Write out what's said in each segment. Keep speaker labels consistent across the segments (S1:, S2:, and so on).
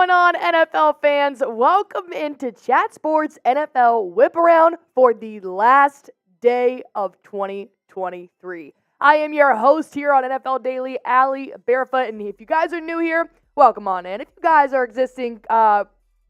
S1: going on, NFL fans? Welcome into Chat Sports NFL Whip Around for the last day of 2023. I am your host here on NFL Daily, Allie Barefoot, and if you guys are new here, welcome on in. If you guys are existing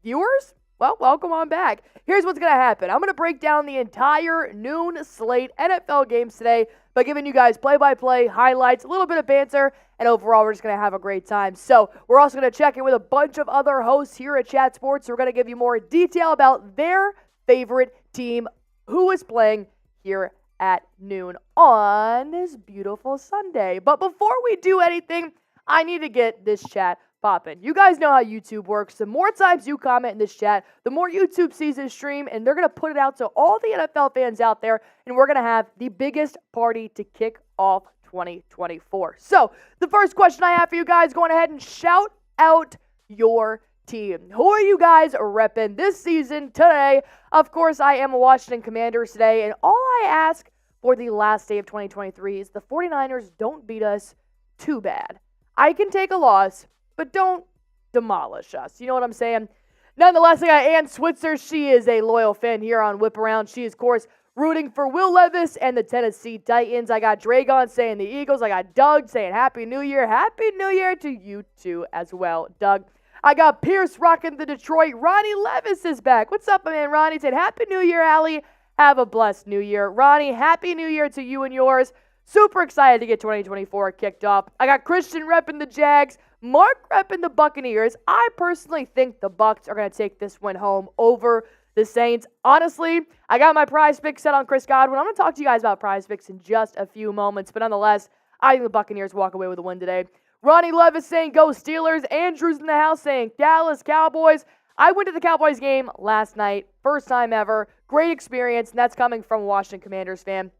S1: viewers, well, welcome on back. Here's what's going to happen. I'm going to break down the entire noon slate NFL games today by giving you guys play-by-play, highlights, a little bit of banter, and overall, we're just going to have a great time. So we're also going to check in with a bunch of other hosts here at Chat Sports. So we're going to give you more detail about their favorite team, who is playing here at noon on this beautiful Sunday. But before we do anything, I need to get this chat popping. You guys know how YouTube works. The more times you comment in this chat, the more YouTube sees this stream, and they're going to put it out to all the NFL fans out there, and we're going to have the biggest party to kick off 2024. So, the first question I have for you guys, going ahead and shout out your team. Who are you guys repping this season today? Of course, I am a Washington Commanders today, and all I ask for the last day of 2023 is the 49ers don't beat us too bad. I can take a loss, but don't demolish us. You know what I'm saying? Nonetheless, I got Ann Switzer. She is a loyal fan here on Whip Around. She is, of course, rooting for Will Levis and the Tennessee Titans. I got Dragon saying the Eagles. I got Doug saying Happy New Year. Happy New Year to you too as well, Doug. I got Pierce rocking the Detroit. Ronnie Levis is back. What's up, my man? Ronnie said Happy New Year, Allie. Have a blessed New Year. Ronnie, Happy New Year to you and yours. Super excited to get 2024 kicked off. I got Christian repping the Jags. Mark repping the Buccaneers. I personally think the Bucs are going to take this win home over the Saints. Honestly, I got my prize pick set on Chris Godwin. I'm going to talk to you guys about prize picks in just a few moments, but nonetheless, I think the Buccaneers walk away with a win today. Ronnie Levis saying go Steelers. Andrew's in the house saying Dallas Cowboys. I went to the Cowboys game last night. First time ever. Great experience, and that's coming from a Washington Commanders fan.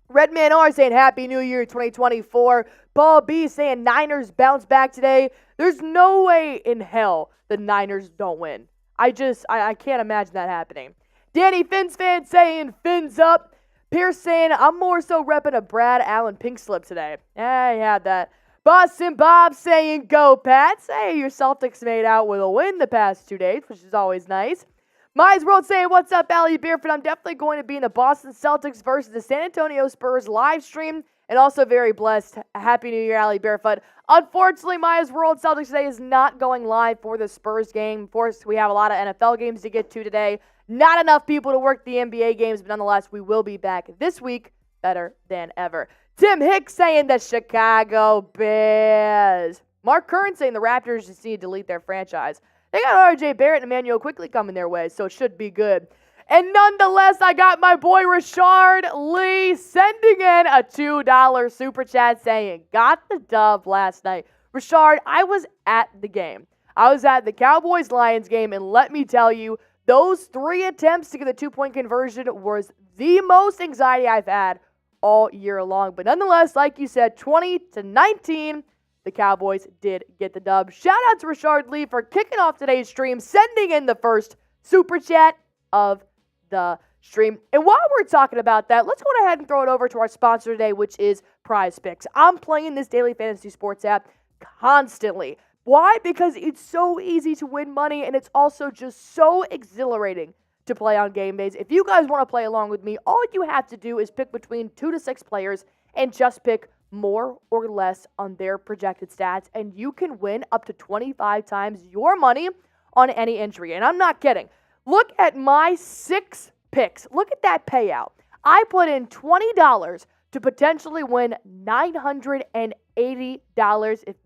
S1: Redman R saying Happy New Year 2024. Paul B saying Niners bounce back today. There's no way in hell the Niners don't win. I can't imagine that happening. Danny Fins fan saying Fins up. Pierce saying I'm more so repping a Brad Allen pink slip today. I had that. Boston Bob saying go Pats. Hey, your Celtics made out with a win the past 2 days, which is always nice. My's World saying, what's up, Allie Barefoot? I'm definitely going to be in the Boston Celtics versus the San Antonio Spurs live stream, and also very blessed. Happy New Year, Allie Barefoot. Unfortunately, My's World Celtics today is not going live for the Spurs game. Of course, we have a lot of NFL games to get to today. Not enough people to work the NBA games, but nonetheless, we will be back this week better than ever. Tim Hicks saying the Chicago Bears. Mark Curran saying the Raptors just need to delete their franchise. They got R.J. Barrett and Emmanuel quickly coming their way, so it should be good. And nonetheless, I got my boy Rashard Lee sending in a $2 super chat saying, got the dub last night. Rashard, I was at the game. I was at the Cowboys-Lions game, and let me tell you, those 3 attempts to get the 2-point conversion was the most anxiety I've had all year long. But nonetheless, like you said, 20-19, the Cowboys did get the dub. Shout out to Rashard Lee for kicking off today's stream, sending in the first super chat of the stream. And while we're talking about that, let's go ahead and throw it over to our sponsor today, which is Prize Picks. I'm playing this daily fantasy sports app constantly. Why? Because it's so easy to win money, and it's also just so exhilarating to play on game days. If you guys want to play along with me, all you have to do is pick between 2 to 6 players and just pick more or less on their projected stats, and you can win up to 25 times your money on any entry. And I'm not kidding. Look at my 6 picks. Look at that payout. I put in $20 to potentially win $980 if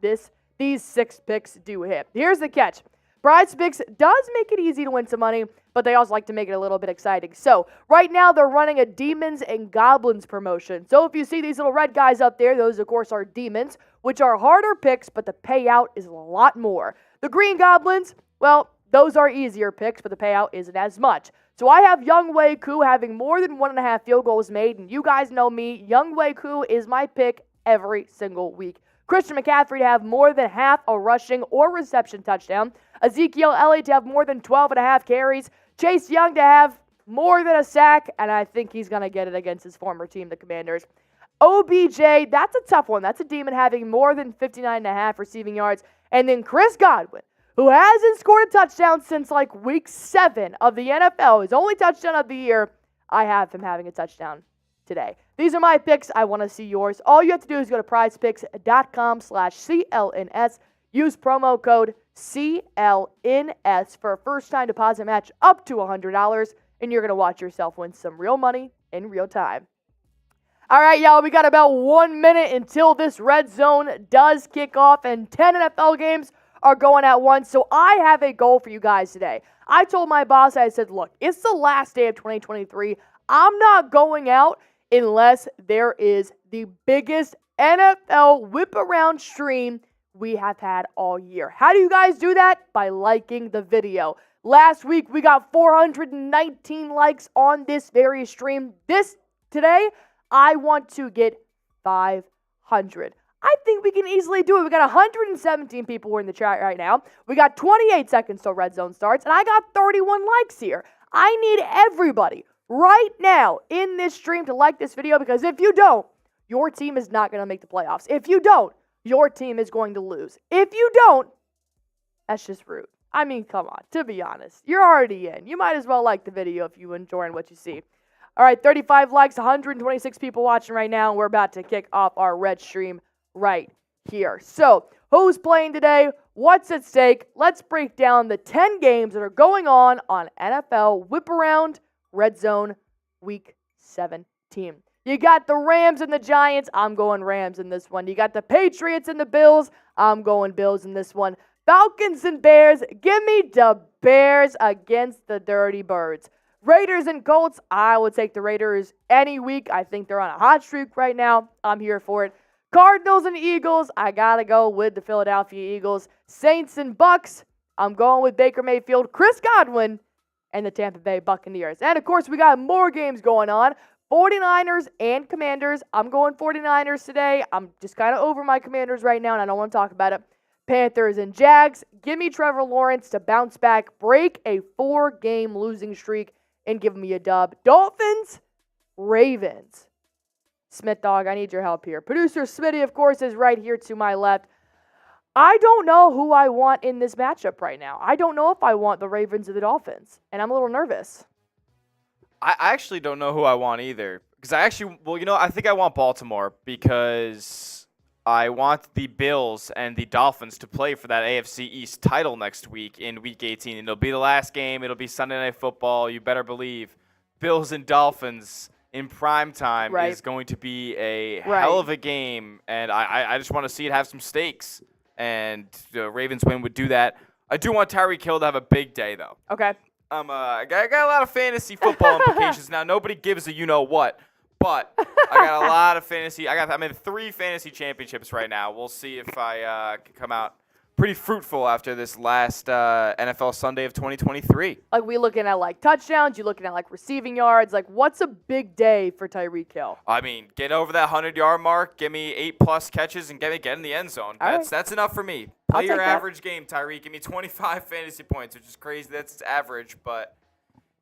S1: these 6 picks do hit. Here's the catch. Prize Picks does make it easy to win some money, but they also like to make it a little bit exciting. So right now they're running a Demons and Goblins promotion. So if you see these little red guys up there, those of course are Demons, which are harder picks, but the payout is a lot more. The Green Goblins, well, those are easier picks, but the payout isn't as much. So I have Young Wei Koo having more than 1.5 field goals made, and you guys know me, Young Wei Koo is my pick every single week. Christian McCaffrey to have more than half a rushing or reception touchdown. Ezekiel Elliott to have more than 12.5 carries. Chase Young to have more than a sack, and I think he's going to get it against his former team, the Commanders. OBJ, that's a tough one. That's a demon having more than 59.5 receiving yards. And then Chris Godwin, who hasn't scored a touchdown since like week 7 of the NFL, his only touchdown of the year, I have him having a touchdown today. These are my picks. I want to see yours. All you have to do is go to prizepicks.com/CLNS. Use promo code CLNS for a first-time deposit match up to $100, and you're going to watch yourself win some real money in real time. All right, y'all, we got about 1 minute until this red zone does kick off, and 10 NFL games are going at once, so I have a goal for you guys today. I told my boss, I said, look, it's the last day of 2023. I'm not going out unless there is the biggest NFL whip-around stream we have had all year. How do you guys do that? By liking the video. Last week, we got 419 likes on this very stream. Today, I want to get 500. I think we can easily do it. We got 117 people in the chat right now. We got 28 seconds till red zone starts, and I got 31 likes here. I need everybody right now in this stream to like this video, because if you don't, your team is not going to make the playoffs. If you don't, your team is going to lose. If you don't, that's just rude. I mean, come on, to be honest. You're already in. You might as well like the video if you're enjoying what you see. All right, 35 likes, 126 people watching right now, and we're about to kick off our red stream right here. So, who's playing today? What's at stake? Let's break down the 10 games that are going on NFL Whip Around Red Zone Week 17. You got the Rams and the Giants. I'm going Rams in this one. You got the Patriots and the Bills. I'm going Bills in this one. Falcons and Bears. Give me the Bears against the Dirty Birds. Raiders and Colts. I would take the Raiders any week. I think they're on a hot streak right now. I'm here for it. Cardinals and Eagles. I got to go with the Philadelphia Eagles. Saints and Bucks. I'm going with Baker Mayfield, Chris Godwin, and the Tampa Bay Buccaneers. And, of course, we got more games going on. 49ers and Commanders. I'm going 49ers today. I'm just kind of over my Commanders right now, and I don't want to talk about it. Panthers and Jags. Give me Trevor Lawrence to bounce back, break a 4-game losing streak, and give me a dub. Dolphins, Ravens. Smith Dog, I need your help here. Producer Smitty, of course, is right here to my left. I don't know who I want in this matchup right now. I don't know if I want the Ravens or the Dolphins, and I'm a little nervous.
S2: I actually don't know who I want either. Because I think I want Baltimore because I want the Bills and the Dolphins to play for that AFC East title next week in Week 18. And it'll be the last game. It'll be Sunday Night Football. You better believe Bills and Dolphins in prime time is going to be a hell of a game. And I just want to see it have some stakes. And the Ravens win would do that. I do want Tyreek Hill to have a big day, though.
S1: Okay.
S2: I got a lot of fantasy football implications now. Nobody gives a you-know-what. But I got a lot of fantasy. I'm in 3 fantasy championships right now. We'll see if I can come out pretty fruitful after this last NFL Sunday of 2023.
S1: Like, we looking at, like, touchdowns? You looking at, like, receiving yards? Like, what's a big day for Tyreek Hill?
S2: I mean, get over that 100-yard mark. Give me 8+ catches and get in the end zone. That's enough for me. Play your average game, Tyreek. Give me 25 fantasy points, which is crazy. That's average, but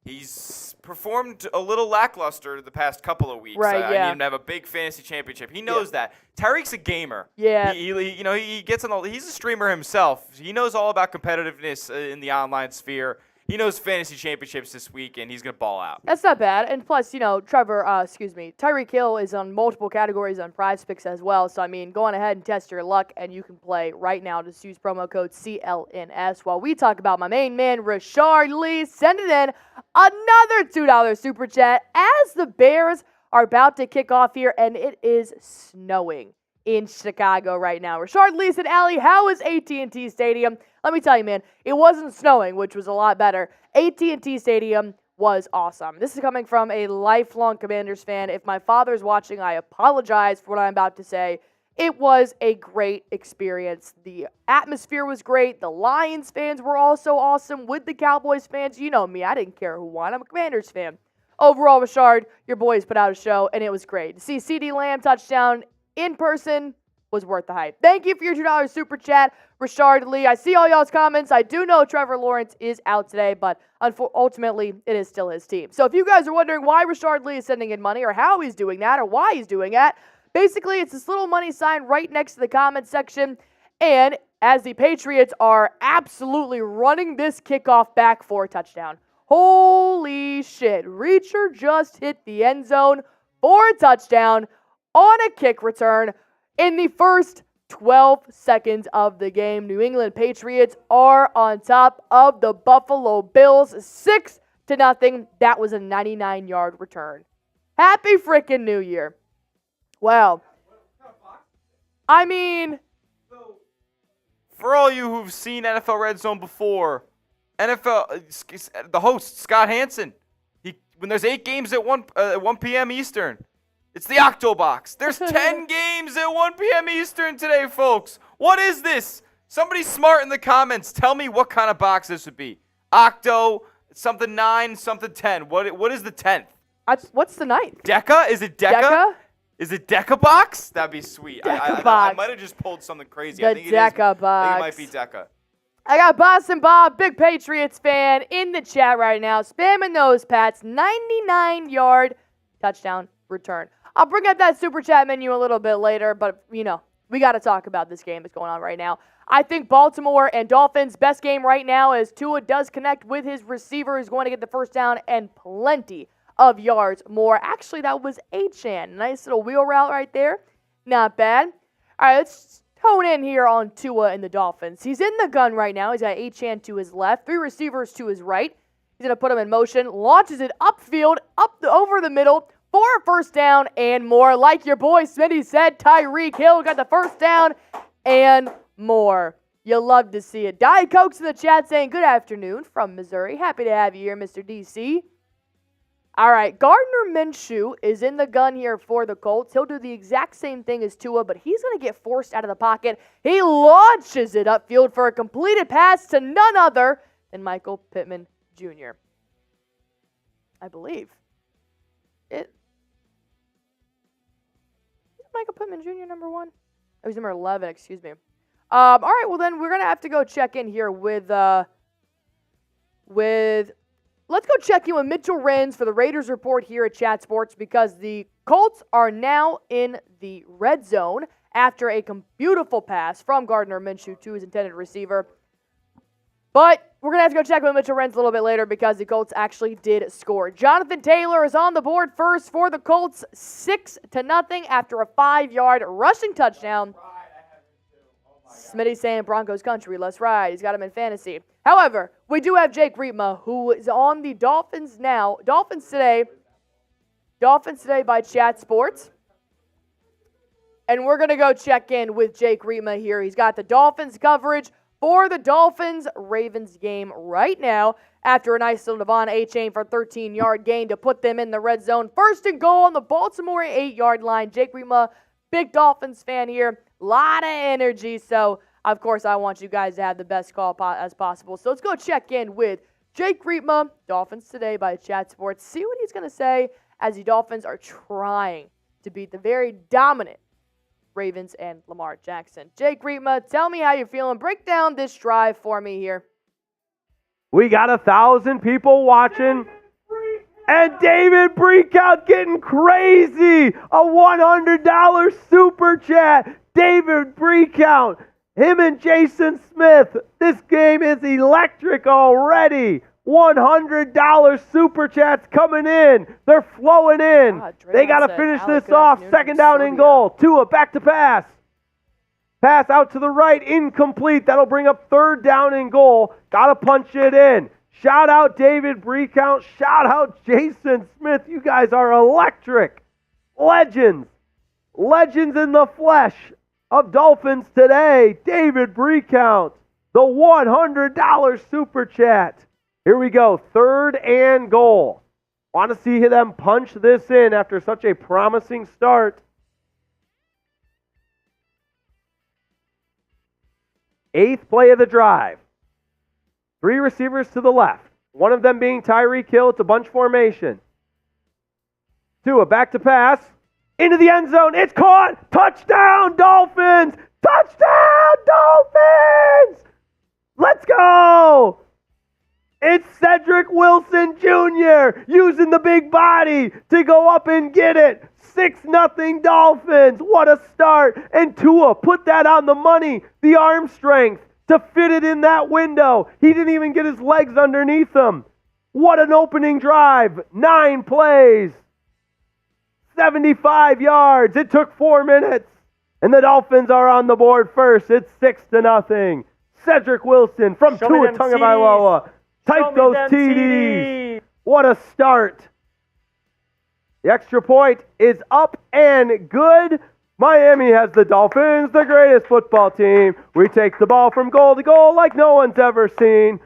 S2: he's performed a little lackluster the past couple of weeks.
S1: Right,
S2: I need him to have a big fantasy championship. He knows that. Tyreek's a gamer.
S1: Yeah.
S2: He gets on he's a streamer himself. He knows all about competitiveness in the online sphere. He knows fantasy championships this week, and he's going to ball out.
S1: That's not bad. And plus, Tyreek Hill is on multiple categories on Prize Picks as well. So, I mean, go on ahead and test your luck, and you can play right now. Just use promo code CLNS while we talk about my main man, Rashard Lee, sending in another $2 super chat as the Bears are about to kick off here, and it is snowing in Chicago right now. Rashard Lee said, Allie, how is AT&T Stadium? Let me tell you, man, it wasn't snowing, which was a lot better. AT&T Stadium was awesome. This is coming from a lifelong Commanders fan. If my father's watching, I apologize for what I'm about to say. It was a great experience. The atmosphere was great. The Lions fans were also awesome with the Cowboys fans. You know me. I didn't care who won. I'm a Commanders fan. Overall, Rashard, your boys put out a show, and it was great. To see CeeDee Lamb touchdown in person was worth the hype. Thank you for your $2 super chat, Rashard Lee. I see all y'all's comments. I do know Trevor Lawrence is out today, but ultimately, it is still his team. So if you guys are wondering why Rashard Lee is sending in money or how he's doing that or why he's doing that, basically, it's this little money sign right next to the comment section. And as the Patriots are absolutely running this kickoff back for a touchdown. Holy shit. Reacher just hit the end zone for a touchdown on a kick return in the first 12 seconds of the game. New England Patriots are on top of the Buffalo Bills 6-0. That was a 99-yard return. Happy freaking New Year. Wow. I mean,
S2: for all you who've seen NFL Red Zone before, the host, Scott Hansen, when there's 8 games at 1 p.m. Eastern, it's the Octobox. There's 10 games at 1 p.m. Eastern today, folks. What is this? Somebody smart in the comments, tell me what kind of box this would be. Octo, something 9, something 10. What is the 10th?
S1: What's the 9th?
S2: Deca? Is it Deca?
S1: Deca?
S2: Is it Deca box? That'd be sweet.
S1: Deca
S2: I
S1: box.
S2: might have just pulled something crazy.
S1: The
S2: I think
S1: Deca box.
S2: I think it might be Deca.
S1: I got Boston Bob, big Patriots fan, in the chat right now, spamming those Pats. 99-yard touchdown return. I'll bring up that super chat menu a little bit later, but, we got to talk about this game that's going on right now. I think Baltimore and Dolphins' best game right now is Tua does connect with his receiver, who's going to get the first down and plenty of yards more. Actually, that was Achane. Nice little wheel route right there. Not bad. All right, let's hone in here on Tua and the Dolphins. He's in the gun right now. He's got Achane to his left, 3 receivers to his right. He's going to put him in motion, launches it upfield, over the middle, for a first down and more. Like your boy Smitty said, Tyreek Hill got the first down and more. You'll love to see it. Diet Coke's in the chat saying, good afternoon from Missouri. Happy to have you here, Mr. DC. All right, Gardner Minshew is in the gun here for the Colts. He'll do the exact same thing as Tua, but he's going to get forced out of the pocket. He launches it upfield for a completed pass to none other than Michael Pittman Jr. I believe. Is Michael Pittman Jr. number 1? Oh, he's number 11, excuse me. All right, well then we're going to have to go check in here with let's go check in with Mitchell Renz for the Raiders report here at Chat Sports, because the Colts are now in the red zone after a beautiful pass from Gardner Minshew to his intended receiver. But we're going to have to go check with Mitchell Renz a little bit later because the Colts actually did score. Jonathan Taylor is on the board first for the Colts, 6-0 after a 5-yard rushing touchdown. Smitty saying Broncos country, let's ride. He's got him in fantasy. However, we do have Jake Riepma, who is on the Dolphins now. Dolphins today by Chat Sports. And we're going to go check in with Jake Riepma here. He's got the Dolphins coverage for the Dolphins-Ravens game right now after a nice little Devon Achane for a 13-yard gain to put them in the red zone. First and goal on the Baltimore 8-yard line. Jake Riepma, big Dolphins fan here. A lot of energy, so of course I want you guys to have the best call as possible. So let's go check in with Jake Riepma, Dolphins today by Chat Sports. See what he's going to say as the Dolphins are trying to beat the very dominant Ravens and Lamar Jackson. Jake Riepma, tell me how you're feeling. Break down this drive for me here.
S3: We got 1,000 people watching. And David Breakout getting crazy. A $100 super chat. David Breakout. Him and Jason Smith. This game is electric already. $100 super chats coming in. They're flowing in. They got to finish this off. Second down and goal. Tua back to pass. Pass out to the right. Incomplete. That'll bring up third down and goal. Got to punch it in. Shout out David Breakout. Shout out Jason Smith. You guys are electric. Legends. Legends in the flesh of Dolphins today. David Breakout. The $100 super chat. Here we go. Third and goal. Want to see them punch this in after such a promising start. 8th play of the drive. 3 receivers to the left. One of them being Tyreek Hill. It's a bunch formation. Tua back to pass. Into the end zone. It's caught. Touchdown, Dolphins. Touchdown, Dolphins. Let's go. It's Cedric Wilson Jr. using the big body to go up and get it. 6-0 Dolphins. What a start. And Tua put that on the money. The arm strength to fit it in that window. He didn't even get his legs underneath him. What an opening drive. 9 plays. 75 yards. It took 4 minutes. And the Dolphins are on the board first. It's 6-0. Cedric Wilson from Tua Tagovailoa. Type those TDs. What a start. The extra point is up and good. Miami has the Dolphins, the greatest football team. We take the ball from goal to goal like no one's ever seen.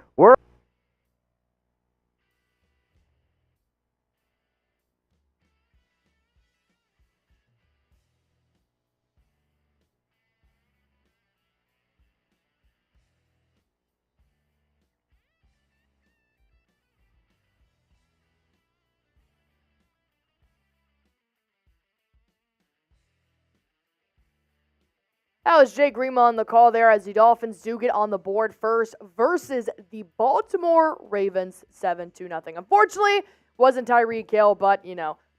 S1: That was Jay Grima on the call there as the Dolphins do get on the board first versus the Baltimore Ravens 7-0. Unfortunately, wasn't Tyreek Hill, but,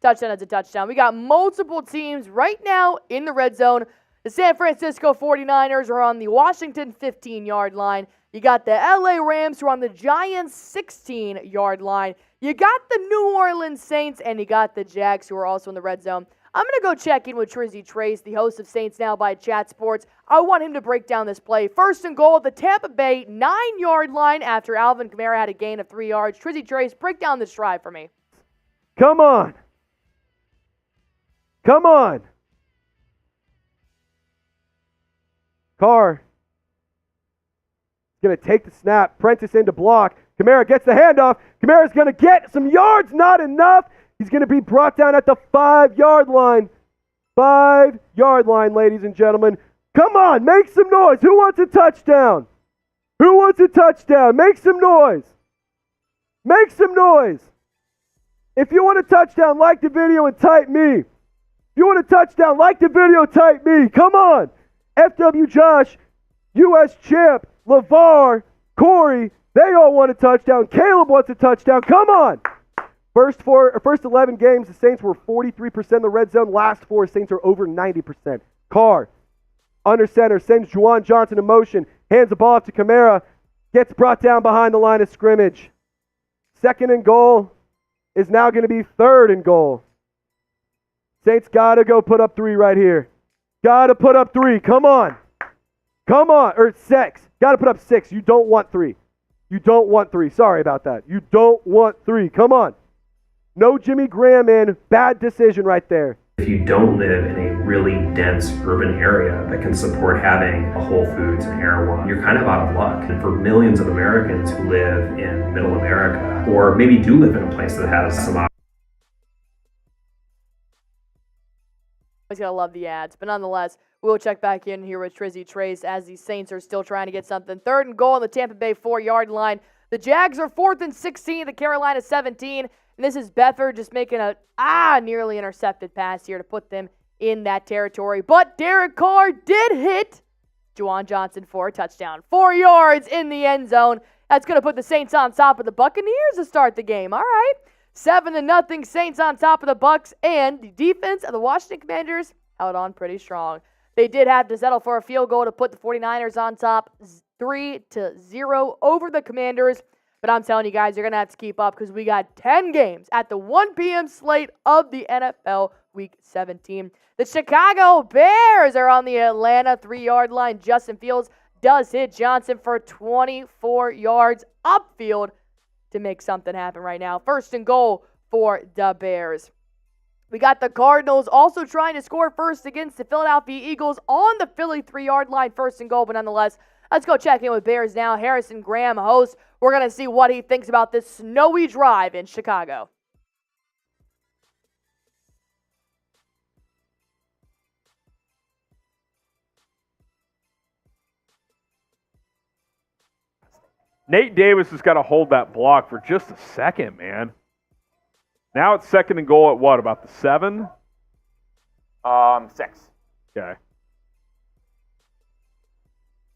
S1: touchdown is a touchdown. We got multiple teams right now in the red zone. The San Francisco 49ers are on the Washington 15-yard line. You got the LA Rams who are on the Giants 16-yard line. You got the New Orleans Saints, and you got the Jags who are also in the red zone. I'm going to go check in with Trizzy Trace, the host of Saints Now by Chat Sports. I want him to break down this play. First and goal at the Tampa Bay 9-yard line after Alvin Kamara had a gain of 3 yards. Trizzy Trace, break down this drive for me.
S3: Come on. Come on. Carr. Going to take the snap. Prentice into block. Kamara gets the handoff. Kamara's going to get some yards. Not enough. He's going to be brought down at the 5-yard line. 5-yard line, ladies and gentlemen. Come on, make some noise. Who wants a touchdown? Who wants a touchdown? Make some noise. Make some noise. If you want a touchdown, like the video and type me. If you want a touchdown, like the video, type me. Come on. FW Josh, U.S. Champ, LeVar, Corey, they all want a touchdown. Caleb wants a touchdown. Come on. First 11 games, the Saints were 43% in the red zone. Last 4, Saints are over 90%. Carr, under center, sends Juwan Johnson in motion, hands the ball off to Kamara, gets brought down behind the line of scrimmage. 2nd and goal is now going to be 3rd and goal. Saints got to go put up 3 right here. Got to put up 3. Come on. Come on. Or 6. Got to put up 6. You don't want 3. You don't want 3. Sorry about that. You don't want 3. Come on. No Jimmy Graham in. Bad decision right there.
S4: If you don't live in a really dense urban area that can support having a Whole Foods and Erewhon, you're kind of out of luck. And for millions of Americans who live in middle America, or maybe do live in a place that has some
S1: Always gotta love the ads, but nonetheless, we'll check back in here with Trizzy Trace as the Saints are still trying to get something. 3rd and goal on the Tampa Bay 4-yard line. The Jags are 4th and 16, the Carolina 17. And this is Beathard just making a nearly intercepted pass here to put them in that territory. But Derek Carr did hit Juwan Johnson for a touchdown. 4 yards in the end zone. That's going to put the Saints on top of the Buccaneers to start the game. All right. 7-0 Saints on top of the Bucs, and the defense of the Washington Commanders held on pretty strong. They did have to settle for a field goal to put the 49ers on top 3-0 over the Commanders. But I'm telling you guys, you're going to have to keep up because we got 10 games at the 1 p.m. slate of the NFL Week 17. The Chicago Bears are on the Atlanta 3-yard line. Justin Fields does hit Johnson for 24 yards upfield to make something happen right now. 1st and goal for the Bears. We got the Cardinals also trying to score first against the Philadelphia Eagles on the Philly 3-yard line. 1st and goal, but nonetheless, let's go check in with Bears now. Harrison Graham, host. We're going to see what he thinks about this snowy drive in Chicago.
S5: Nate Davis has got to hold that block for just a second, man. Now it's 2nd and goal at what, about the 7?
S6: 6.
S5: Okay.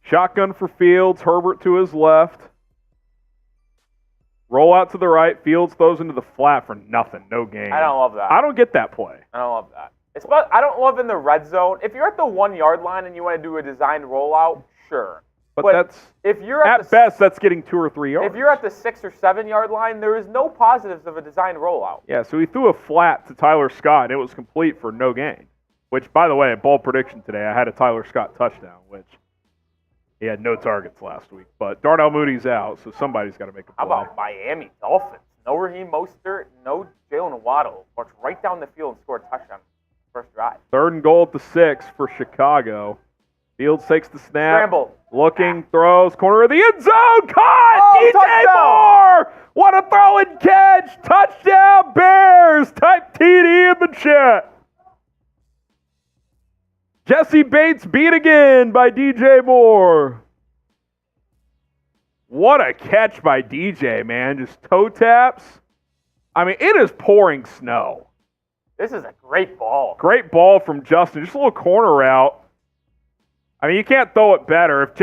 S5: Shotgun for Fields, Herbert to his left. Roll out to the right. Fields throws into the flat for nothing. No gain.
S6: I don't love that.
S5: I don't get that play.
S6: I don't love that. I don't love in the red zone. If you're at the 1 yard line and you want to do a designed rollout, sure.
S5: But that's
S6: if you're
S5: at best that's getting 2 or 3 yards.
S6: If you're at the 6 or 7 yard line, there is no positives of a designed rollout.
S5: Yeah, so he threw a flat to Tyler Scott, and it was complete for no gain. Which, by the way, a bold prediction today, I had a Tyler Scott touchdown, which he had no targets last week. But Darnell Moody's out, so somebody's got to make a play.
S6: How about Miami Dolphins? No Raheem Mostert, no Jalen Waddle. Marched right down the field and scored a touchdown first drive.
S5: 3rd and goal at the 6 for Chicago. Fields takes the snap.
S6: Scramble.
S5: Looking, throws, corner of the end zone. Caught!
S6: Oh,
S5: DJ
S6: touchdown!
S5: Moore! What a throw and catch! Touchdown Bears! Type TD in the chat. Jesse Bates beat again by DJ Moore. What a catch by DJ, man. Just toe taps. I mean, it is pouring snow.
S6: This is a great ball.
S5: Great ball from Justin. Just a little corner route. I mean, you can't throw it better.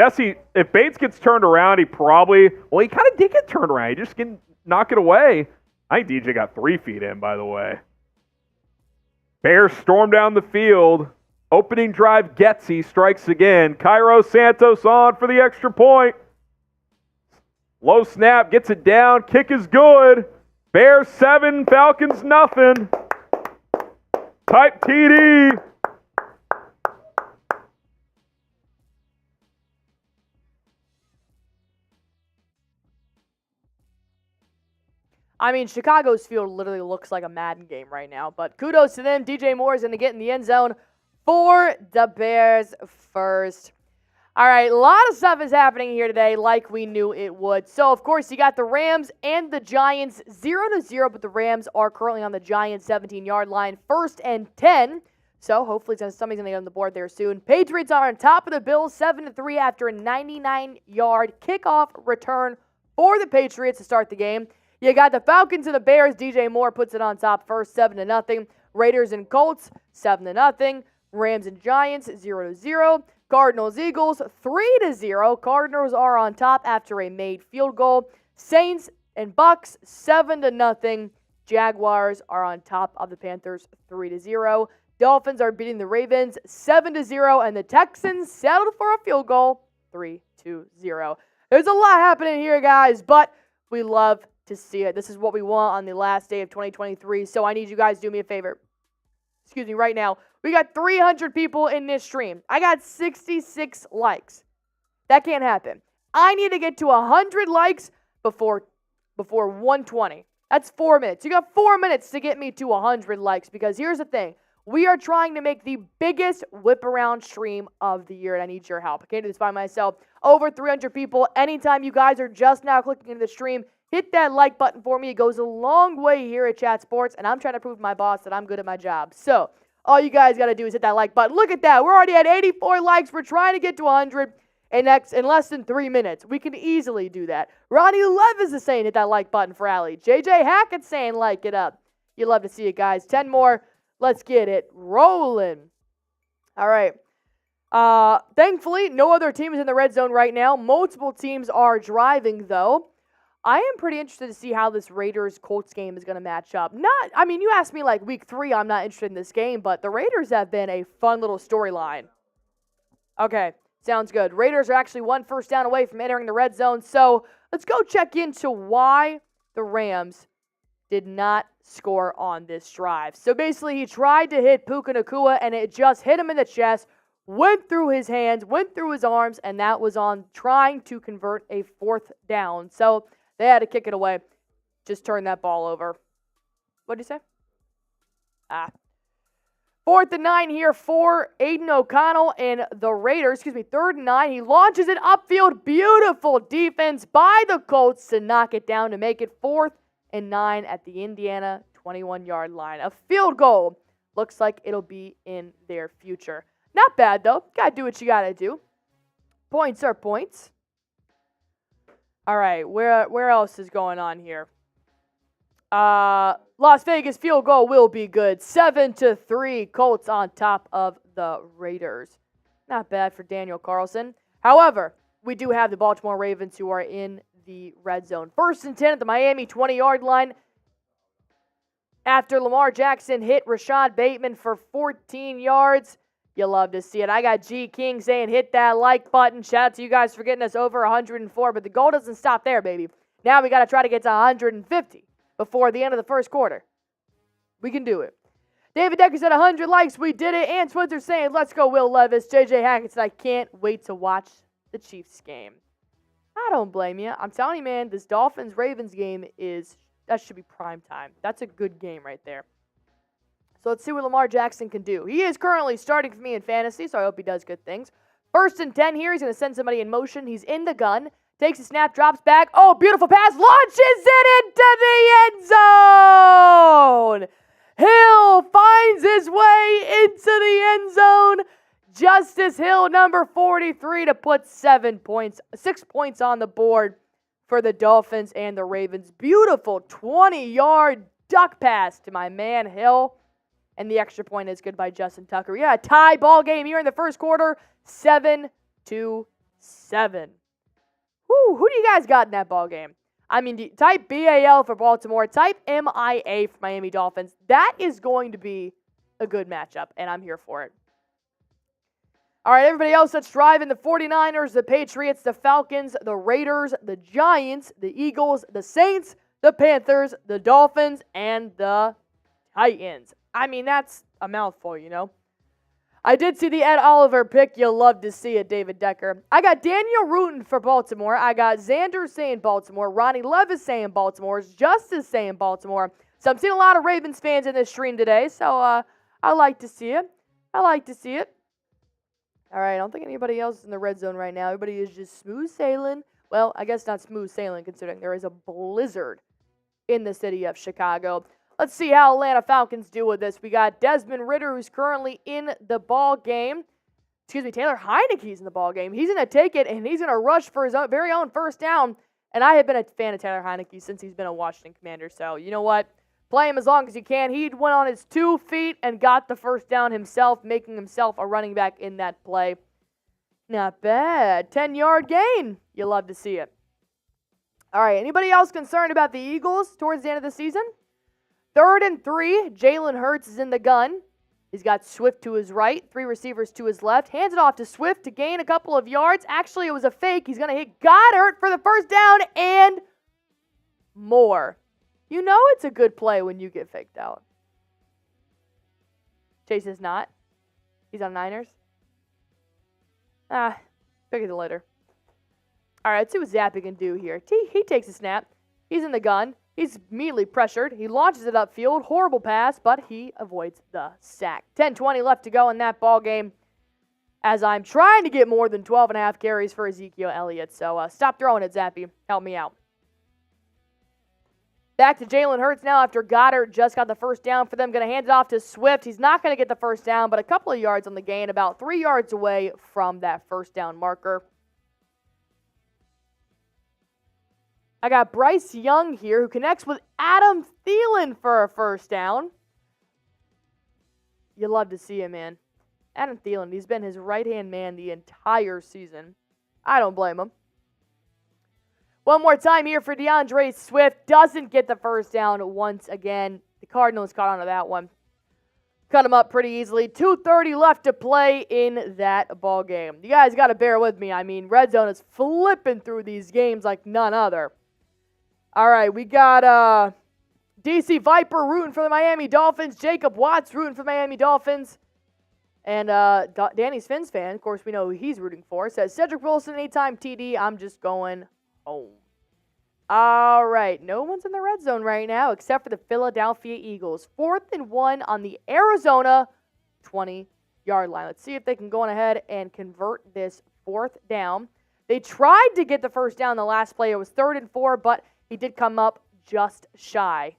S5: If Bates gets turned around, he kind of did get turned around. He just can knock it away. I think DJ got 3 feet in, by the way. Bears storm down the field. Opening drive, Getsy strikes again. Cairo Santos on for the extra point. Low snap, gets it down. Kick is good. Bears 7, Falcons nothing. Type TD.
S1: I mean, Chicago's field literally looks like a Madden game right now, but kudos to them. DJ Moore is going to get in the end zone for the Bears first. All right, a lot of stuff is happening here today like we knew it would. So, of course, you got the Rams and the Giants 0-0, but the Rams are currently on the Giants' 17-yard line, 1st and 10. So, hopefully, somebody's going to get on the board there soon. Patriots are on top of the Bills, 7-3 after a 99-yard kickoff return for the Patriots to start the game. You got the Falcons and the Bears. DJ Moore puts it on top first, 7-0. Raiders and Colts, 7-0. Rams and Giants, 0-0. Cardinals, Eagles, 3-0. Cardinals are on top after a made field goal. Saints and Bucks, 7-0. Jaguars are on top of the Panthers, 3-0. Dolphins are beating the Ravens, 7-0. And the Texans settled for a field goal, 3-0. There's a lot happening here, guys, but we love to see it. This is what we want on the last day of 2023, so I need you guys to do me a favor. Excuse me, right now. We got 300 people in this stream. I got 66 likes. That can't happen. I need to get to 100 likes before 120. That's 4 minutes. You got 4 minutes to get me to 100 likes, because here's the thing. We are trying to make the biggest whip around stream of the year, and I need your help. I can't do this by myself. Over 300 people. Anytime you guys are just now clicking into the stream, hit that like button for me. It goes a long way here at Chat Sports, and I'm trying to prove to my boss that I'm good at my job. So, all you guys got to do is hit that like button. Look at that. We're already at 84 likes. We're trying to get to 100 in less than 3 minutes. We can easily do that. Ronnie Levis is saying hit that like button for Allie. JJ Hackett's saying like it up. You love to see it, guys. 10 more. Let's get it rolling. All right. Thankfully, no other team is in the red zone right now. Multiple teams are driving, though. I am pretty interested to see how this Raiders-Colts game is going to match up. You asked me like week 3, I'm not interested in this game, but the Raiders have been a fun little storyline. Okay, sounds good. Raiders are actually 1 first down away from entering the red zone, so let's go check into why the Rams did not score on this drive. So basically, he tried to hit Puka Nacua, and it just hit him in the chest, went through his hands, went through his arms, and that was on trying to convert a 4th down. So they had to kick it away. Just turn that ball over. What'd you say? 4th and 9 here for Aiden O'Connell and the Raiders. 3rd and 9. He launches it upfield. Beautiful defense by the Colts to knock it down to make it 4th and 9 at the Indiana 21-yard line. A field goal. Looks like it'll be in their future. Not bad, though. Got to do what you got to do. Points are points. All right, where else is going on here? Las Vegas field goal will be good. 7-3, Colts on top of the Raiders. Not bad for Daniel Carlson. However, we do have the Baltimore Ravens who are in the red zone. 1st and 10 at the Miami 20-yard line. After Lamar Jackson hit Rashad Bateman for 14 yards. You love to see it. I got G King saying hit that like button. Shout out to you guys for getting us over 104. But the goal doesn't stop there, baby. Now we got to try to get to 150 before the end of the first quarter. We can do it. David Decker said 100 likes. We did it. And Switzer saying, let's go, Will Levis. JJ Hackett said, I can't wait to watch the Chiefs game. I don't blame you. I'm telling you, man, this Dolphins-Ravens game that should be prime time. That's a good game right there. So let's see what Lamar Jackson can do. He is currently starting for me in fantasy, so I hope he does good things. 1st and 10 here. He's going to send somebody in motion. He's in the gun. Takes a snap, drops back. Oh, beautiful pass. Launches it into the end zone. Hill finds his way into the end zone. Justice Hill, number 43, to put 6 points on the board for the Dolphins and the Ravens. Beautiful 20-yard duck pass to my man Hill. And the extra point is good by Justin Tucker. Yeah, tie ball game here in the first quarter, 7-7. Who do you guys got in that ball game? I mean, type BAL for Baltimore, type MIA for Miami Dolphins. That is going to be a good matchup, and I'm here for it. All right, everybody else that's driving, the 49ers, the Patriots, the Falcons, the Raiders, the Giants, the Eagles, the Saints, the Panthers, the Dolphins, and the Titans. I mean, that's a mouthful, you know. I did see the Ed Oliver pick. You'll love to see it, David Decker. I got Daniel rooting for Baltimore. I got Xander saying Baltimore. Ronnie Levis saying Baltimore. Justice saying Baltimore. So I'm seeing a lot of Ravens fans in this stream today. So I like to see it. All right, I don't think anybody else is in the red zone right now. Everybody is just smooth sailing. Well, I guess not smooth sailing considering there is a blizzard in the city of Chicago. Let's see how Atlanta Falcons do with this. We got Desmond Ridder, who's currently in the ball game. Taylor Heineke's in the ball game. He's going to take it, and he's going to rush for his very own first down. And I have been a fan of Taylor Heineke since he's been a Washington Commander. So, you know what? Play him as long as you can. He went on his 2 feet and got the first down himself, making himself a running back in that play. Not bad. 10-yard gain. You love to see it. All right, anybody else concerned about the Eagles towards the end of the season? 3rd and 3, Jalen Hurts is in the gun. He's got Swift to his right, 3 receivers to his left. Hands it off to Swift to gain a couple of yards. Actually, it was a fake. He's going to hit Goddard for the first down and more. You know it's a good play when you get faked out. Chase is not. He's on Niners. Figure it later. All right, let's see what Zappy can do here. He takes a snap. He's in the gun. He's immediately pressured. He launches it upfield. Horrible pass, but he avoids the sack. 10:20 left to go in that ball game as I'm trying to get more than 12.5 carries for Ezekiel Elliott. So stop throwing it, Zappy. Help me out. Back to Jalen Hurts now after Goddard just got the first down for them. Going to hand it off to Swift. He's not going to get the first down, but a couple of yards on the gain, about 3 yards away from that first down marker. I got Bryce Young here who connects with Adam Thielen for a first down. You love to see him, man. Adam Thielen, he's been his right-hand man the entire season. I don't blame him. One more time here for DeAndre Swift. Doesn't get the first down once again. The Cardinals caught on to that one. Cut him up pretty easily. 2:30 left to play in that ball game. You guys got to bear with me. I mean, RedZone is flipping through these games like none other. All right, we got DC Viper rooting for the Miami Dolphins. Jacob Watts rooting for the Miami Dolphins. And Danny's Fins fan, of course, we know who he's rooting for, says Cedric Wilson, anytime TD, I'm just going home. All right, no one's in the red zone right now except for the Philadelphia Eagles. 4th and 1 on the Arizona 20-yard line. Let's see if they can go on ahead and convert this 4th down. They tried to get the first down the last play. It was 3rd and 4, but he did come up just shy.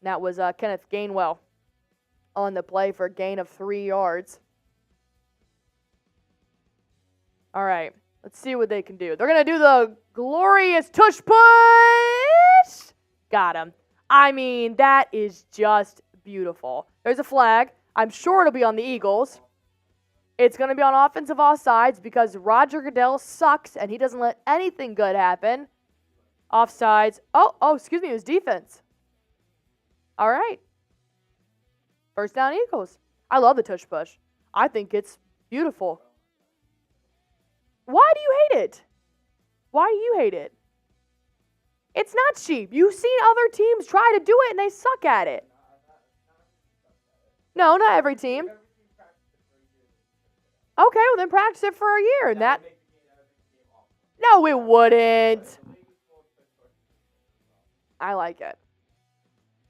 S1: And that was Kenneth Gainwell on the play for a gain of 3 yards. All right, let's see what they can do. They're going to do the glorious tush push. Got him. I mean, that is just beautiful. There's a flag. I'm sure it'll be on the Eagles. It's going to be on offensive offsides because Roger Goodell sucks and he doesn't let anything good happen. Offsides. Oh, excuse me. It was defense. All right. First down, Eagles. I love the tush push. I think it's beautiful. Why do you hate it? Why do you hate it? It's not cheap. You've seen other teams try to do it and they suck at it. No, not every team. Okay, well then practice it for a year. And that. No, it wouldn't. I like it.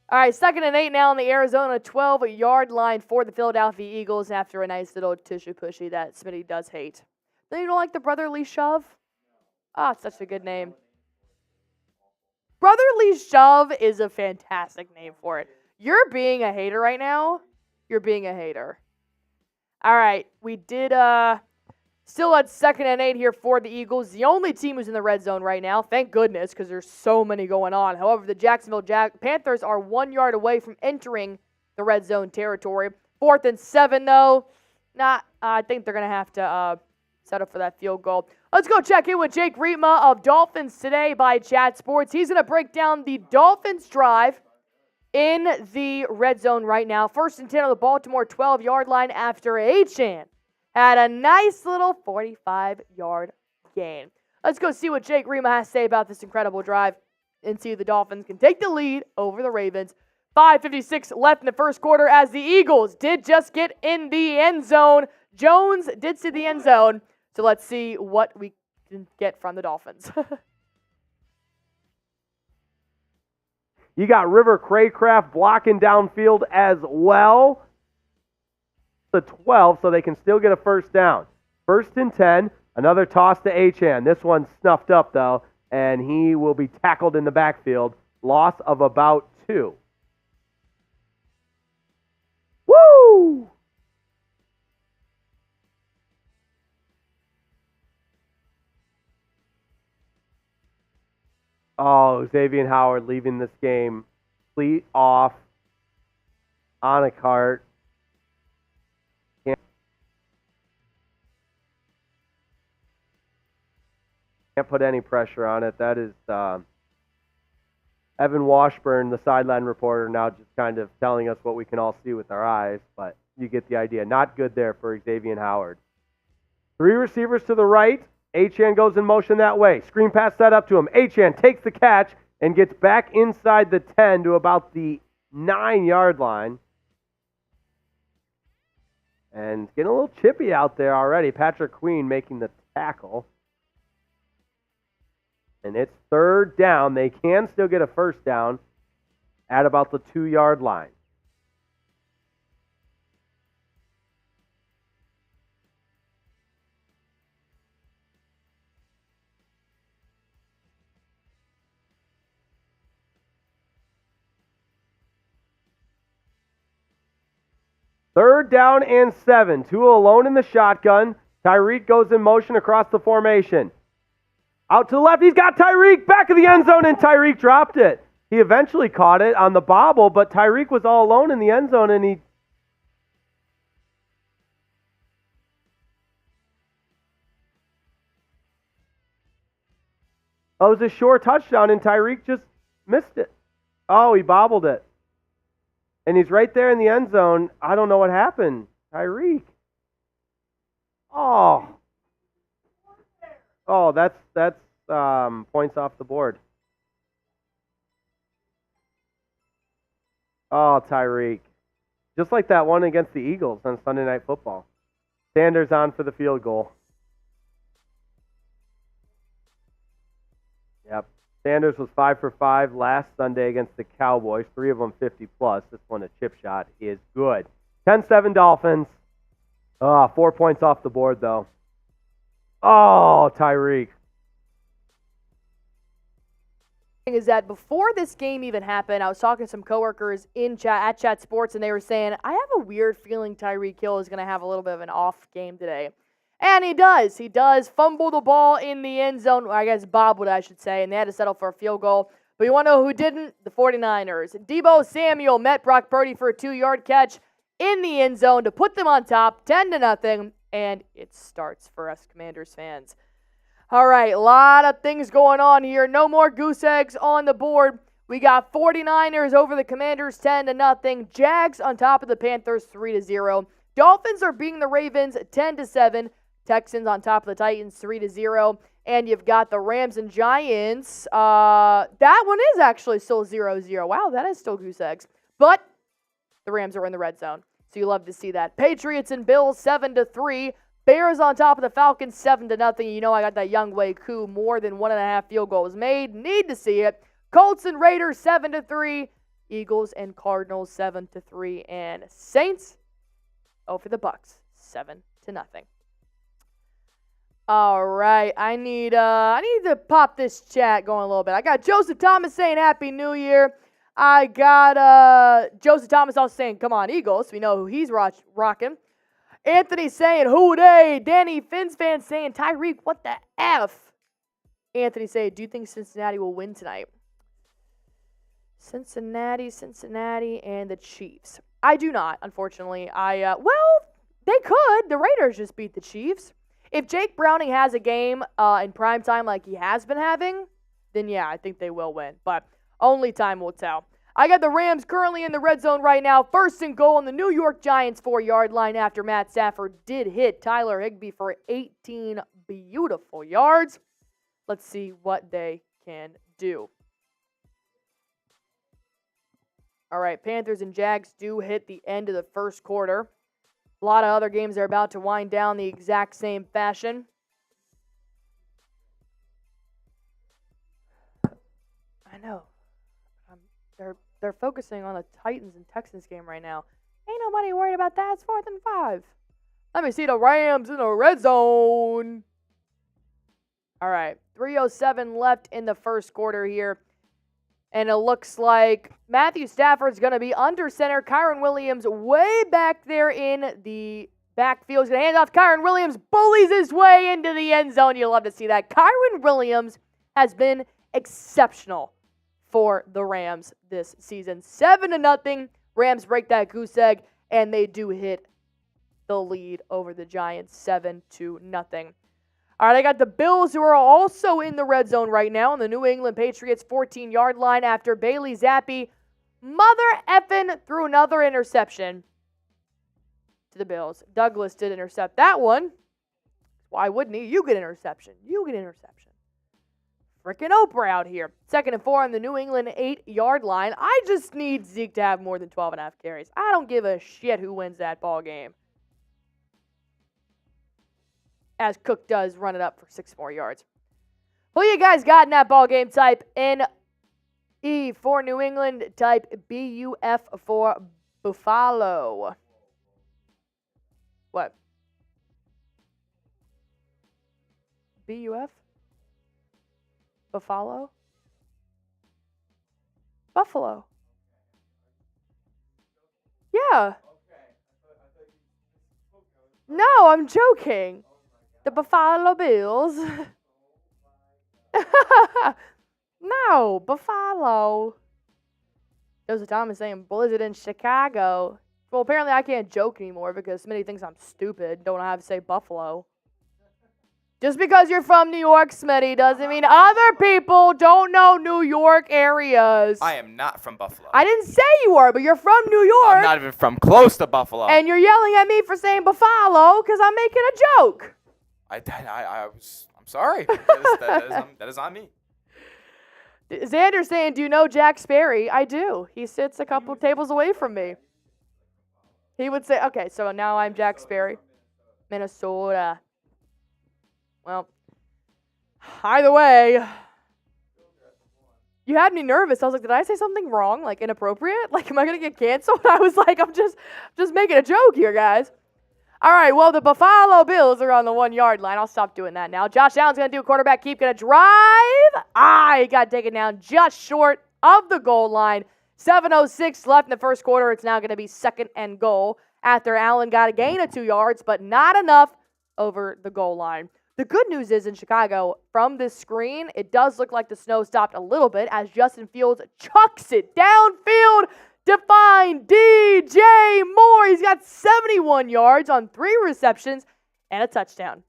S1: All right, 2nd and 8 now on the Arizona 12-yard line for the Philadelphia Eagles after a nice little tissue pushy that Smitty does hate. Then you don't like the brotherly shove? Ah, it's such a good name. Brotherly shove is a fantastic name for it. You're being a hater right now. You're being a hater. All right, we did still at 2nd and 8 here for the Eagles. The only team who's in the red zone right now. Thank goodness, because there's so many going on. However, the Jacksonville Panthers are 1 yard away from entering the red zone territory. 4th and 7, though. I think they're going to have to set up for that field goal. Let's go check in with Jake Rietma of Dolphins Today by Chat Sports. He's going to break down the Dolphins drive in the red zone right now. 1st and 10 on the Baltimore 12-yard line after Achane had a nice little 45-yard gain. Let's go see what Jake Rietma has to say about this incredible drive and see if the Dolphins can take the lead over the Ravens. 5:56 left in the first quarter as the Eagles did just get in the end zone. Jones did see the end zone, so let's see what we can get from the Dolphins.
S3: You got River Craycraft blocking downfield as well. The 12, so they can still get a first down. 1st and 10, another toss to Achane. This one's snuffed up, though, and he will be tackled in the backfield. Loss of about 2. Woo! Oh, Xavier Howard leaving this game. Fleet off on a cart. Can't put any pressure on it. That is Evan Washburn, the sideline reporter, now just kind of telling us what we can all see with our eyes, but you get the idea. Not good there for Xavier Howard. 3 receivers to the right. Achane goes in motion that way. Screen pass set up to him. Achane takes the catch and gets back inside the 10 to about the 9-yard line. And getting a little chippy out there already. Patrick Queen making the tackle. And it's 3rd down. They can still get a first down at about the 2-yard line. Third down and 7. Tua alone in the shotgun. Tyreek goes in motion across the formation. Out to the left, he's got Tyreek back of the end zone, and Tyreek dropped it. He eventually caught it on the bobble, but Tyreek was all alone in the end zone, and he... Oh, it was a short touchdown, and Tyreek just missed it. Oh, he bobbled it. And he's right there in the end zone. I don't know what happened. Tyreek. Oh. Oh, that's points off the board. Oh, Tyreek. Just like that one against the Eagles on Sunday Night Football. Sanders on for the field goal. Yep. Sanders was 5 for 5 last Sunday against the Cowboys. 3 of them 50-plus. This one, a chip shot, is good. 10-7 Dolphins. 4 points off the board, though. Oh, Tyreek.
S1: Is that before this game even happened, I was talking to some coworkers at Chat Sports, and they were saying, I have a weird feeling Tyreek Hill is going to have a little bit of an off game today. And he does. He does fumble the ball in the end zone. I guess bobbled, I should say, and they had to settle for a field goal. But you want to know who didn't? The 49ers. Deebo Samuel met Brock Purdy for a 2-yard catch in the end zone to put them on top, 10-0, and it starts for us Commanders fans. All right, a lot of things going on here. No more goose eggs on the board. We got 49ers over the Commanders 10-0. Jags on top of the Panthers 3-0. Dolphins are beating the Ravens 10-7. Texans on top of the Titans 3-0. And you've got the Rams and Giants. That one is actually still 0-0. Wow, that is still goose eggs. But the Rams are in the red zone. So you love to see that. Patriots and Bills 7-3. Bears on top of the Falcons 7-0. You know I got that Younghoe Koo more than 1.5 field goals made. Need to see it. Colts and Raiders 7-3. Eagles and Cardinals 7-3. And Saints over the Bucks 7-0. All right, I need to pop this chat going a little bit. I got Joseph Thomas saying Happy New Year. I got Joseph Thomas also saying, come on, Eagles. We know who he's rocking. Anthony saying, who they? Danny Fins fan saying, Tyreek, what the F? Anthony saying, do you think Cincinnati will win tonight? Cincinnati, and the Chiefs. I do not, unfortunately. Well, they could. The Raiders just beat the Chiefs. If Jake Browning has a game in prime time like he has been having, then yeah, I think they will win. But only time will tell. I got the Rams currently in the red zone right now. 1st and goal on the New York Giants 4-yard line after Matt Stafford did hit Tyler Higbee for 18 beautiful yards. Let's see what they can do. All right, Panthers and Jags do hit the end of the first quarter. A lot of other games are about to wind down the exact same fashion. I know. They're focusing on the Titans and Texans game right now. Ain't nobody worried about that. It's 4th and 5. Let me see the Rams in the red zone. All right, 3:07 left in the first quarter here. And it looks like Matthew Stafford's going to be under center. Kyren Williams way back there in the backfield. He's going to hand off. Kyren Williams bullies his way into the end zone. You love to see that. Kyren Williams has been exceptional for the Rams this season. 7-0. Rams break that goose egg, and they do hit the lead over the Giants 7-0. All right, I got the Bills who are also in the red zone right now on the New England Patriots 14-yard line after Bailey Zappi mother effing threw another interception to the Bills. Douglas did intercept that one. Why wouldn't he? You get interception. Freaking Oprah out here. 2nd and 4 on the New England 8-yard line. I just need Zeke to have more than 12.5 carries. I don't give a shit who wins that ball game. As Cook does run it up for 6 more yards. Who you guys got in that ball game? Type NE for New England. Type BUF for Buffalo. What? BUF? Buffalo? Buffalo. Yeah. No, I'm joking. The Buffalo Bills. No, Buffalo. Joseph Thomas saying blizzard in Chicago. Well, apparently I can't joke anymore because Smitty thinks I'm stupid. Don't know how to say Buffalo. Just because you're from New York, Smitty, doesn't mean other people don't know New York areas.
S2: I am not from Buffalo.
S1: I didn't say you were, but you're from New York.
S2: I'm not even from close to Buffalo.
S1: And you're yelling at me for saying Buffalo because I'm making a joke.
S2: I'm sorry. That is on me.
S1: Xander saying, do you know Jack Sperry? I do. He sits a couple tables away from me. He would say, okay, so now I'm Jack Sperry. Minnesota. Well, either way, you had me nervous. I was like, did I say something wrong? Like inappropriate? Like, am I going to get canceled? I was like, I'm just making a joke here, guys. All right, well, the Buffalo Bills are on the 1-yard line. I'll stop doing that now. Josh Allen's going to do a quarterback keep, going to drive. He got taken down just short of the goal line. 7:06 left in the first quarter. It's now going to be 2nd and goal after Allen got a gain of 2 yards, but not enough over the goal line. The good news is in Chicago, from this screen, it does look like the snow stopped a little bit as Justin Fields chucks it downfield to find DJ Moore. He's got 71 yards on 3 receptions and a touchdown.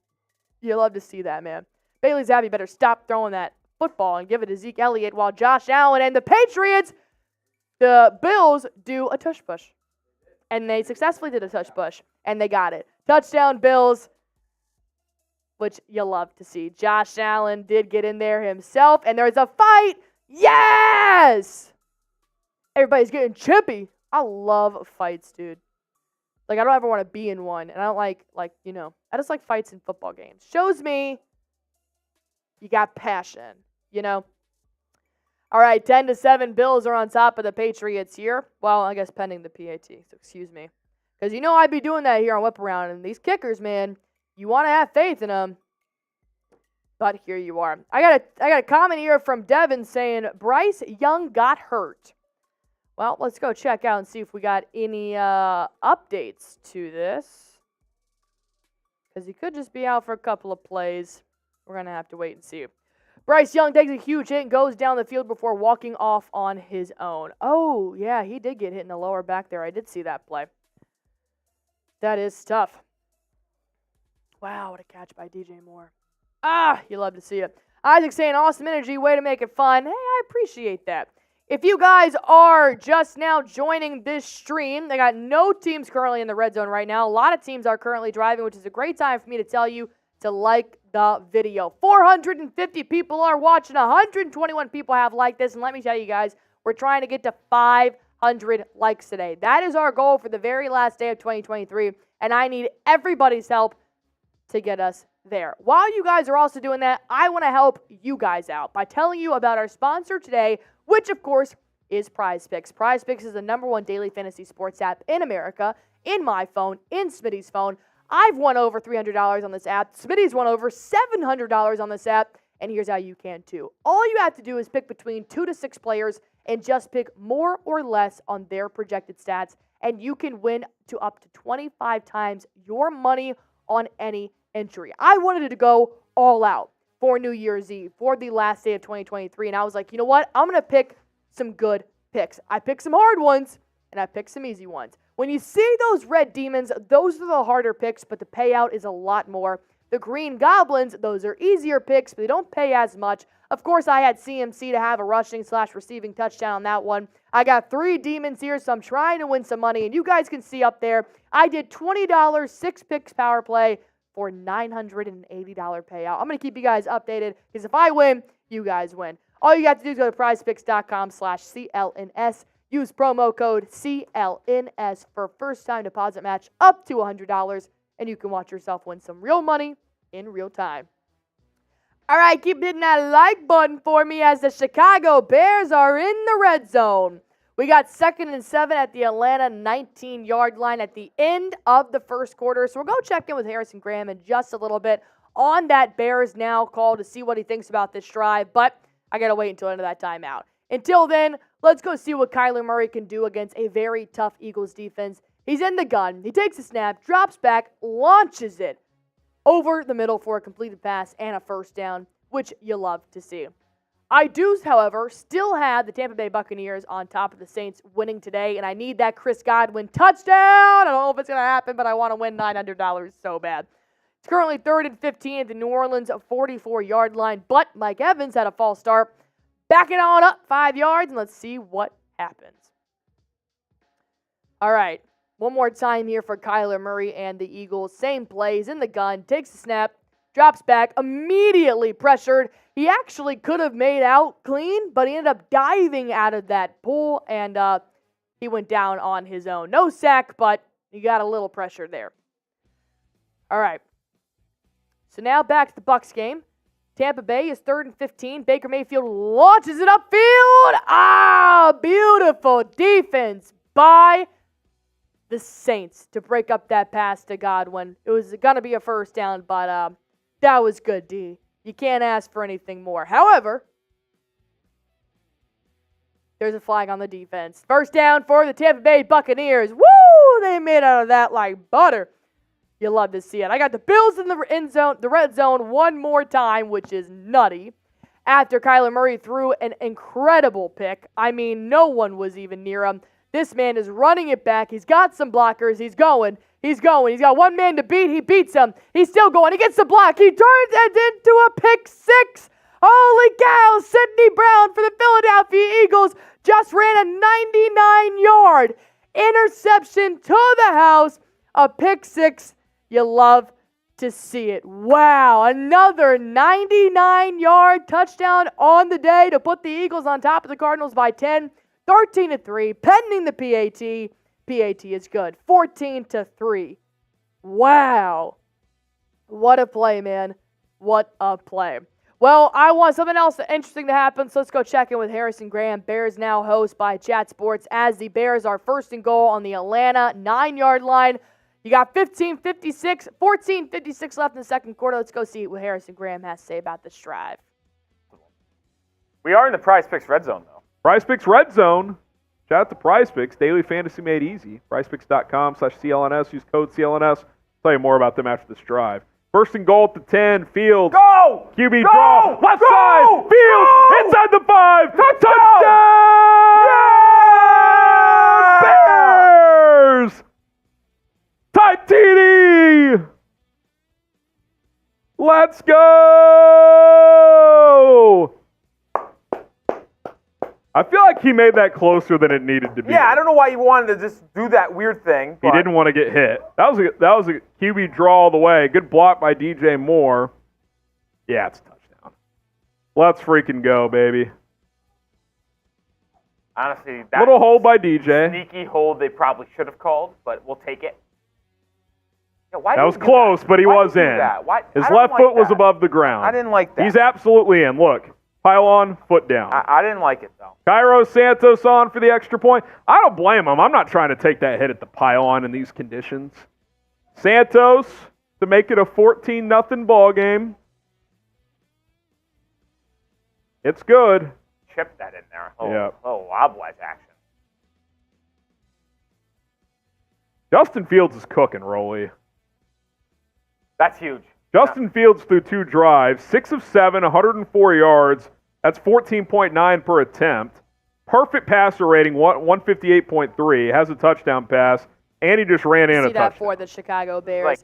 S1: You love to see that, man. Bailey Zappi better stop throwing that football and give it to Zeke Elliott while Josh Allen and the Patriots, the Bills, do a tush push. And they successfully did a tush push, and they got it. Touchdown Bills, which you love to see. Josh Allen did get in there himself, and there's a fight. Yes! Everybody's getting chippy. I love fights, dude. Like, I don't ever want to be in one, and I don't like, I just like fights in football games. Shows me you got passion, All right, 10-7, Bills are on top of the Patriots here. Well, I guess pending the PAT, so excuse me. Because I'd be doing that here on Whip Around, and these kickers, man, you want to have faith in them. But here you are. I got a comment here from Devin saying, Bryce Young got hurt. Well, let's go check out and see if we got any updates to this. Because he could just be out for a couple of plays. We're going to have to wait and see. Bryce Young takes a huge hit and goes down the field before walking off on his own. Oh, yeah, he did get hit in the lower back there. I did see that play. That is tough. Wow, what a catch by DJ Moore. You love to see it. Isaac saying, awesome energy, way to make it fun. Hey, I appreciate that. If you guys are just now joining this stream, they got no teams currently in the red zone right now. A lot of teams are currently driving, which is a great time for me to tell you to like the video. 450 people are watching. 121 people have liked this. And let me tell you guys, we're trying to get to 500 likes today. That is our goal for the very last day of 2023. And I need everybody's help to get us there. While you guys are also doing that, I want to help you guys out by telling you about our sponsor today, which, of course, is Prize Picks. Prize Picks is the #1 daily fantasy sports app in America, in my phone, in Smitty's phone. I've won over $300 on this app. Smitty's won over $700 on this app, and here's how you can too. All you have to do is pick between 2 to 6 players and just pick more or less on their projected stats, and you can win to up to 25 times your money on any entry. I wanted to go all out for New Year's Eve, for the last day of 2023. And I was like, you know what? I'm going to pick some good picks. I picked some hard ones, and I picked some easy ones. When you see those red demons, those are the harder picks, but the payout is a lot more. The green goblins, those are easier picks, but they don't pay as much. Of course, I had CMC to have a rushing/receiving touchdown on that one. I got 3 demons here, so I'm trying to win some money. And you guys can see up there, I did $20, 6 picks power play, for $980 payout. I'm going to keep you guys updated because if I win, you guys win. All you have to do is go to prizepicks.com/CLNS. Use promo code CLNS for first-time deposit match up to $100, and you can watch yourself win some real money in real time. All right, keep hitting that like button for me as the Chicago Bears are in the red zone. We got 2nd and 7 at the Atlanta 19-yard line at the end of the first quarter. So we'll go check in with Harrison Graham in just a little bit on that Bears now call to see what he thinks about this drive. But I got to wait until the end of that timeout. Until then, let's go see what Kyler Murray can do against a very tough Eagles defense. He's in the gun. He takes a snap, drops back, launches it over the middle for a completed pass and a first down, which you love to see. I do, however, still have the Tampa Bay Buccaneers on top of the Saints winning today, and I need that Chris Godwin touchdown. I don't know if it's going to happen, but I want to win $900 so bad. It's currently 3rd and 15 at the New Orleans 44-yard line, but Mike Evans had a false start. Backing on up 5 yards, and let's see what happens. All right, one more time here for Kyler Murray and the Eagles. Same plays in the gun, takes the snap, drops back, immediately pressured. He actually could have made out clean, but he ended up diving out of that pool, and he went down on his own. No sack, but he got a little pressure there. All right. So now back to the Bucs game. Tampa Bay is 3rd and 15. Baker Mayfield launches it upfield. Beautiful defense by the Saints to break up that pass to Godwin. It was going to be a first down, but that was good, D. You can't ask for anything more. However, there's a flag on the defense. First down for the Tampa Bay Buccaneers. Woo! They made out of that like butter. You love to see it. I got the Bills in the end zone, the red zone one more time, which is nutty. After Kyler Murray threw an incredible pick. I mean, no one was even near him. This man is running it back. He's got some blockers. He's going. He's going. He's got one man to beat. He beats him. He's still going. He gets the block. He turns it into a pick six. Holy cow. Sidney Brown for the Philadelphia Eagles just ran a 99-yard interception to the house. A pick six. You love to see it. Wow. Another 99-yard touchdown on the day to put the Eagles on top of the Cardinals by 10. 13-3. Pending the PAT. PAT is good. 14-3. Wow. What a play, man. What a play. Well, I want something else interesting to happen, so let's go check in with Harrison Graham. Bears now host by Chat Sports as the Bears are first and goal on the Atlanta 9-yard line. You got 14:56 left in the second quarter. Let's go see what Harrison Graham has to say about this drive.
S6: We are in the Prize Picks Red Zone, though.
S5: Prize Picks Red Zone. Shout out to Prize Picks. Daily fantasy made easy. PrizePicks.com/CLNS. Use code CLNS. Tell you more about them after this drive. First and goal at the 10. Fields.
S6: Go!
S5: QB
S6: Go!
S5: draw. Left
S6: Go!
S5: side. Fields.
S6: Go!
S5: Inside the 5.
S6: Touchdown!
S5: Bears! Type TD! Let's go! I feel like he made that closer than it needed to be.
S6: Yeah, I don't know why you wanted to just do that weird thing.
S5: He didn't want to get hit. That was a QB draw all the way. Good block by DJ Moore. Yeah, it's a touchdown. Let's freaking go, baby.
S6: Honestly, that
S5: Little hold by DJ.
S6: sneaky hold they probably should have called, but we'll take it. Yeah, why
S5: That
S6: did
S5: was
S6: you do
S5: close,
S6: that?
S5: but he
S6: Why
S5: was
S6: did you do
S5: in.
S6: that? Why-
S5: His
S6: I don't
S5: left
S6: like
S5: foot was
S6: that.
S5: above the ground.
S6: I didn't like that.
S5: He's absolutely in. Look, pylon, foot down.
S6: I didn't like it, though.
S5: Cairo Santos on for the extra point. I don't blame him. I'm not trying to take that hit at the pylon in these conditions. Santos to make it a 14-0 ball game. It's good.
S6: Chip that in there. Oh,
S5: Yeah.
S6: oh, Wobwedge action.
S5: Justin Fields is cooking, Rolly.
S6: That's huge.
S5: Justin Fields threw 2 drives, 6 of 7, 104 yards. That's 14.9 per attempt. Perfect passer rating, 158.3. Has a touchdown pass, and he just ran in a
S1: See that
S5: touchdown.
S1: for the Chicago Bears.
S6: Like-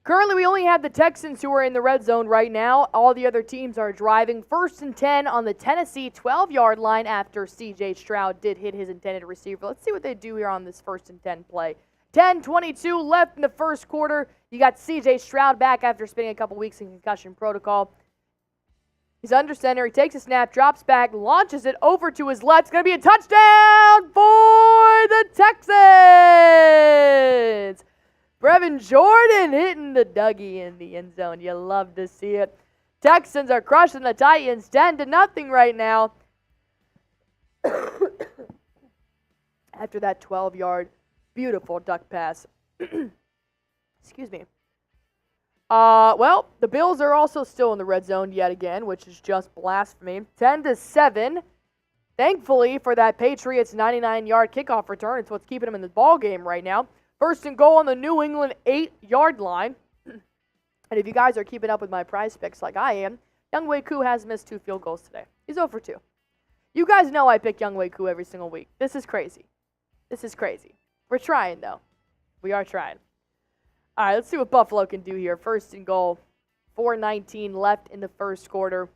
S1: Currently, we only have the Texans who are in the red zone right now. All the other teams are driving. 1st and 10 on the Tennessee 12-yard line after C.J. Stroud did hit his intended receiver. Let's see what they do here on this 1st and 10 play. 10:22 left in the first quarter. You got C.J. Stroud back after spending a couple weeks in concussion protocol. He's under center. He takes a snap, drops back, launches it over to his left. It's going to be a touchdown for the Texans. Brevin Jordan hitting the Dougie in the end zone. You love to see it. Texans are crushing the Titans 10-0 right now. After that 12-yard beautiful duck pass. Excuse me. Well, the Bills are also still in the red zone yet again, which is just blasphemy. 10-7. Thankfully for that Patriots 99-yard kickoff return, it's what's keeping them in the ball game right now. 1st and goal on the New England 8-yard line. And if you guys are keeping up with my prize picks like I am, Younghoe Koo has missed 2 field goals today. He's 0 for 2. You guys know I pick Younghoe Koo every single week. This is crazy. This is crazy. We're trying, though. We are trying. All right, let's see what Buffalo can do here. 1st and goal. 4:19 left in the first quarter.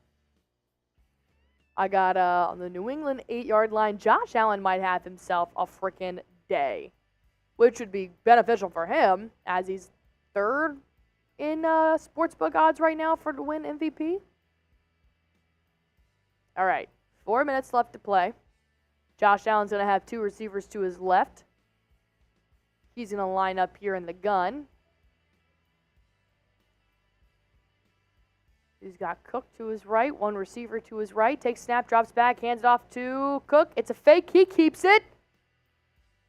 S1: I got on the New England 8-yard line, Josh Allen might have himself a freaking day, which would be beneficial for him as he's 3rd in sportsbook odds right now for to win MVP. All right, 4 minutes left to play. Josh Allen's going to have 2 receivers to his left. He's going to line up here in the gun. He's got Cook to his right, 1 receiver to his right. Takes snap, drops back, hands it off to Cook. It's a fake. He keeps it.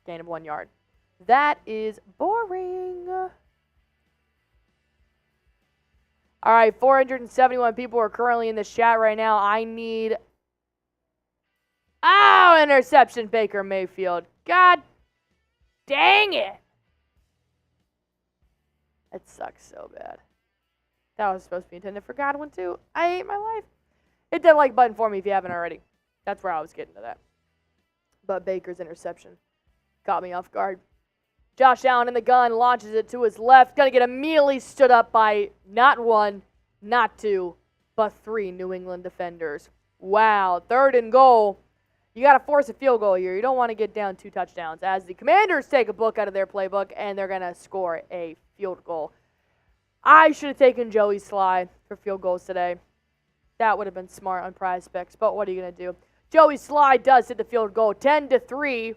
S1: Gain of 1 yard. That is boring. All right, 471 people are currently in this chat right now. I need... Oh, interception, Baker Mayfield. God dang it. That sucks so bad. That was supposed to be intended for Godwin, too. I hate my life. Hit that like button for me if you haven't already. That's where I was getting to that. But Baker's interception caught me off guard. Josh Allen in the gun, launches it to his left. Going to get immediately stood up by not one, not two, but 3 New England defenders. Wow, 3rd and goal. You got to force a field goal here. You don't want to get down 2 touchdowns as the Commanders take a book out of their playbook, and they're going to score a field goal. I should have taken Joey Sly for field goals today. That would have been smart on Prize Picks, but what are you going to do? Joey Sly does hit the field goal, 10-3.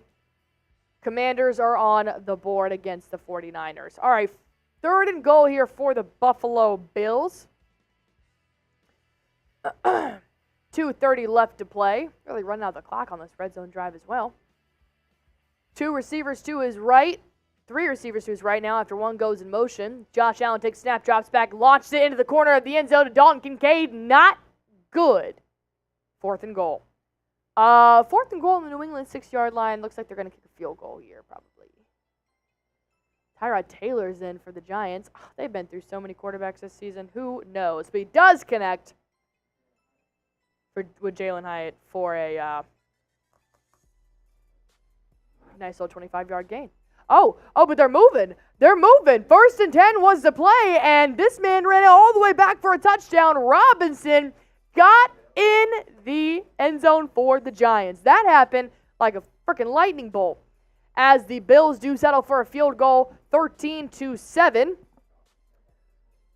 S1: Commanders are on the board against the 49ers. All right, 3rd and goal here for the Buffalo Bills. 2:30 left to play. Really running out the clock on this red zone drive as well. 2 receivers to his right. 3 receivers to his right now after 1 goes in motion. Josh Allen takes snap, drops back, launches it into the corner of the end zone to Dalton Kincaid. Not good. 4th and goal. 4th and goal on the New England 6-yard line. Looks like they're going to kick a field goal here, probably. Tyrod Taylor's in for the Giants. Oh, they've been through so many quarterbacks this season. Who knows? But he does connect with Jalen Hyatt for a nice little 25-yard gain. But they're moving. They're moving. 1st and 10 was the play, and this man ran it all the way back for a touchdown. Robinson got in the end zone for the Giants. That happened like a freaking lightning bolt as the Bills do settle for a field goal, 13-7.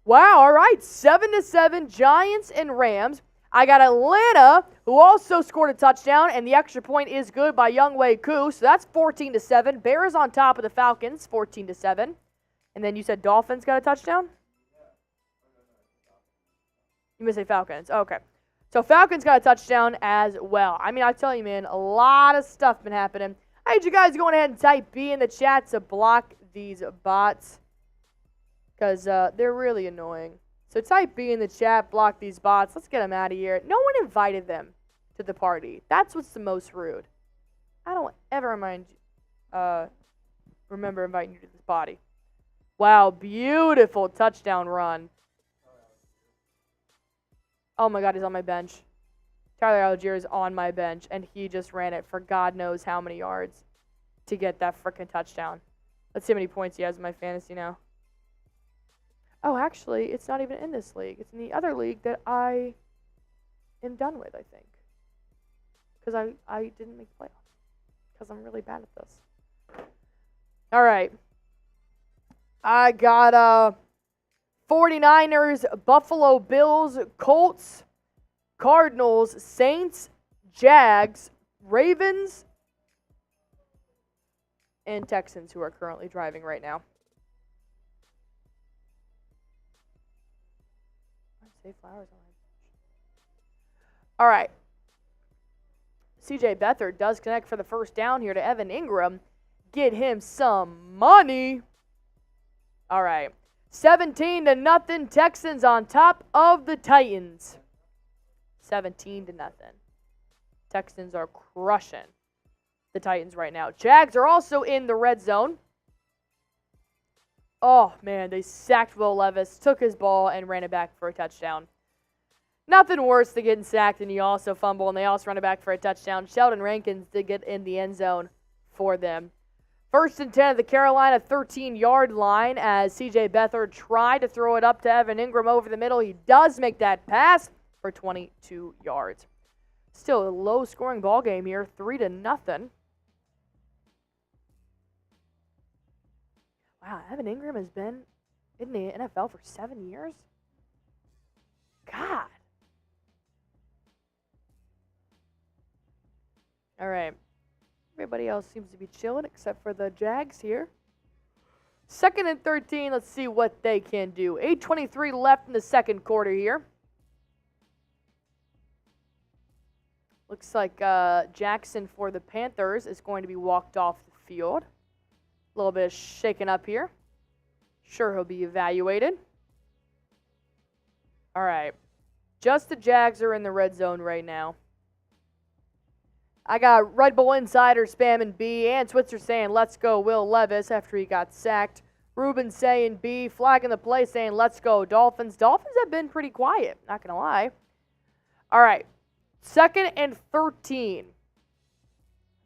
S1: Wow, all right, 7-7, Giants and Rams. I got Atlanta, who also scored a touchdown, and the extra point is good by Younghoe Koo, so that's 14-7. Bears on top of the Falcons, 14-7. And then you said Dolphins got a touchdown? You must say Falcons. Okay. So Falcons got a touchdown as well. I mean, I tell you, man, a lot of stuff been happening. I need you guys going ahead and type B in the chat to block these bots because they're really annoying. So type B in the chat, block these bots. Let's get them out of here. No one invited them to the party. That's what's the most rude. I don't ever remember inviting you to this party. Wow, beautiful touchdown run. Oh my God, he's on my bench. Tyler Algier is on my bench, and he just ran it for God knows how many yards to get that frickin' touchdown. Let's see how many points he has in my fantasy now. Oh, actually, it's not even in this league. It's in the other league that I am done with, I think. Because I didn't make the playoffs. Because I'm really bad at this. All right. I got 49ers, Buffalo Bills, Colts, Cardinals, Saints, Jags, Ravens, and Texans who are currently driving right now. Flowers on. All right. CJ Beathard does connect for the first down here to Evan Ingram. Get him some money. All right. 17-0. Texans on top of the Titans. 17-0. Texans are crushing the Titans right now. Jags are also in the red zone. Oh, man, they sacked Will Levis, took his ball, and ran it back for a touchdown. Nothing worse than getting sacked, and you also fumble, and they also run it back for a touchdown. Sheldon Rankins did get in the end zone for them. 1st and 10 at the Carolina 13-yard line as C.J. Beathard tried to throw it up to Evan Ingram over the middle. He does make that pass for 22 yards. Still a low-scoring ball game here, 3-0. Wow, Evan Ingram has been in the NFL for 7 years? God. All right. Everybody else seems to be chilling except for the Jags here. 2nd and 13. Let's see what they can do. 8:23 left in the second quarter here. Looks like Jackson for the Panthers is going to be walked off the field. A little bit of shaking up here. Sure, he'll be evaluated. All right. Just the Jags are in the red zone right now. I got Red Bull Insider spamming B, and Switzer saying, let's go Will Levis after he got sacked. Ruben saying B, flagging the play saying, let's go Dolphins. Dolphins have been pretty quiet, not going to lie. All right. 2nd and 13.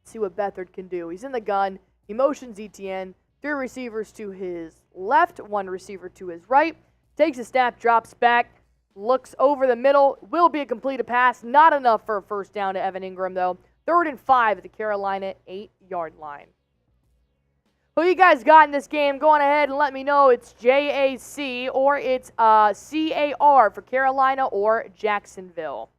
S1: Let's see what Beathard can do. He's in the gun. He motions ETN. 3 receivers to his left, 1 receiver to his right. Takes a snap, drops back, looks over the middle. Will be a completed pass. Not enough for a first down to Evan Ingram, though. 3rd and 5 at the Carolina 8-yard line. Who you guys got in this game? Go on ahead and let me know. It's JAC or it's CAR for Carolina or Jacksonville.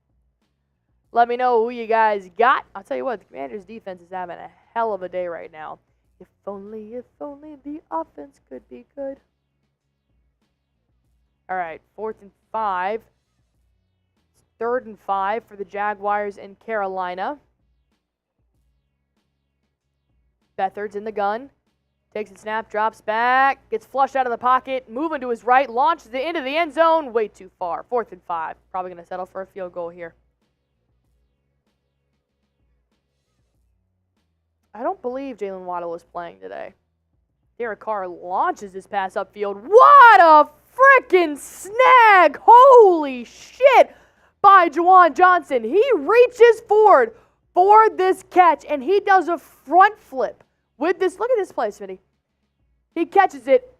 S1: Let me know who you guys got. I'll tell you what, the Commanders' defense is having a hell of a day right now. If only the offense could be good. All right, 4th and 5. 3rd and 5 for the Jaguars in Carolina. Beathard's in the gun. Takes a snap, drops back, gets flushed out of the pocket, moving to his right, launches it into the end zone. Way too far. 4th and 5. Probably going to settle for a field goal here. I don't believe Jalen Waddle is playing today. Derek Carr launches his pass upfield. What a freaking snag! Holy shit! By Juwan Johnson. He reaches forward for this catch, and he does a front flip with this. Look at this play, Smitty. He catches it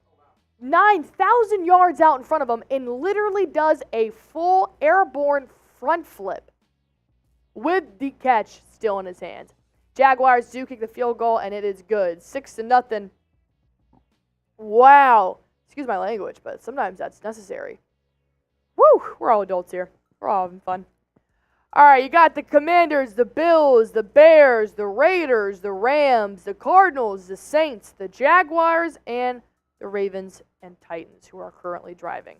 S1: 9,000 yards out in front of him and literally does a full airborne front flip with the catch still in his hands. Jaguars do kick the field goal, and it is good. 6-0. Wow. Excuse my language, but sometimes that's necessary. Woo! We're all adults here. We're all having fun. All right, you got the Commanders, the Bills, the Bears, the Raiders, the Rams, the Cardinals, the Saints, the Jaguars, and the Ravens and Titans, who are currently driving.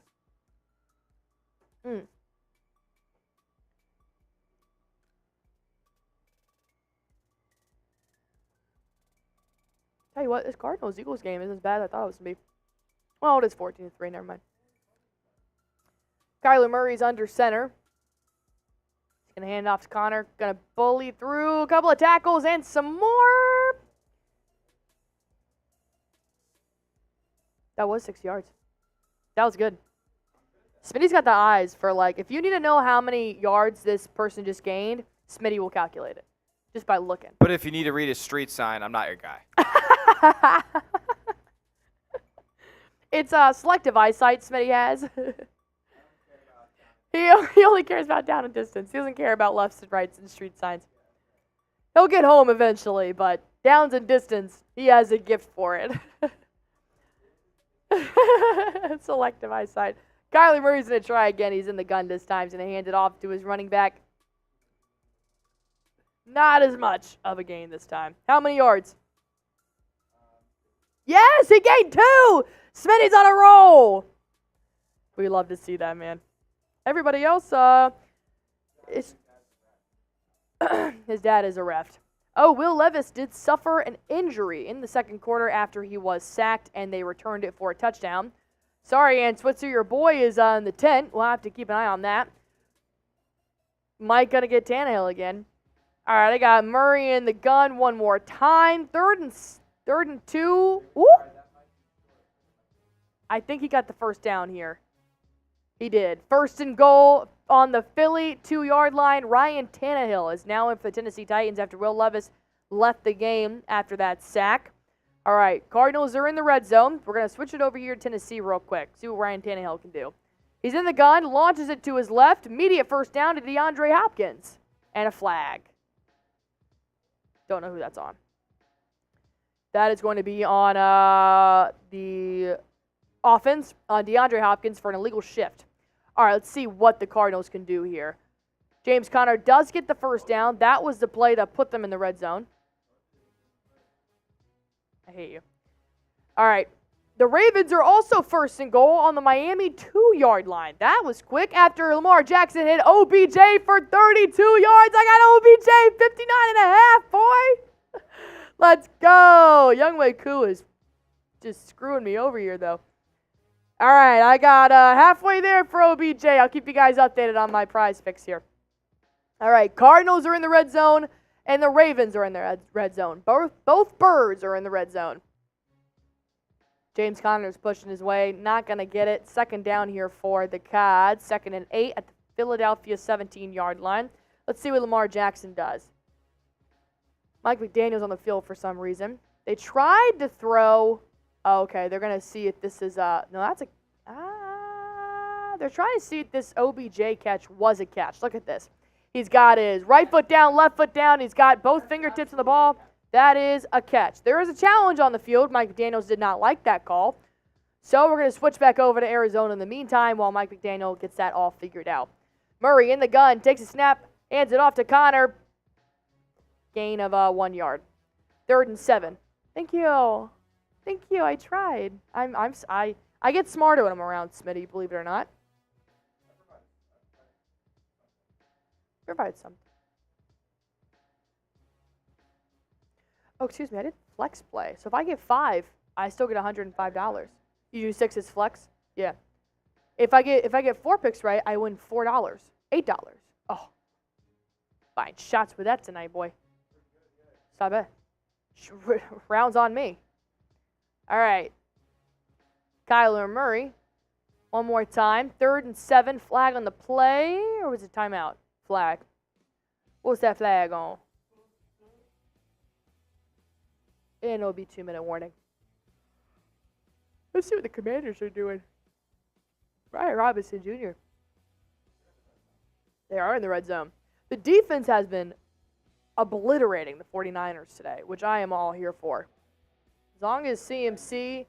S1: Tell you what, this Cardinals-Eagles game isn't as bad as I thought it was going to be. Well, it is 14-3, never mind. Kyler Murray's under center. He's going to hand it off to Connor. Going to bully through a couple of tackles and some more. That was 6 yards. That was good. Smitty's got the eyes for, like, if you need to know how many yards this person just gained, Smitty will calculate it just by looking.
S2: But if you need to read a street sign, I'm not your guy.
S1: It's selective eyesight Smitty has. He only cares about down and distance. He doesn't care about lefts and rights and street signs. He'll get home eventually, but downs and distance, he has a gift for it. Selective eyesight. Kyler Murray's going to try again. He's in the gun this time. He's going to hand it off to his running back. Not as much of a gain this time. How many yards? Yes, he gained 2. Smitty's on a roll. We love to see that, man. Everybody else, his dad is a ref. Oh, Will Levis did suffer an injury in the second quarter after he was sacked, and they returned it for a touchdown. Sorry, Ann Switzer, your boy is in the tent. We'll have to keep an eye on that. Mike gonna get Tannehill again. All right, I got Murray in the gun one more time. Third and 2. Ooh. I think he got the first down here. He did. 1st and goal on the Philly 2-yard line. Ryan Tannehill is now in for the Tennessee Titans after Will Levis left the game after that sack. All right, Cardinals are in the red zone. We're going to switch it over here to Tennessee real quick. See what Ryan Tannehill can do. He's in the gun, launches it to his left. Immediate first down to DeAndre Hopkins. And a flag. Don't know who that's on. That is going to be on the offense on DeAndre Hopkins for an illegal shift. All right, let's see what the Cardinals can do here. James Conner does get the first down. That was the play that put them in the red zone. I hate you. All right. The Ravens are also 1st and goal on the Miami 2-yard line. That was quick after Lamar Jackson hit OBJ for 32 yards. I got OBJ 59 and a half, boy. Let's go. Younghoe Koo is just screwing me over here, though. All right, I got halfway there for OBJ. I'll keep you guys updated on my prize picks here. All right, Cardinals are in the red zone, and the Ravens are in the red zone. Both birds are in the red zone. James Conner's pushing his way. Not going to get it. 2nd down here for the Cards. 2nd and 8 at the Philadelphia 17-yard line. Let's see what Lamar Jackson does. Mike McDaniel's on the field for some reason. They tried to throw Oh, okay, they're going to see if this is no, that's a they're trying to see if this OBJ catch was a catch. Look at this. He's got his right foot down, left foot down. He's got both fingertips on the ball. That is a catch. There is a challenge on the field. Mike McDaniels did not like that call. So we're going to switch back over to Arizona in the meantime while Mike McDaniel gets that all figured out. Murray in the gun, takes a snap, hands it off to Connor. Gain of 1 yard. 3rd and 7. Thank you. Thank you. I tried. I get smarter when I'm around Smitty, believe it or not. Provide something. Oh, excuse me. I did flex play. So if I get 5, I still get $105. You do 6 as flex? Yeah. If I get 4 picks right, I win $4. $8. Oh. Fine shots with that tonight, boy. Stop it. Rounds on me. All right. Kyler Murray. One more time. 3rd and 7. Flag on the play. Or was it timeout? Flag. What was that flag on? And it'll be 2-minute warning. Let's see what the Commanders are doing. Brian Robinson Jr. They are in the red zone. The defense has been obliterating the 49ers today, which I am all here for. As long as CMC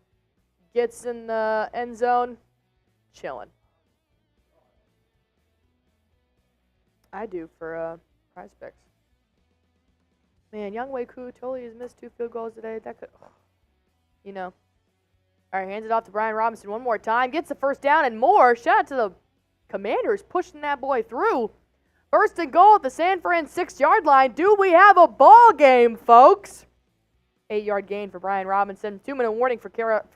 S1: gets in the end zone, chilling. I do for prize picks. Man, Younghoe Koo totally has missed 2 field goals today. That could, you know. All right, hands it off to Brian Robinson one more time. Gets the first down and more. Shout out to the Commanders pushing that boy through. 1st and goal at the San Fran 6-yard line. Do we have a ball game, folks? 8-yard gain for Brian Robinson. 2-minute warning for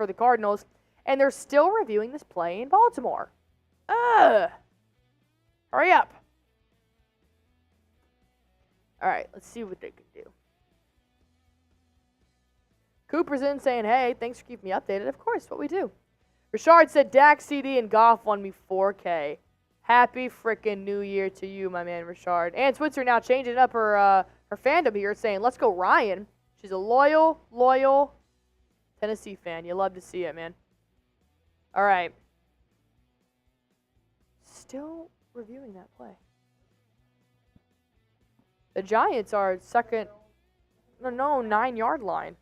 S1: the Cardinals. And they're still reviewing this play in Baltimore. Hurry up. All right, let's see what they can do. Cooper's in saying, hey, thanks for keeping me updated. Of course, what we do. Richard said, Dak, CD, and Goff won me $4K. Happy frickin' New Year to you, my man, Richard. And Switzer now changing up her fandom here, saying, let's go Ryan. She's a loyal Tennessee fan. You love to see it, man. All right. Still reviewing that play. The Giants are second, 9-yard line.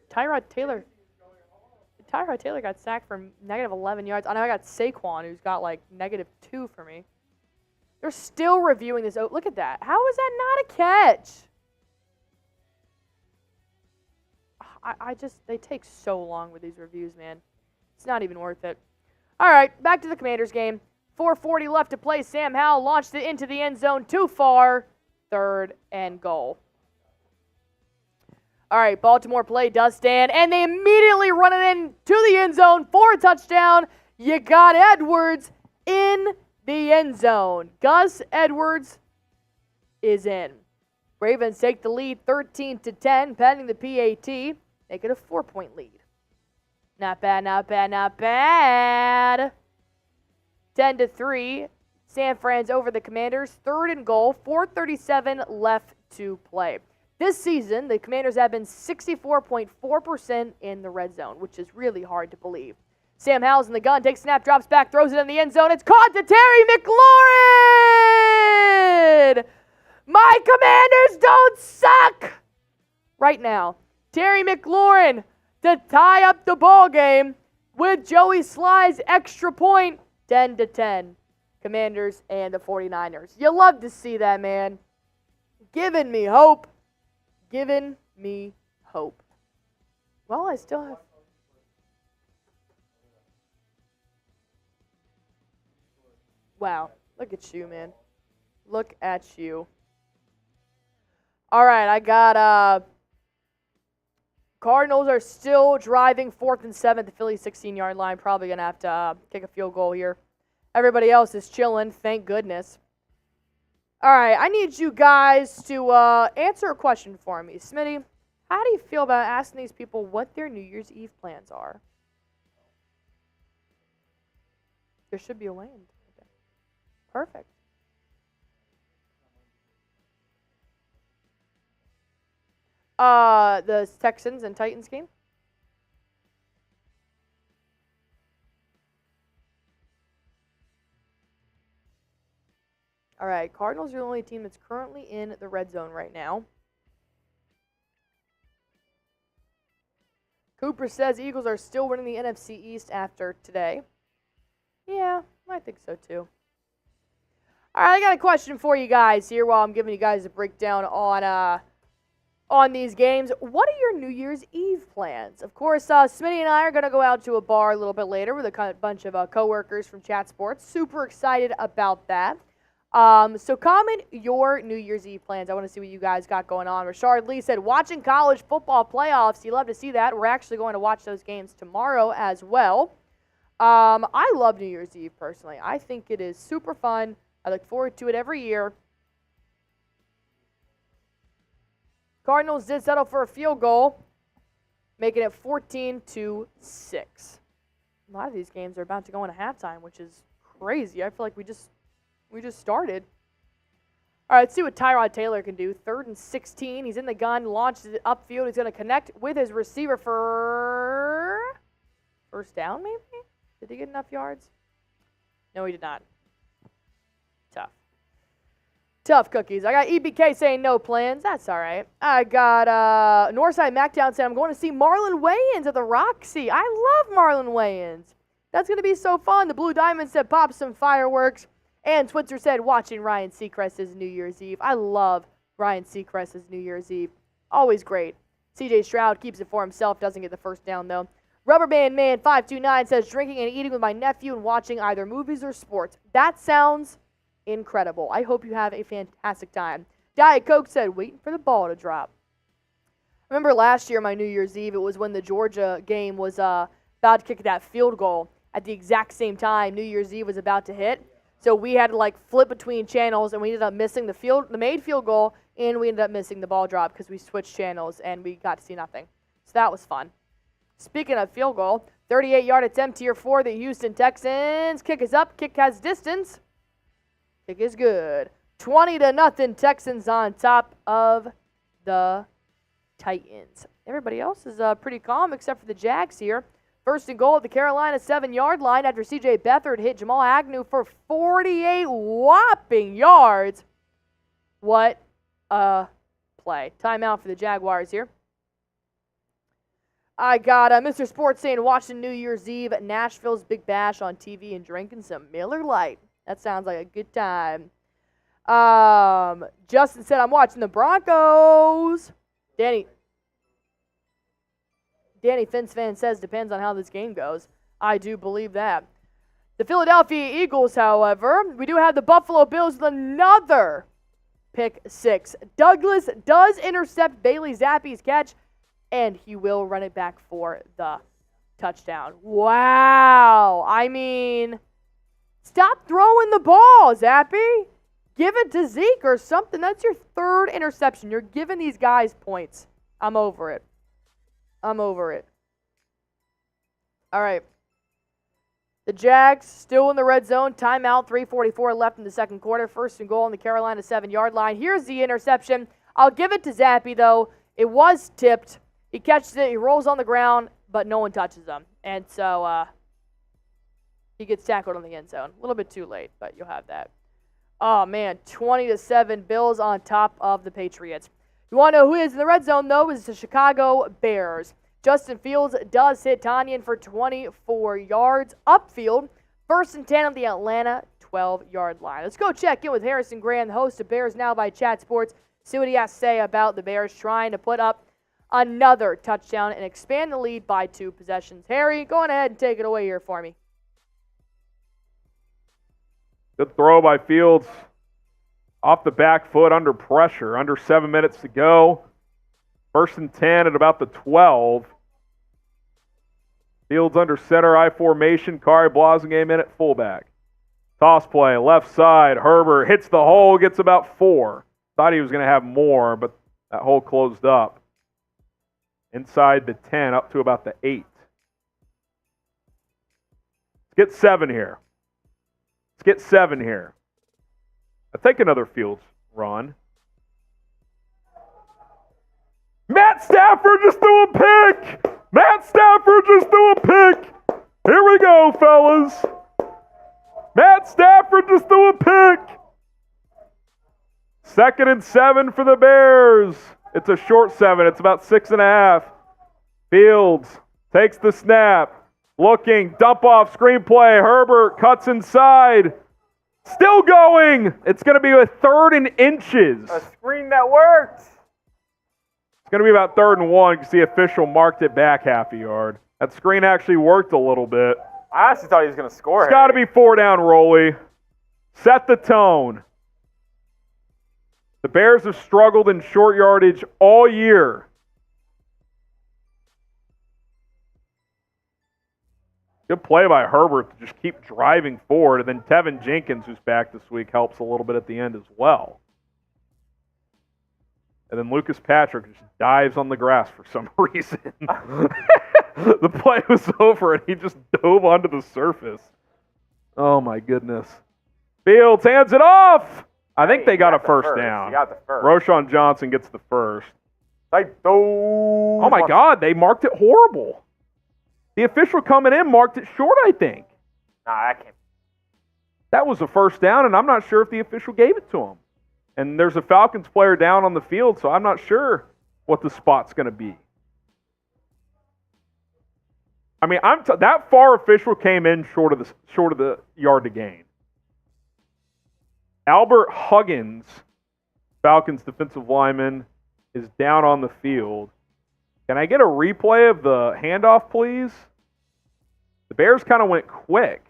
S1: Tyrod Taylor got sacked for -11 yards. I know I got Saquon, who's got like -2 for me. They're still reviewing this. Oh, look at that. How is that not a catch? They take so long with these reviews, man. It's not even worth it. All right, back to the Commanders game. 4:40 left to play. Sam Howell launched it into the end zone too far. 3rd and goal. All right, Baltimore play does stand, and they immediately run it into the end zone for a touchdown. You got Edwards in the end zone. Gus Edwards is in. Ravens take the lead 13-10, pending the PAT. Make it a 4-point lead. Not bad, not bad, not bad. 10-3. San Fran's over the Commanders. 3rd and goal. 4:37 left to play. This season, the Commanders have been 64.4% in the red zone, which is really hard to believe. Sam Howell's in the gun, takes snap, drops back, throws it in the end zone. It's caught to Terry McLaurin! My Commanders don't suck! Right now, Terry McLaurin to tie up the ball game with Joey Sly's extra point, 10-10. Commanders and the 49ers. You love to see that, man. Giving me hope. Giving me hope. Well, I still have... Wow. Look at you, man. Look at you. All right, I got... Cardinals are still driving 4th and 7 at the Philly 16-yard line. Probably going to have to kick a field goal here. Everybody else is chilling, thank goodness. All right, I need you guys to answer a question for me. Smitty, how do you feel about asking these people what their New Year's Eve plans are? There should be a way into it. Perfect. The Texans and Titans game? All right, Cardinals are the only team that's currently in the red zone right now. Cooper says Eagles are still winning the NFC East after today. Yeah, I think so too. All right, I got a question for you guys here while I'm giving you guys a breakdown on these games. What are your New Year's Eve plans? Of course, Smitty and I are going to go out to a bar a little bit later with a bunch of coworkers from Chat Sports. Super excited about that. So comment your New Year's Eve plans. I want to see what you guys got going on. Rashard Lee said, watching college football playoffs. You love to see that. We're actually going to watch those games tomorrow as well. I love New Year's Eve personally. I think it is super fun. I look forward to it every year. Cardinals did settle for a field goal, making it 14-6. A lot of these games are about to go into halftime, which is crazy. I feel like we just started. All right, let's see what Tyrod Taylor can do. 3rd and 16. He's in the gun, launches it upfield. He's going to connect with his receiver for first down, maybe? Did he get enough yards? No, he did not. Tough cookies. I got EBK saying no plans. That's all right. I got Northside Macdown saying I'm going to see Marlon Wayans at the Roxy. I love Marlon Wayans. That's going to be so fun. The Blue Diamond said pop some fireworks. And Switzer said watching Ryan Seacrest's New Year's Eve. I love Ryan Seacrest's New Year's Eve. Always great. CJ Stroud keeps it for himself. Doesn't get the first down, though. Rubberman Man 529 says drinking and eating with my nephew and watching either movies or sports. That sounds incredible. I hope you have a fantastic time. Diet Coke said, waiting for the ball to drop. Remember last year, my New Year's Eve, it was when the Georgia game was about to kick that field goal. At the exact same time, New Year's Eve was about to hit. So we had to flip between channels, and we ended up missing the made field goal, and we ended up missing the ball drop because we switched channels, and we got to see nothing. So that was fun. Speaking of field goal, 38-yard attempt here for the Houston Texans. Kick is up. Kick has distance. Kick is good. 20-0 Texans on top of the Titans. Everybody else is pretty calm except for the Jags here. 1st and goal at the Carolina 7-yard line after C.J. Beathard hit Jamal Agnew for 48 whopping yards. What a play. Timeout for the Jaguars here. I got Mr. Sports saying watching New Year's Eve at Nashville's Big Bash on TV and drinking some Miller Lite. That sounds like a good time. Justin said, I'm watching the Broncos. Danny Finns fan says, depends on how this game goes. I do believe that. The Philadelphia Eagles, however, we do have the Buffalo Bills with another pick 6. Douglas does intercept Bailey Zappi's catch, and he will run it back for the touchdown. Wow. I mean, stop throwing the ball, Zappy. Give it to Zeke or something. That's your 3rd interception. You're giving these guys points. I'm over it. All right. The Jags still in the red zone. Timeout, 3:44 left in the second quarter. 1st and goal on the Carolina 7-yard line. Here's the interception. I'll give it to Zappy, though. It was tipped. He catches it. He rolls on the ground, but no one touches him. And so he gets tackled on the end zone. A little bit too late, but you'll have that. Oh, man, 20-7 Bills on top of the Patriots. You want to know who is in the red zone, though, is the Chicago Bears. Justin Fields does hit Tanyan for 24 yards upfield. 1st and 10 on the Atlanta 12-yard line. Let's go check in with Harrison Graham, the host of Bears Now by Chat Sports. See what he has to say about the Bears trying to put up another touchdown and expand the lead by 2 possessions. Harry, go on ahead and take it away here for me.
S5: Good throw by Fields. Off the back foot, under pressure. Under 7 minutes to go. 1st and 10 at about the 12. Fields under center, I formation. Kari Blasingame in at fullback. Toss play, left side. Herbert hits the hole, gets about 4. Thought he was going to have more, but that hole closed up. Inside the 10, up to about the 8. Let's get 7 here. I'll take another Fields run. Matt Stafford just threw a pick! Here we go, fellas. Matt Stafford just threw a pick. 2nd and 7 for the Bears. It's a short 7. It's about 6.5. Fields takes the snap. Looking, dump off, screenplay. Herbert cuts inside. Still going. It's going to be a 3rd and inches.
S6: A screen that worked.
S5: It's going to be about 3rd and 1 because the official marked it back half a yard. That screen actually worked a little bit.
S6: I honestly thought he was going to score.
S5: It's got to be 4 down, Rolly. Set the tone. The Bears have struggled in short yardage all year. Good play by Herbert to just keep driving forward. And then Tevin Jenkins, who's back this week, helps a little bit at the end as well. And then Lucas Patrick just dives on the grass for some reason. The play was over, and he just dove onto the surface. Oh, my goodness. Fields hands it off. I think they got a first down.
S6: He got the first.
S5: Roshan Johnson gets the first.
S6: Oh
S5: my God, they marked it horrible. The official coming in marked it short, I think.
S6: Nah, that can't.
S5: That was a first down, and I'm not sure if the official gave it to him. And there's a Falcons player down on the field, so I'm not sure what the spot's going to be. I mean, that far official came in short of the yard to gain. Albert Huggins, Falcons defensive lineman, is down on the field. Can I get a replay of the handoff, please? The Bears kind of went quick.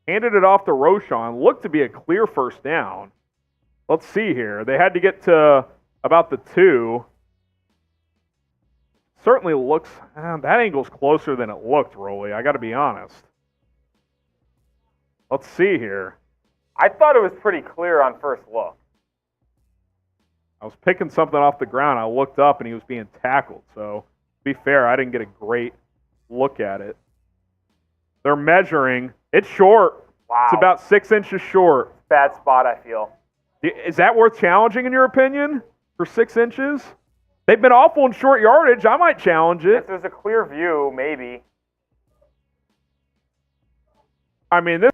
S5: Handed it off to Roshan. Looked to be a clear first down. Let's see here. They had to get to about the 2. Certainly looks... that angle's closer than it looked, Rolly. I got to be honest. Let's see here.
S6: I thought it was pretty clear on first look.
S5: I was picking something off the ground. I looked up, and he was being tackled. So, to be fair, I didn't get a great look at it. They're measuring. It's short.
S6: Wow.
S5: It's about 6 inches short.
S6: Bad spot, I feel.
S5: Is that worth challenging, in your opinion, for 6 inches? They've been awful in short yardage. I might challenge it.
S6: If there's a clear view, maybe.
S5: I mean, this...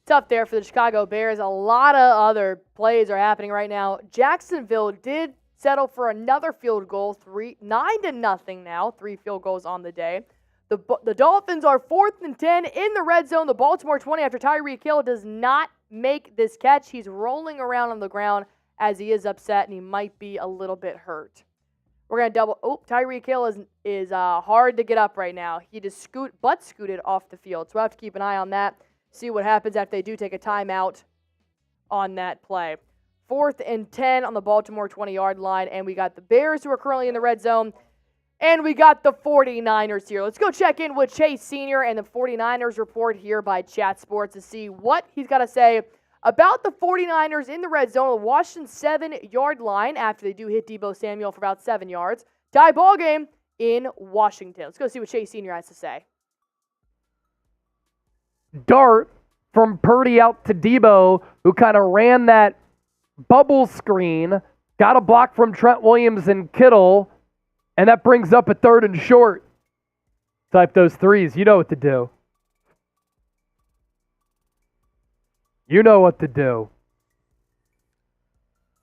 S1: Tough there for the Chicago Bears. A lot of other plays are happening right now. Jacksonville did settle for another field goal, 9-0 now, 3 field goals on the day. The Dolphins are 4th and 10 in the red zone. The Baltimore 20 after Tyreek Hill does not make this catch. He's rolling around on the ground as he is upset, and he might be a little bit hurt. We're going to double. Oh, Tyreek Hill is hard to get up right now. He just scooted off the field. So we'll have to keep an eye on that. See what happens after they do take a timeout on that play. 4th and 10 on the Baltimore 20-yard line, and we got the Bears who are currently in the red zone, and we got the 49ers here. Let's go check in with Chase Sr. and the 49ers report here by Chat Sports to see what he's got to say about the 49ers in the red zone, the Washington 7-yard line after they do hit Deebo Samuel for about 7 yards. Tie ball game in Washington. Let's go see what Chase Sr. has to say.
S3: Dart from Purdy out to Deebo, who kind of ran that bubble screen, got a block from Trent Williams and Kittle, and that brings up a 3rd and short. Type those threes. You know what to do. You know what to do.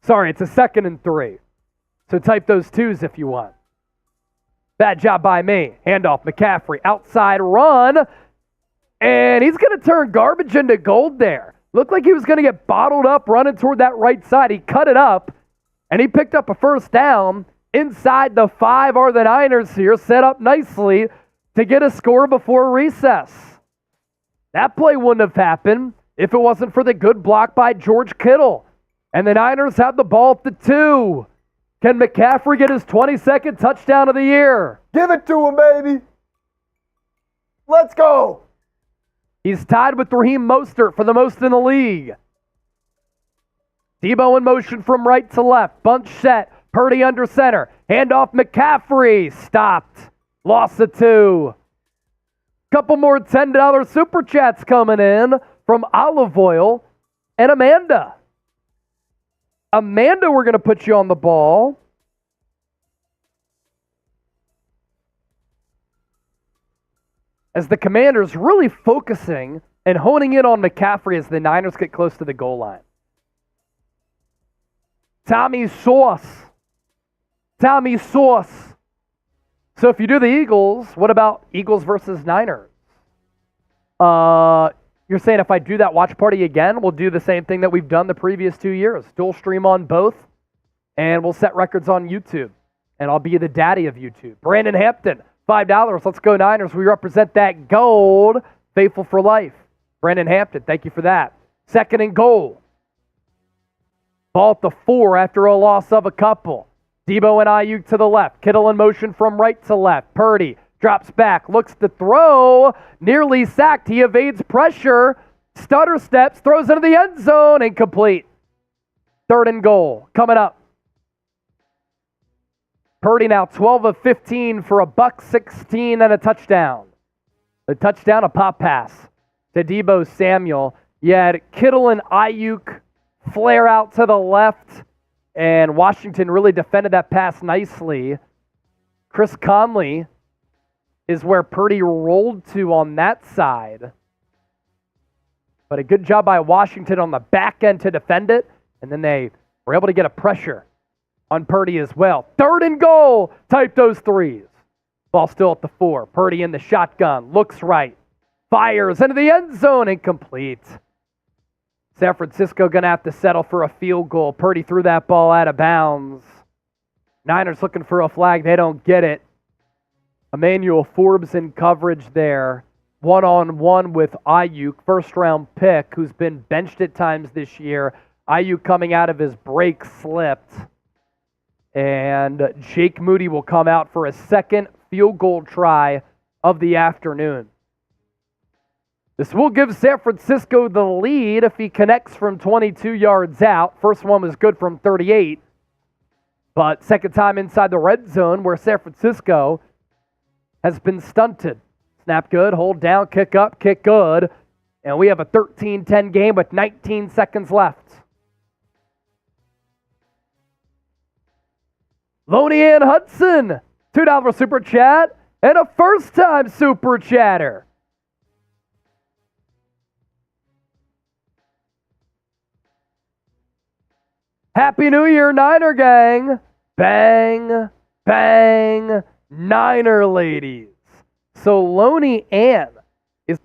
S3: Sorry, it's a 2nd and 3. So type those 2s if you want. Bad job by me. Handoff, McCaffrey, outside run. And he's going to turn garbage into gold there. Looked like he was going to get bottled up running toward that right side. He cut it up, and he picked up a first down. Inside the 5 are the Niners here, set up nicely to get a score before recess. That play wouldn't have happened if it wasn't for the good block by George Kittle. And the Niners have the ball at the 2. Can McCaffrey get his 22nd touchdown of the year?
S7: Give it to him, baby. Let's go.
S3: He's tied with Raheem Mostert for the most in the league. Deebo in motion from right to left. Bunch set. Purdy under center. Handoff McCaffrey. Stopped. Loss of 2. Couple more $10 super chats coming in from Olive Oil and Amanda. Amanda, we're going to put you on the ball. As the Commanders really focusing and honing in on McCaffrey as the Niners get close to the goal line. Tommy Sauce. Tommy Sauce. So if you do the Eagles, what about Eagles versus Niners? You're saying if I do that watch party again, we'll do the same thing that we've done the previous 2 years. Dual stream on both, and we'll set records on YouTube. And I'll be the daddy of YouTube. Brandon Hampton, $5. Let's go Niners. We represent that gold. Faithful for life. Brandon Hampton, thank you for that. 2nd and goal. Ball at the 4 after a loss of a couple. Debo and Ayuk to the left. Kittle in motion from right to left. Purdy drops back, looks to throw, nearly sacked. He evades pressure, stutter steps, throws into the end zone, incomplete. 3rd and goal coming up. Purdy now 12 of 15 for $116 and a touchdown. The touchdown, a pop pass to Debo Samuel. You had Kittle and Ayuk flare out to the left, and Washington really defended that pass nicely. Chris Conley is where Purdy rolled to on that side. But a good job by Washington on the back end to defend it, and then they were able to get a pressure on Purdy as well. 3rd and goal, type those threes. Ball still at the 4. Purdy in the shotgun, looks right, fires into the end zone, incomplete. San Francisco going to have to settle for a field goal. Purdy threw that ball out of bounds. Niners looking for a flag. They don't get it. Emmanuel Forbes in coverage there. One-on-one with Ayuk, first-round pick, who's been benched at times this year. Ayuk coming out of his break slipped. And Jake Moody will come out for a second field goal try of the afternoon. This will give San Francisco the lead if he connects from 22 yards out. First one was good from 38. But second time inside the red zone where San Francisco has been stunted. Snap good, hold down, kick up, kick good. And we have a 13-10 game with 19 seconds left. Loney Ann Hudson, $2 super chat and a first-time super chatter. Happy New Year, Niner gang. Bang, bang, Niner ladies. So Loney Ann is...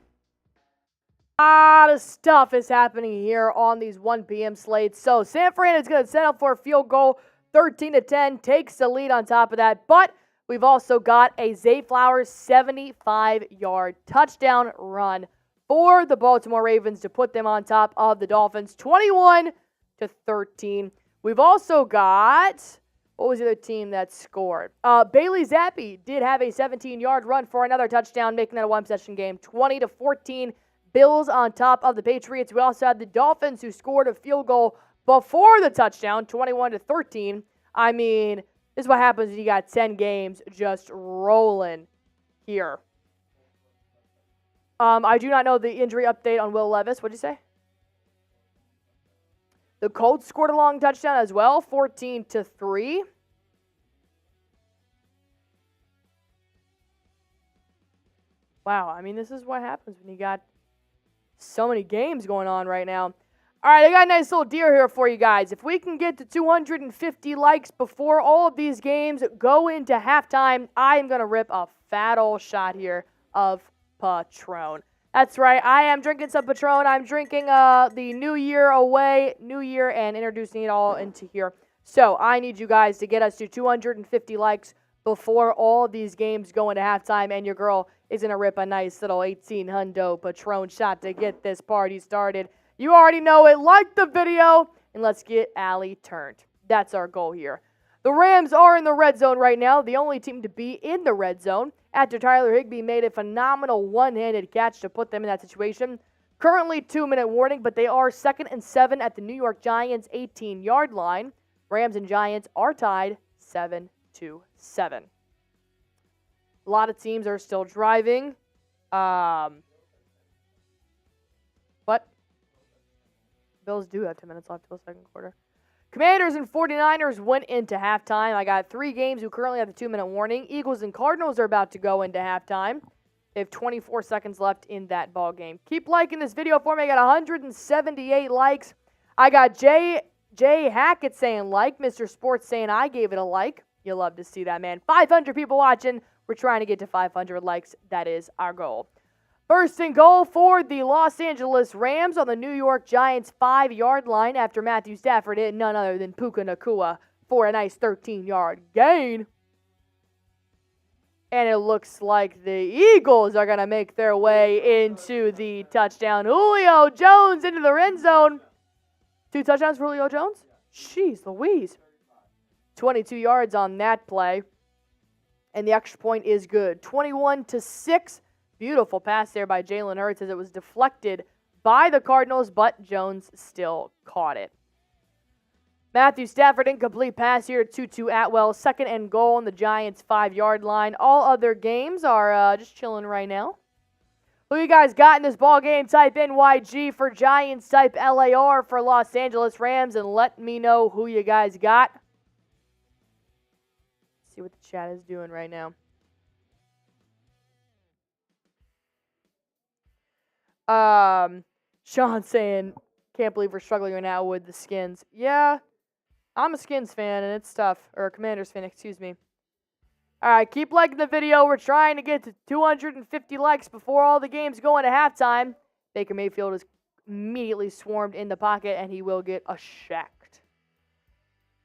S1: A lot of stuff is happening here on these 1 p.m. slates. So San Fran is going to settle for a field goal. 13-10, takes the lead on top of that. But we've also got a Zay Flowers 75-yard touchdown run for the Baltimore Ravens to put them on top of the Dolphins, 21-13. We've also got, what was the other team that scored? Bailey Zappi did have a 17-yard run for another touchdown, making that a one-possession game, 20-14. Bills on top of the Patriots. We also had the Dolphins who scored a field goal before the touchdown, 21-13. I mean, this is what happens when you got 10 games just rolling here. I do not know the injury update on Will Levis. What'd you say? The Colts scored a long touchdown as well, 14-3. Wow, I mean, this is what happens when you got so many games going on right now. All right, I got a nice little deal here for you guys. If we can get to 250 likes before all of these games go into halftime, I am going to rip a fat old shot here of Patron. That's right, I am drinking some Patron. I'm drinking the New Year away, New Year, and introducing it all into here. So I need you guys to get us to 250 likes before all these games go into halftime, and your girl is going to rip a nice little 1800 Patron shot to get this party started. You already know it. Like the video, and let's get Allie turned. That's our goal here. The Rams are in the red zone right now, the only team to be in the red zone, after Tyler Higbee made a phenomenal one-handed catch to put them in that situation. Currently 2-minute warning, but they are 2nd and 7 at the New York Giants 18-yard line. Rams and Giants are tied 7-7. A lot of teams are still driving. What? Bills do have 10 minutes left till the second quarter. Commanders and 49ers went into halftime. I got 3 games who currently have the 2-minute warning. Eagles and Cardinals are about to go into halftime. They have 24 seconds left in that ball game. Keep liking this video for me. I got 178 likes. I got Jay Hackett saying like. Mr. Sports saying I gave it a like. You'll love to see that, man. 500 people watching. We're trying to get to 500 likes. That is our goal. First and goal for the Los Angeles Rams on the New York Giants 5-yard line after Matthew Stafford hit none other than Puka Nacua for a nice 13-yard gain. And it looks like the Eagles are going to make their way into the touchdown. Julio Jones into the end zone. 2 touchdowns for Julio Jones? Jeez Louise. 22 yards on that play. And the extra point is good. 21-6. Beautiful pass there by Jalen Hurts as it was deflected by the Cardinals, but Jones still caught it. Matthew Stafford, incomplete pass here to Tutu Atwell. Second and goal on the Giants' 5-yard line. All other games are just chilling right now. Who you guys got in this ball game? Type NYG for Giants. Type LAR for Los Angeles Rams, and let me know who you guys got. See what the chat is doing right now. Sean saying, can't believe we're struggling right now with the Skins. Yeah, I'm a Skins fan, and it's tough. Or a Commanders fan, excuse me. All right, keep liking the video. We're trying to get to 250 likes before all the games go into halftime. Baker Mayfield is immediately swarmed in the pocket, and he will get shacked.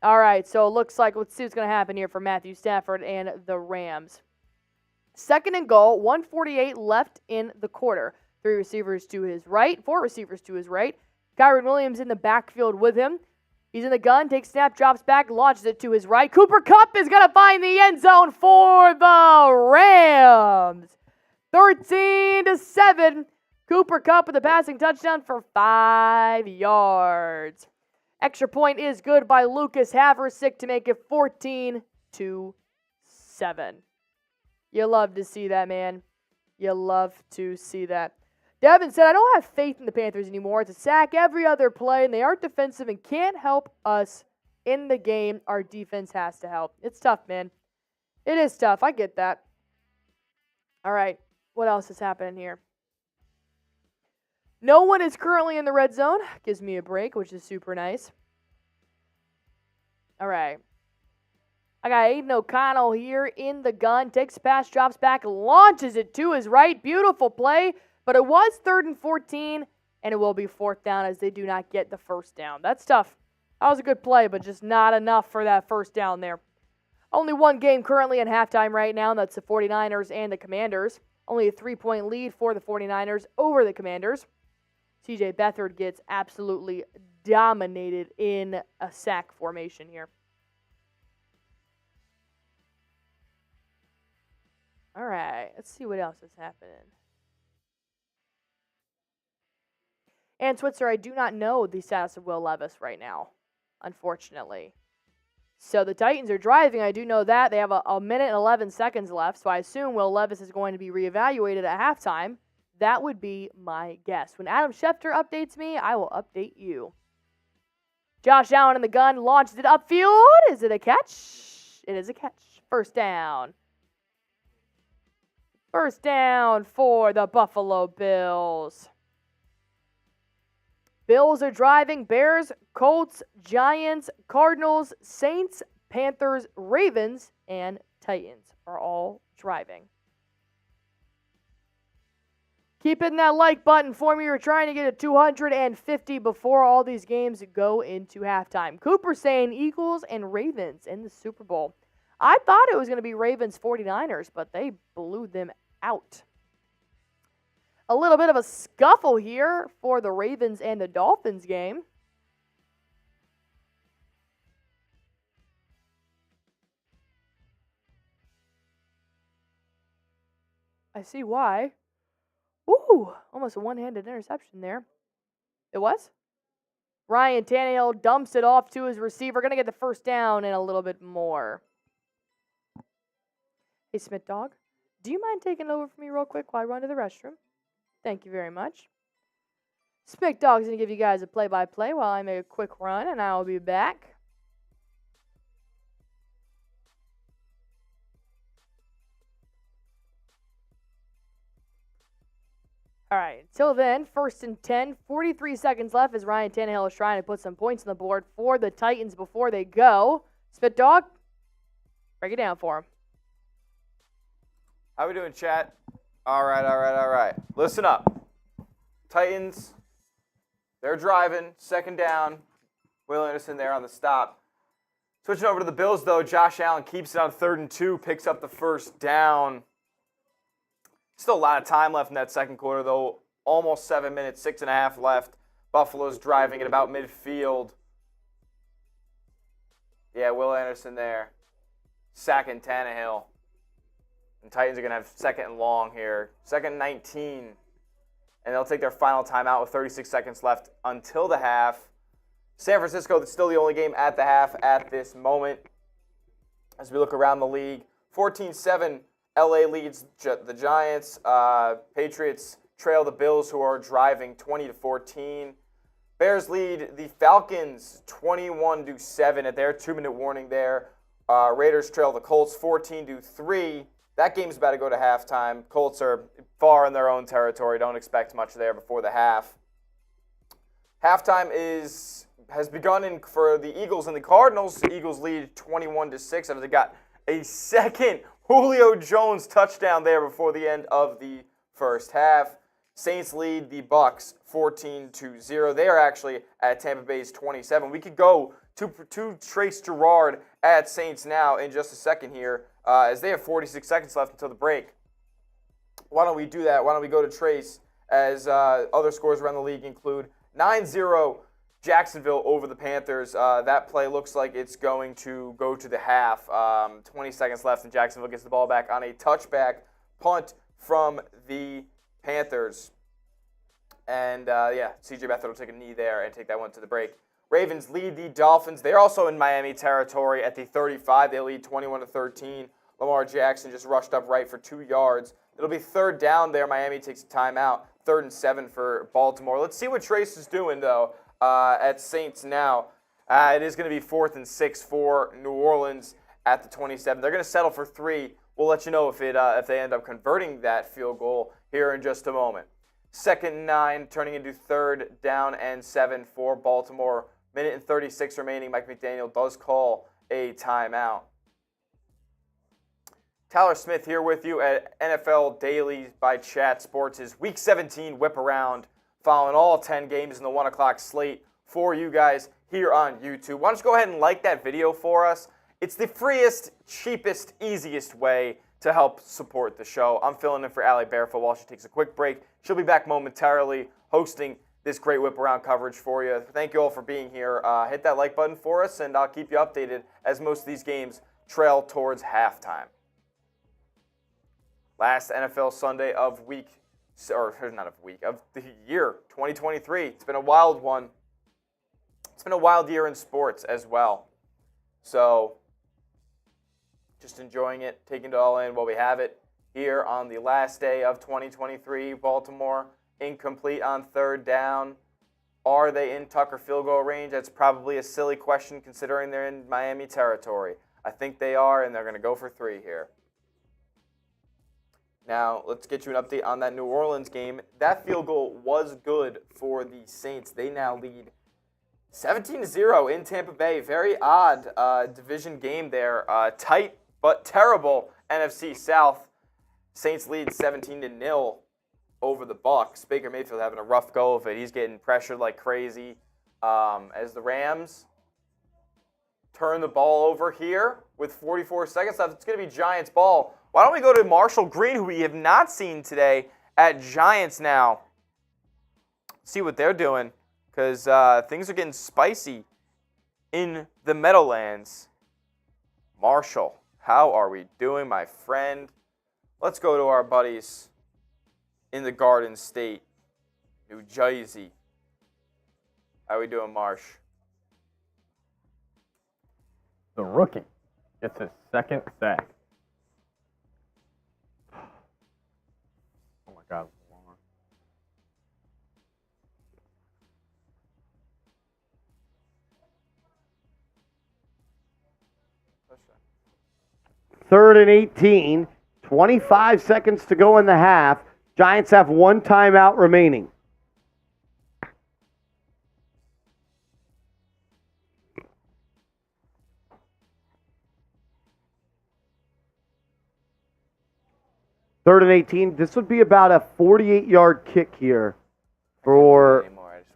S1: All right, so it looks like, let's see what's going to happen here for Matthew Stafford and the Rams. Second and goal, 1:48 left in the quarter. 3 receivers to his right, 4 receivers to his right. Kyron Williams in the backfield with him. He's in the gun, takes snap, drops back, launches it to his right. Cooper Kupp is going to find the end zone for the Rams. 13-7. Cooper Kupp with a passing touchdown for 5 yards. Extra point is good by Lucas Haversick to make it 14-7. You love to see that, man. You love to see that. Devin said, I don't have faith in the Panthers anymore. It's a sack every other play, and they aren't defensive and can't help us in the game. Our defense has to help. It's tough, man. It is tough. I get that. All right. What else is happening here? No one is currently in the red zone. Gives me a break, which is super nice. All right. I got Aiden O'Connell here in the gun. Takes a pass, drops back, launches it to his right. Beautiful play. But it was 3rd and 14, and it will be 4th down as they do not get the first down. That's tough. That was a good play, but just not enough for that first down there. Only one game currently in halftime right now, and that's the 49ers and the Commanders. Only a 3-point lead for the 49ers over the Commanders. CJ Beathard gets absolutely dominated in a sack formation here. All right, let's see what else is happening. And Switzer, I do not know the status of Will Levis right now, unfortunately. So the Titans are driving. I do know that. They have a minute and 11 seconds left, so I assume Will Levis is going to be reevaluated at halftime. That would be my guess. When Adam Schefter updates me, I will update you. Josh Allen in the gun, launches it upfield. Is it a catch? It is a catch. First down. First down for the Buffalo Bills. Bills are driving. Bears, Colts, Giants, Cardinals, Saints, Panthers, Ravens, and Titans are all driving. Keep hitting that like button for me. We're trying to get to 250 before all these games go into halftime. Cooper saying Eagles and Ravens in the Super Bowl. I thought it was going to be Ravens 49ers, but they blew them out. A little bit of a scuffle here for the Ravens and the Dolphins game. I see why. Ooh, almost a one-handed interception there. It was? Ryan Tannehill dumps it off to his receiver. Going to get the first down and a little bit more. Hey, Smith Dog, do you mind taking over for me real quick while I run to the restroom? Thank you very much. Smith Dog's going to give you guys a play-by-play while I make a quick run, and I will be back. All right, until then, 1st and 10, 43 seconds left as Ryan Tannehill is trying to put some points on the board for the Titans before they go. Spit Dog, break it down for him.
S2: How we doing, chat? All right. Listen up. Titans, they're driving, 2nd down. Will Anderson there on the stop. Switching over to the Bills, though, Josh Allen keeps it on 3rd and 2, picks up the 1st down. Still a lot of time left in that 2nd quarter, though. Almost 7 minutes, 6.5 left. Buffalo's driving at about midfield. Yeah, Will Anderson there. Sacking Tannehill. And Titans are going to have 2nd and long here. 2nd and 19. And they'll take their final timeout with 36 seconds left until the half. San Francisco is still the only game at the half at this moment. As we look around the league, 14-7, LA leads the Giants. Patriots trail the Bills, who are driving 20-14. Bears lead the Falcons 21-7 at their 2-minute warning there. Raiders trail the Colts 14-3. That game's about to go to halftime. Colts are far in their own territory. Don't expect much there before the half. Halftime has begun for the Eagles and the Cardinals. The Eagles lead 21-6 after they got a second Julio Jones touchdown there before the end of the first half. Saints lead the Bucs 14-0. They are actually at Tampa Bay's 27. We could go to Trace Gerard at Saints now in just a second here, as they have 46 seconds left until the break. Why don't we do that? Why don't we go to Trace, as other scores around the league include 9-0 Jacksonville over the Panthers. That play looks like it's going to go to the half. 20 seconds left, and Jacksonville gets the ball back on a touchback punt from the Panthers. And, C.J. Beathard will take a knee there and take that one to the break. Ravens lead the Dolphins. They're also in Miami territory at the 35. They lead 21-13. Lamar Jackson just rushed up right for 2 yards. It'll be 3rd down there. Miami takes a timeout. 3rd and 7 for Baltimore. Let's see what Trace is doing, though, at Saints now. It is going to be 4th and 6 for New Orleans at the 27. They're going to settle for 3. We'll let you know if they end up converting that field goal here in just a moment. 2nd and 9, turning into 3rd down and 7 for Baltimore. Minute and 36 remaining. Mike McDaniel does call a timeout. Tyler Smith here with you at NFL Daily by Chat Sports' Week 17 whip around, following all 10 games in the 1 o'clock slate for you guys here on YouTube. Why don't you go ahead and like that video for us? It's the freest, cheapest, easiest way to help support the show. I'm filling in for Allie Barefoot while she takes a quick break. She'll be back momentarily hosting this great whip around coverage for you. Thank you all for being here. Hit that like button for us, and I'll keep you updated as most of these games trail towards halftime. Last NFL Sunday of the year 2023. It's been a wild one. It's been a wild year in sports as well. So, just enjoying it, taking it all in while we have it here on the last day of 2023. Baltimore incomplete on 3rd down. Are they in Tucker field goal range? That's probably a silly question considering they're in Miami territory. I think they are, and they're going to go for 3 here. Now, let's get you an update on that New Orleans game. That field goal was good for the Saints. They now lead 17-0 in Tampa Bay. Very odd division game there. Tight but terrible NFC South. Saints lead 17-0 over the Bucs. Baker Mayfield having a rough go of it. He's getting pressured like crazy. As the Rams turn the ball over here with 44 seconds left, it's going to be Giants ball. Why don't we go to Marshall Green, who we have not seen today at Giants now. See what they're doing, because things are getting spicy in the Meadowlands. Marshall, how are we doing, my friend? Let's go to our buddies in the Garden State, New Jersey. How we doing, Marsh?
S5: The rookie gets his 2nd sack. Oh my God. Lamar.
S3: Third and 18, 25 seconds to go in the half. Giants have one timeout remaining. Third and 18. This would be about a 48-yard kick here for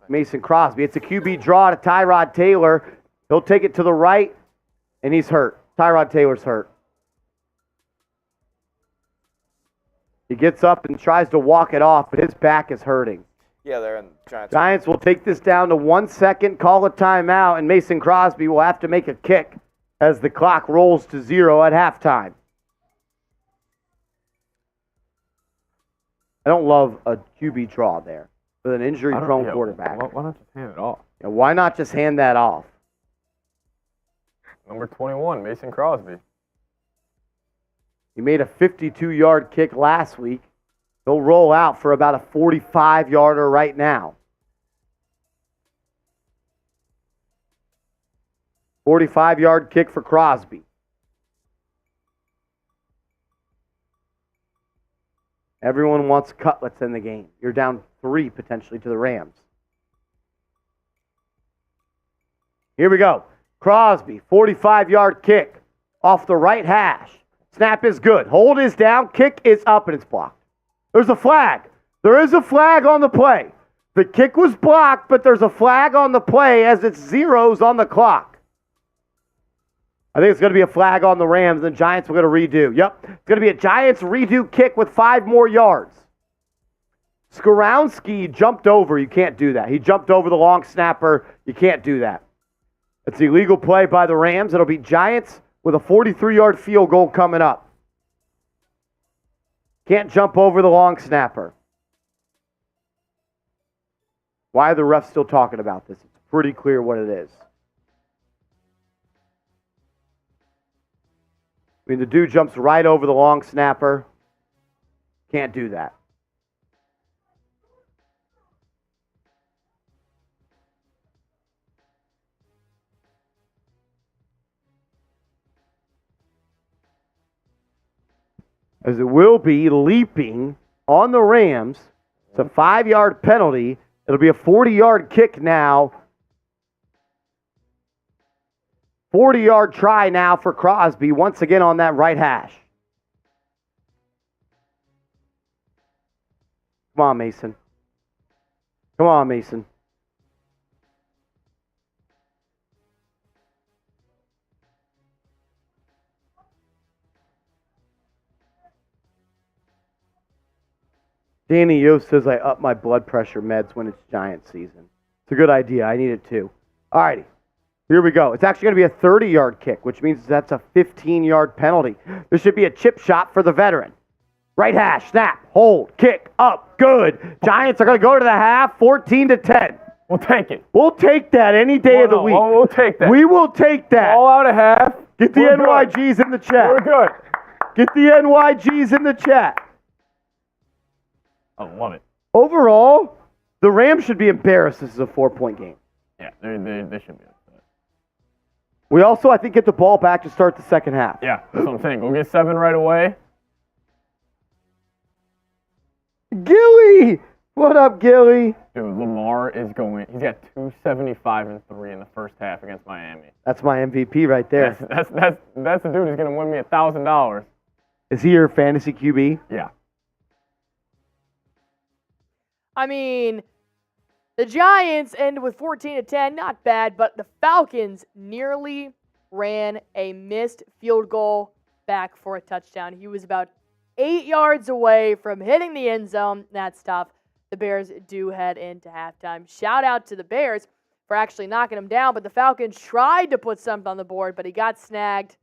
S3: Mason Crosby. It's a QB draw to Tyrod Taylor. He'll take it to the right, and he's hurt. Tyrod Taylor's hurt. He gets up and tries to walk it off, but his back is hurting.
S2: Yeah, they're in Giants.
S3: Giants will take this down to 1 second, call a timeout, and Mason Crosby will have to make a kick as the clock rolls to 0 at halftime. I don't love a QB draw there with an injury-prone quarterback.
S5: Why not just hand it off?
S3: Yeah, why not just hand that off?
S5: Number 21, Mason Crosby.
S3: He made a 52-yard kick last week. He'll roll out for about a 45-yarder right now. 45-yard kick for Crosby. Everyone wants cutlets in the game. You're down 3 potentially to the Rams. Here we go. Crosby, 45-yard kick off the right hash. Snap is good. Hold is down. Kick is up, and it's blocked. There's a flag. There is a flag on the play. The kick was blocked, but there's a flag on the play as it's zeros on the clock. I think it's going to be a flag on the Rams, and the Giants are going to redo. Yep, it's going to be a Giants redo kick with 5 more yards. Skorowski jumped over. You can't do that. He jumped over the long snapper. You can't do that. It's an illegal play by the Rams. It'll be Giants with a 43-yard field goal coming up. Can't jump over the long snapper. Why are the refs still talking about this? It's pretty clear what it is. I mean, the dude jumps right over the long snapper. Can't do that. As it will be leaping on the Rams. It's a 5-yard penalty. It'll be a 40-yard kick now. 40-yard try now for Crosby, once again on that right hash. Come on, Mason. Come on, Mason. Danny Yost says I up my blood pressure meds when it's Giant season. It's a good idea. I need it too. All righty. Here we go. It's actually going to be a 30-yard kick, which means that's a 15-yard penalty. There should be a chip shot for the veteran. Right hash, snap, hold, kick, up, good. Giants are going to go to the half, 14-10.
S5: We'll take it.
S3: We'll take that any day of the week.
S5: We'll take that.
S3: We will take that.
S5: All out of half.
S3: Get the NYGs in the chat.
S5: We're good.
S3: Get the NYGs in the chat.
S5: I love it.
S3: Overall, the Rams should be embarrassed. This is a 4-point game.
S5: Yeah, they should be.
S3: We also, I think, get the ball back to start the second half.
S5: Yeah, that's what I'm saying. Go get 7 right away.
S3: Gilly! What up, Gilly?
S5: Dude, Lamar is going. He's got 275 and 3 in the first half against Miami.
S3: That's my MVP right there.
S5: That's the dude who's going to win me $1,000.
S3: Is he your fantasy QB?
S5: Yeah.
S1: I mean, the Giants ended with 14-10, not bad, but the Falcons nearly ran a missed field goal back for a touchdown. He was about 8 yards away from hitting the end zone. That's tough. The Bears do head into halftime. Shout out to the Bears for actually knocking him down, but the Falcons tried to put something on the board, but he got snagged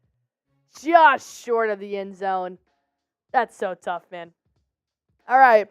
S1: just short of the end zone. That's so tough, man. All right.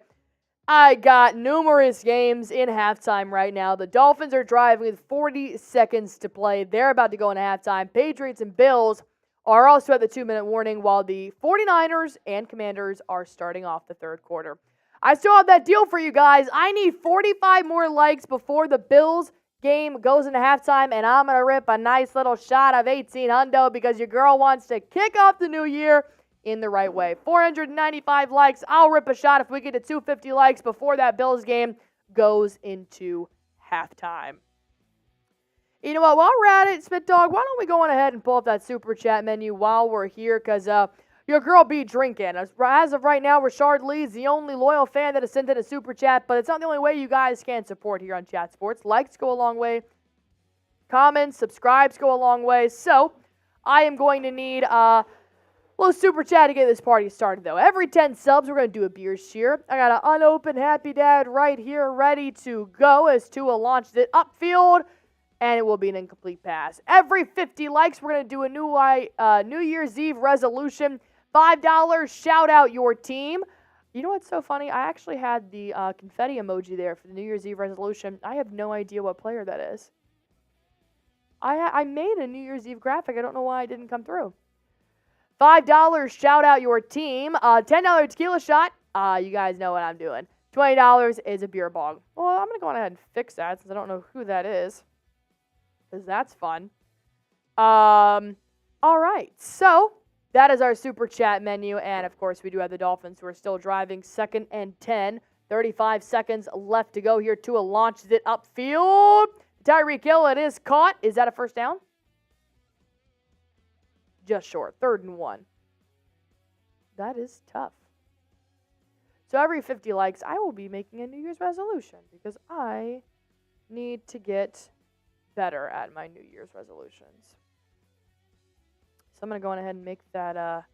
S1: I got numerous games in halftime right now. The Dolphins are driving with 40 seconds to play. They're about to go into halftime. Patriots and Bills are also at the 2-minute warning, while the 49ers and Commanders are starting off the third quarter. I still have that deal for you guys. I need 45 more likes before the Bills game goes into halftime, and I'm going to rip a nice little shot of 18 hundo because your girl wants to kick off the new year in the right way. 495 likes. I'll rip a shot if we get to 250 likes before that Bills game goes into halftime. You know what? While we're at it, Spit Dog, why don't we go on ahead and pull up that Super Chat menu while we're here? Because your girl be drinking. As of right now, Rashard Lee's the only loyal fan that has sent in a Super Chat, but it's not the only way you guys can support here on Chat Sports. Likes go a long way. Comments, subscribes go a long way. So I am going to need a little Super Chat to get this party started, though. Every 10 subs, we're going to do a beer cheer. I got an unopened Happy Dad right here ready to go as Tua launched it upfield, and it will be an incomplete pass. Every 50 likes, we're going to do a New Year's Eve resolution. $5, shout out your team. You know what's so funny? I actually had the confetti emoji there for the New Year's Eve resolution. I have no idea what player that is. I made a New Year's Eve graphic. I don't know why it didn't come through. $5, shout out your team. $10 tequila shot. You guys know what I'm doing. $20 is a beer bong. Well, I'm going to go on ahead and fix that since I don't know who that is. Because that's fun. All right. So that is our Super Chat menu. And, of course, we do have the Dolphins who are still driving. 2nd and 10. 35 seconds left to go here. Tua launches it upfield. Tyreek Hill, it is caught. Is that a first down? Just short. 3rd and 1. That is tough. So every 50 likes, I will be making a New Year's resolution because I need to get better at my New Year's resolutions. So I'm going to go on ahead and make that,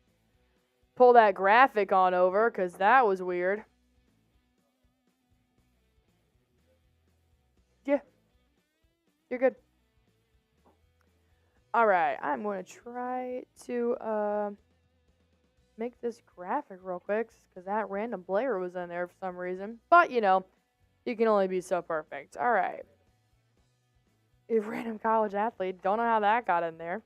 S1: pull that graphic on over because that was weird. Yeah. You're good. All right. I'm going to try to make this graphic real quick because that random player was in there for some reason. But, you know, you can only be so perfect. All right. A random college athlete. Don't know how that got in there.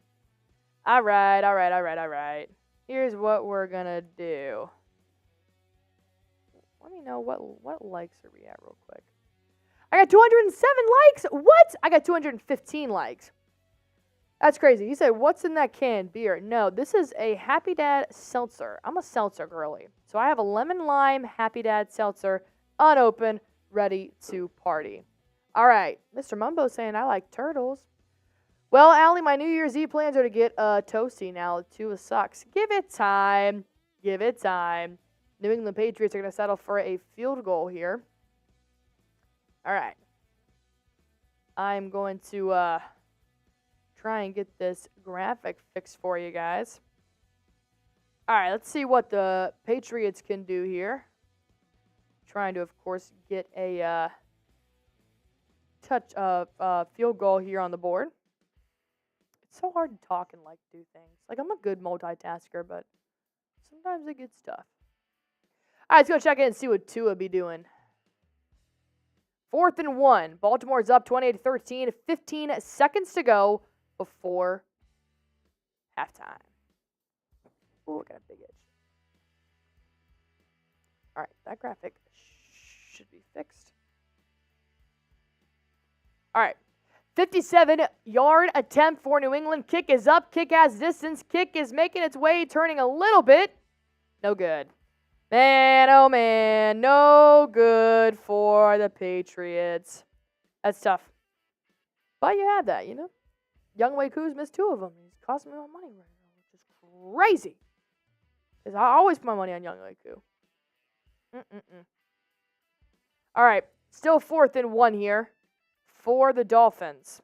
S1: All right. Here's what we're going to do. Let me know what likes are we at real quick. I got 207 likes. What? I got 215 likes. That's crazy. He said, what's in that canned beer? No, this is a Happy Dad seltzer. I'm a seltzer girly. So I have a lemon lime Happy Dad seltzer, unopened, ready to party. All right. Mr. Mumbo's saying I like turtles. Well, Allie, my New Year's Eve plans are to get toasty now. Tua sucks. Give it time. Give it time. New England Patriots are going to settle for a field goal here. All right. I'm going to try and get this graphic fixed for you guys. All right, let's see what the Patriots can do here. Trying to, of course, get a field goal here on the board. It's so hard to talk and do things. I'm a good multitasker, but sometimes it gets tough. All right, let's go check in and see what Tua be doing. 4th and 1. Baltimore's up 28-13. 15 seconds to go before halftime. Ooh, I got a big itch. All right, that graphic should be fixed. All right, 57-yard attempt for New England. Kick is up. Kick has distance. Kick is making its way, turning a little bit. No good. Man, oh man, no good for the Patriots. That's tough. But you have that, you know. Young Wei Koo's missed 2 of them. He's costing me my money right now, which is crazy. Because I always put my money on Young Wei Koo. All right, still 4th and 1 here for the Dolphins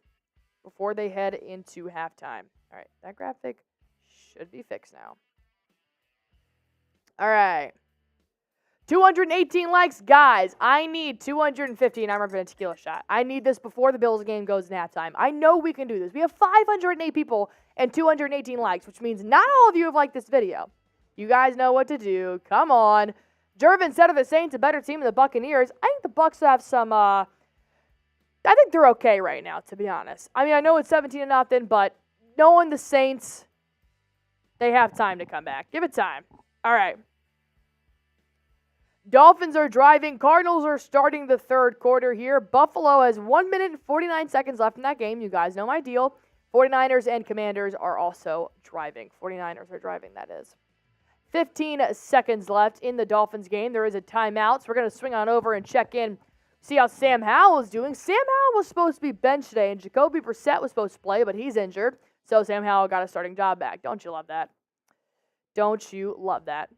S1: before they head into halftime. All right, that graphic should be fixed now. All right. 218 likes. Guys, I need 215. I'm ripping a tequila shot. I need this before the Bills game goes in halftime. I know we can do this. We have 508 people and 218 likes, which means not all of you have liked this video. You guys know what to do. Come on. Jervin said of the Saints, a better team than the Buccaneers. I think the Bucs have some, I think they're okay right now, to be honest. I mean, I know it's 17-0, but knowing the Saints, they have time to come back. Give it time. All right. Dolphins are driving. Cardinals are starting the 3rd quarter here. Buffalo has 1 minute and 49 seconds left in that game. You guys know my deal. 49ers and Commanders are also driving. 49ers are driving, that is. 15 seconds left in the Dolphins game. There is a timeout, so we're going to swing on over and check in, see how Sam Howell is doing. Sam Howell was supposed to be benched today, and Jacoby Brissett was supposed to play, but he's injured. So Sam Howell got a starting job back. Don't you love that? Don't you love that?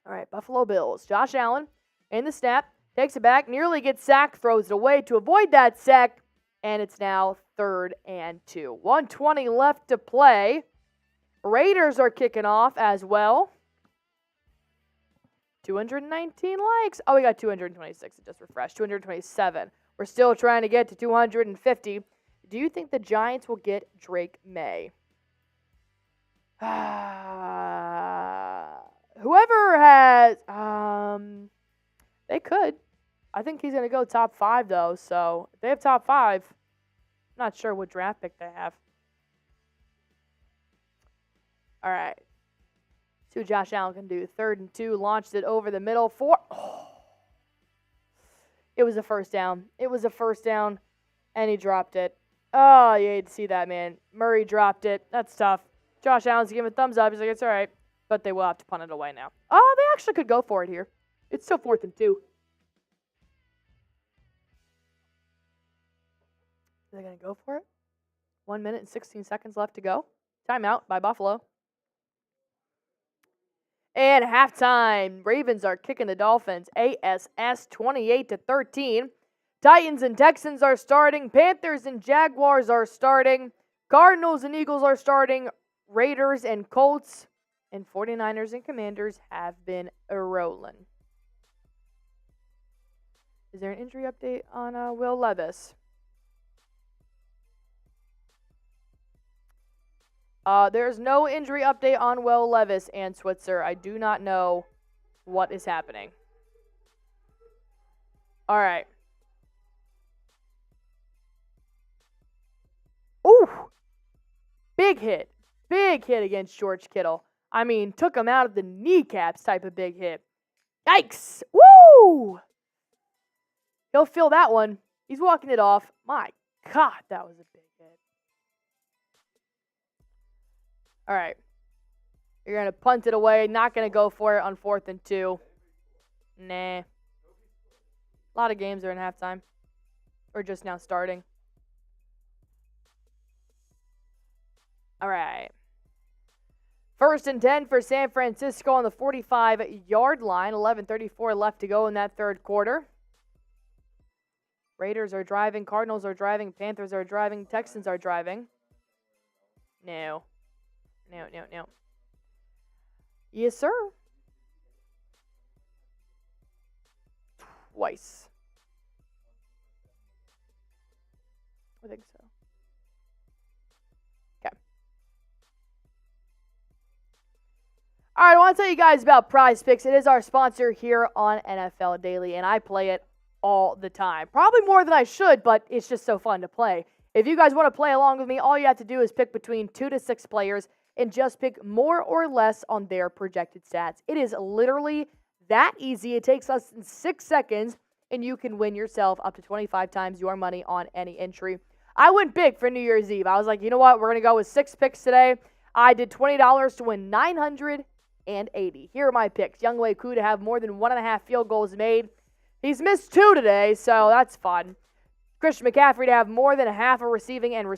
S1: All right, Buffalo Bills. Josh Allen in the snap, takes it back, nearly gets sacked, throws it away to avoid that sack, and it's now 3rd and 2. 1:20 left to play. Raiders are kicking off as well. 219 likes. Oh, we got 226. It just refreshed. 227. We're still trying to get to 250. Do you think the Giants will get Drake May? Whoever has, they could. I think he's going to go top 5, though. So if they have top 5, I'm not sure what draft pick they have. All right. See what Josh Allen can do. 3rd and 2. Launched it over the middle. It was a first down. It was a first down, and he dropped it. Oh, you hate to see that, man. Murray dropped it. That's tough. Josh Allen's giving a thumbs up. He's like, it's all right. But they will have to punt it away now. Oh, they actually could go for it here. It's still 4th and 2. Are they going to go for it? 1 minute and 16 seconds left to go. Timeout by Buffalo. And halftime, Ravens are kicking the Dolphins. ASS 28-13. Titans and Texans are starting. Panthers and Jaguars are starting. Cardinals and Eagles are starting. Raiders and Colts and 49ers and Commanders have been rolling. Is there an injury update on Will Levis? There's no injury update on Will Levis and Switzer. I do not know what is happening. All right. Ooh! Big hit. Big hit against George Kittle. I mean, took him out of the kneecaps type of big hit. Yikes! Woo! He'll feel that one. He's walking it off. My God, that was a big hit. All right. You're going to punt it away. Not going to go for it on 4th and 2. Nah. A lot of games are in halftime. Or just now starting. All right. 1st and 10 for San Francisco on the 45-yard line. 11:34 left to go in that third quarter. Raiders are driving. Cardinals are driving. Panthers are driving. Texans are driving. No. No. Yes, sir. Twice. I think so. Okay. All right, I want to tell you guys about Prize Picks. It is our sponsor here on NFL Daily, and I play it all the time. Probably more than I should, but it's just so fun to play. If you guys want to play along with me, all you have to do is pick between 2 to 6 players and just pick more or less on their projected stats. It is literally that easy. It takes less than 6 seconds, and you can win yourself up to 25 times your money on any entry. I went big for New Year's Eve. I was like, you know what? We're going to go with 6 picks today. I did $20 to win $980. Here are my picks. Younghoe Koo to have more than 1.5 field goals made. He's missed 2 today, so that's fun. Christian McCaffrey to have more than half a receiving and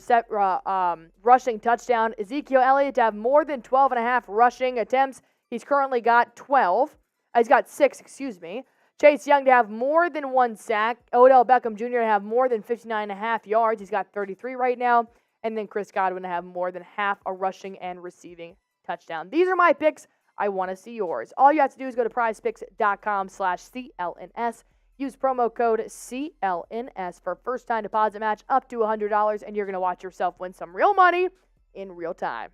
S1: rushing touchdown. Ezekiel Elliott to have more than 12.5 rushing attempts. He's currently got 12. He's got 6, excuse me. Chase Young to have more than 1 sack. Odell Beckham Jr. to have more than 59.5 yards. He's got 33 right now. And then Chris Godwin to have more than half a rushing and receiving touchdown. These are my picks. I want to see yours. All you have to do is go to prizepicks.com/CLNS. Use promo code CLNS for first-time deposit match up to $100, and you're going to watch yourself win some real money in real time.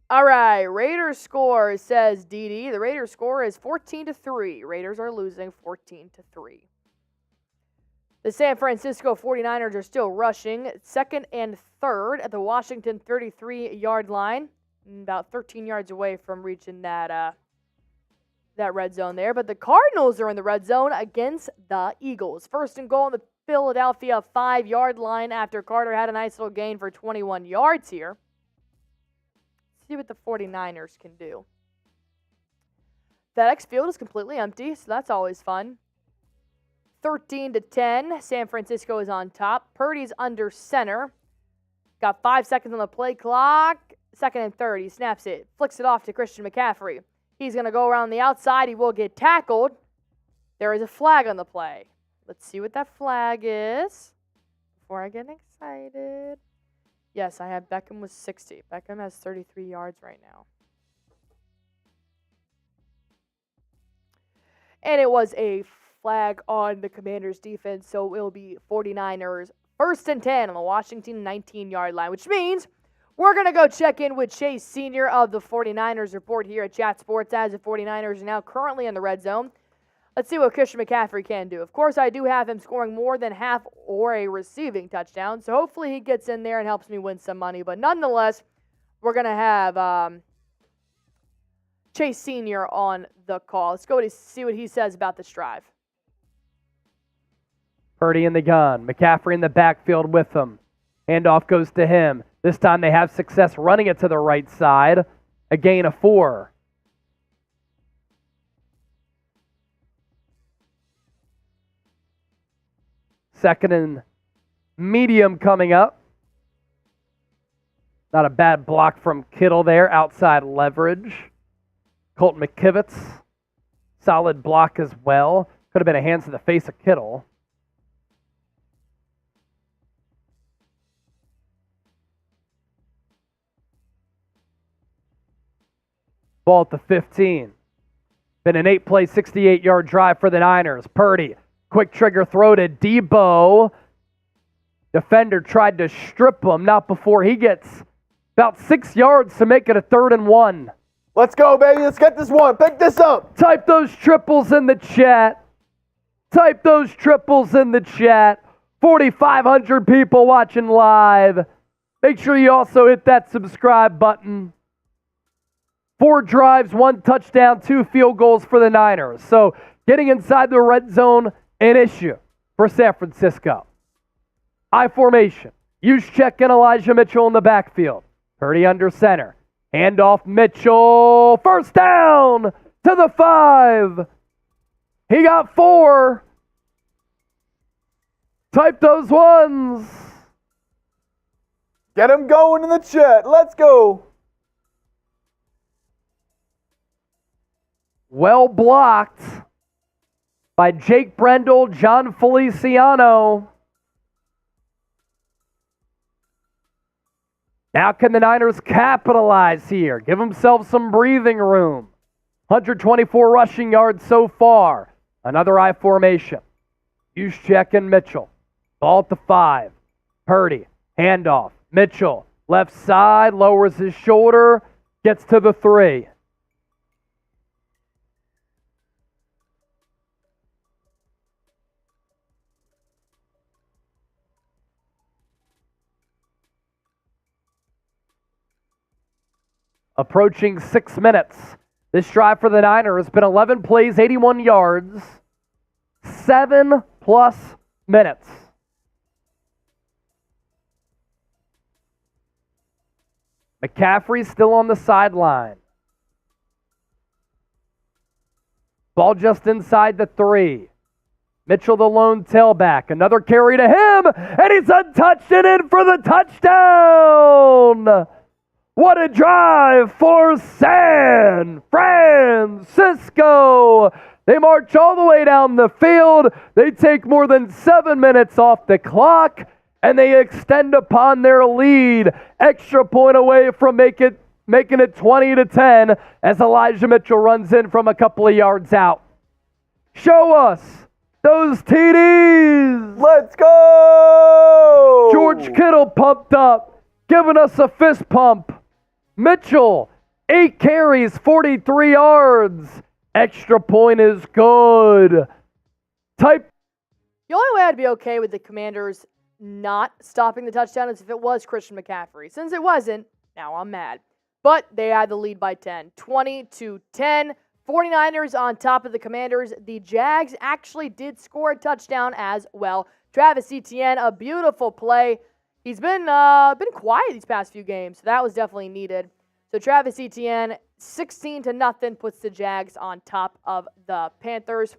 S1: All right, Raiders score, says DD. The Raiders score is 14-3. Raiders are losing 14-3. The San Francisco 49ers are still rushing. 2nd and 3rd at the Washington 33-yard line. About 13 yards away from reaching that red zone there. But the Cardinals are in the red zone against the Eagles. 1st and goal on the Philadelphia 5-yard line after Carter had a nice little gain for 21 yards here. see what the 49ers can do. FedEx Field is completely empty, so that's always fun. 13-10. San Francisco is on top. Purdy's under center. Got 5 seconds on the play clock. 2nd and 3rd. He snaps it. Flicks it off to Christian McCaffrey. He's going to go around the outside. He will get tackled. There is a flag on the play. Let's see what that flag is before I get excited. Yes, I have Beckham with 60. Beckham has 33 yards right now. And it was a flag on the Commanders' defense, so it will be 49ers 1st and 10 on the Washington 19-yard line, which means we're going to go check in with Chase Sr. of the 49ers report here at Chat Sports, as the 49ers are now currently in the red zone. Let's see what Christian McCaffrey can do. Of course, I do have him scoring more than half or a receiving touchdown, so hopefully he gets in there and helps me win some money. But nonetheless, we're going to have Chase Sr. on the call. Let's go to see what he says about this drive.
S3: Purdy in the gun. McCaffrey in the backfield with him. Handoff goes to him. This time they have success running it to the right side. A gain of 4. Second and medium coming up. Not a bad block from Kittle there. Outside leverage. Colton McKivitz. Solid block as well. Could have been a hands to the face of Kittle. Ball at the 15. Been an 8-play, 68-yard drive for the Niners. Purdy, quick trigger throw to Debo. Defender tried to strip him, not before he gets about 6 yards to make it a 3rd and 1.
S7: Let's go, baby. Let's get this one. Pick this up.
S3: Type those triples in the chat. Type those triples in the chat. 4,500 people watching live. Make sure you also hit that subscribe button. 4 drives, 1 touchdown, 2 field goals for the Niners. So getting inside the red zone, an issue for San Francisco. I formation. Juszczyk and Elijah Mitchell in the backfield. Purdy under center. Handoff Mitchell. First down to the 5. He got 4. Type those ones.
S7: Get him going in the chat. Let's go.
S3: Well blocked by Jake Brendel, John Feliciano. Now can the Niners capitalize here? Give themselves some breathing room. 124 rushing yards so far. Another I formation. Juszczyk and Mitchell. Ball at the 5. Purdy. Handoff. Mitchell. Left side. Lowers his shoulder. Gets to the 3. Approaching 6 minutes. This drive for the Niners has been 11 plays, 81 yards, 7+ minutes. McCaffrey still on the sideline. Ball just inside the 3. Mitchell the lone tailback. Another carry to him, and he's untouched and in for the touchdown. What a drive for San Francisco. They march all the way down the field. They take more than 7 minutes off the clock, and they extend upon their lead. Extra point away from making it 20-10 as Elijah Mitchell runs in from a couple of yards out. Show us those TDs.
S7: Let's go.
S3: George Kittle pumped up, giving us a fist pump. Mitchell, 8 carries, 43 yards. Extra point is good.
S1: The only way I'd be okay with the Commanders not stopping the touchdown is if it was Christian McCaffrey. Since it wasn't, now I'm mad. But they had the lead by 10. 20-10. 49ers on top of the Commanders. The Jags actually did score a touchdown as well. Travis Etienne, a beautiful play. He's been quiet these past few games, so that was definitely needed. So Travis Etienne, 16-0, puts the Jags on top of the Panthers.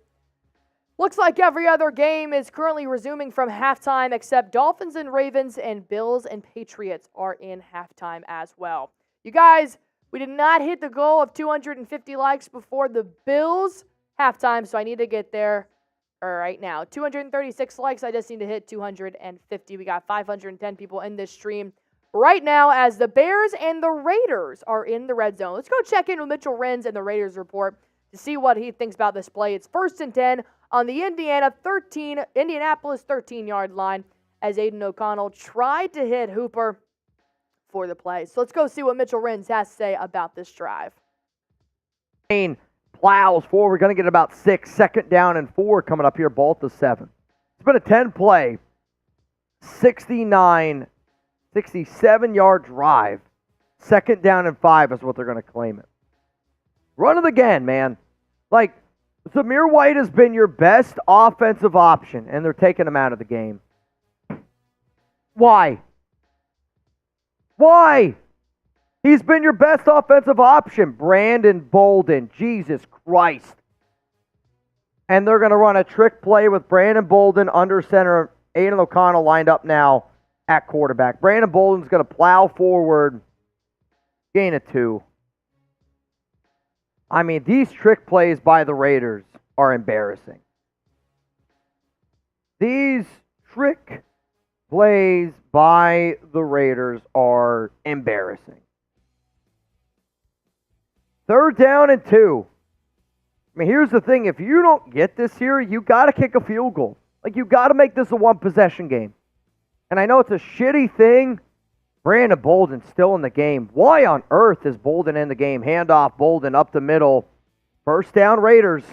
S1: Looks like every other game is currently resuming from halftime except Dolphins and Ravens and Bills and Patriots are in halftime as well. You guys, we did not hit the goal of 250 likes before the Bills halftime, so I need to get there right now. 236 likes. I just need to hit 250. We got 510 people in this stream right now as the Bears and the Raiders are in the red zone. Let's go check in with Mitchell Renz and the Raiders report to see what he thinks about this play. It's 1st and 10 on the Indianapolis 13-yard line as Aiden O'Connell tried to hit Hooper for the play. So let's go see what Mitchell Renz has to say about this drive.
S3: Plows forward. We're going to get about 6. 2nd down and 4 coming up here. Ball to 7. It's been a 10-play, 67-yard drive. 2nd down and 5 is what they're going to claim it. Run it again, man. Like, Zamir White has been your best offensive option, and they're taking him out of the game. Why? Why? He's been your best offensive option. Brandon Bolden. Jesus Christ. And they're going to run a trick play with Brandon Bolden under center. Aiden O'Connell lined up now at quarterback. Brandon Bolden's going to plow forward. Gain of 2. I mean, these trick plays by the Raiders are embarrassing. These trick plays by the Raiders are embarrassing. 3rd down and 2. I mean, here's the thing. If you don't get this here, you got to kick a field goal. Like, you got to make this a one-possession game. And I know it's a shitty thing. Brandon Bolden's still in the game. Why on earth is Bolden in the game? Handoff, Bolden up the middle. 1st down, Raiders.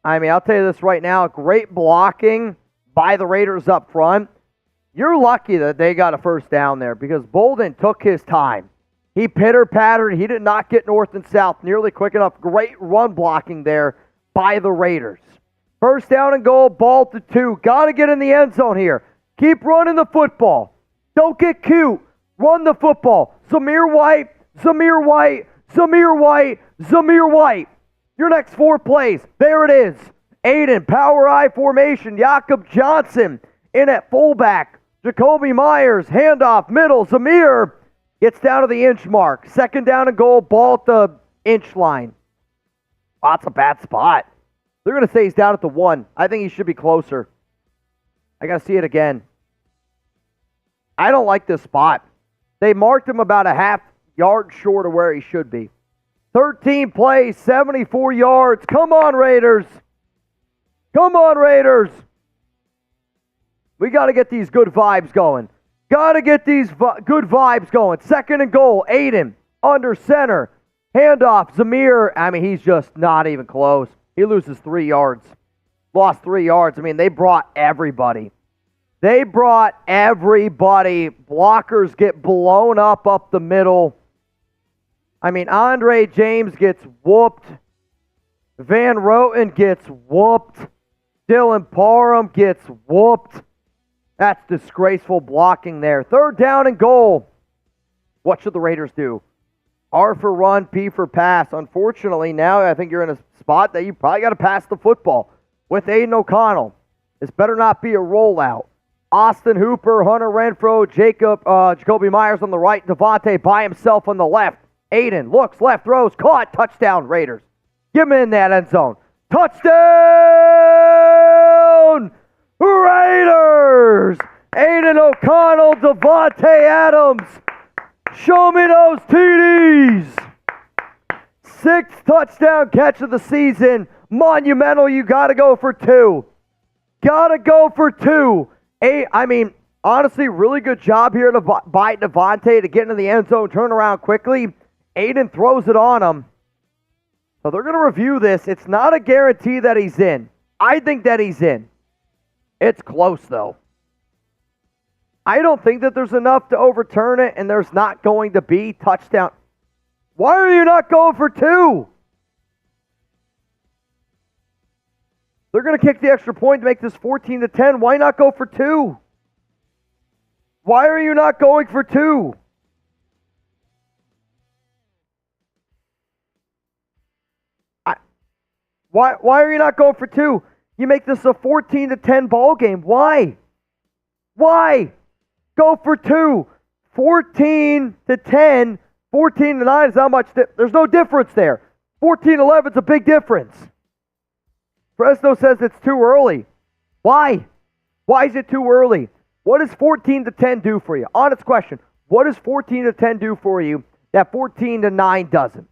S3: I mean, I'll tell you this right now. Great blocking by the Raiders up front. You're lucky that they got a 1st down there because Bolden took his time. He pitter-pattered. He did not get north and south nearly quick enough. Great run blocking there by the Raiders. 1st down and goal, ball to 2. Got to get in the end zone here. Keep running the football. Don't get cute. Run the football. Zamir White, Zamir White, Zamir White, Zamir White. Your next 4 plays. There it is. Aiden, power I formation. Jakob Johnson in at fullback. Jacoby Myers, handoff, middle. Zamir gets down to the inch mark. 2nd down and goal, ball at the inch line. Oh, that's a bad spot. They're going to say he's down at the 1. I think he should be closer. I got to see it again. I don't like this spot. They marked him about a half yard short of where he should be. 13 plays, 74 yards. Come on, Raiders. Come on, Raiders. We got to get these good vibes going. Got to get these good vibes going. 2nd and goal, Aiden, under center. Handoff, Zamir. I mean, he's just not even close. He loses 3 yards. Lost 3 yards. I mean, they brought everybody. They brought everybody. Blockers get blown up the middle. I mean, Andre James gets whooped. Van Roten gets whooped. Dylan Parham gets whooped. That's disgraceful blocking there. 3rd down and goal. What should the Raiders do? R for run, P for pass. Unfortunately, now I think you're in a spot that you probably got to pass the football with Aiden O'Connell. This better not be a rollout. Austin Hooper, Hunter Renfrow, Jacoby Myers on the right, Devontae by himself on the left. Aiden looks, left, throws, caught, touchdown, Raiders. Get him in that end zone. Touchdown, Raiders! Aiden O'Connell, Devontae Adams. Show me those TDs. 6th touchdown catch of the season. Monumental, you got to go for 2. Got to go for 2. I mean, honestly, really good job here by Devontae to get into the end zone, turn around quickly. Aiden throws it on him. So they're going to review this. It's not a guarantee that he's in. I think that he's in. It's close, though. I don't think that there's enough to overturn it, and there's not going to be touchdown. Why are you not going for 2? They're going to kick the extra point to make this 14-10. Why not go for 2? Why are you not going for 2? Why are you not going for 2? You make this a 14-10 ball game. Why? Go for 2. 14-10, 14-9 is how much. There's no difference there. 14-11 is a big difference. Fresno says it's too early. Why? Why is it too early? What does 14-10 do for you? Honest question. What does 14-10 do for you that 14-9 doesn't?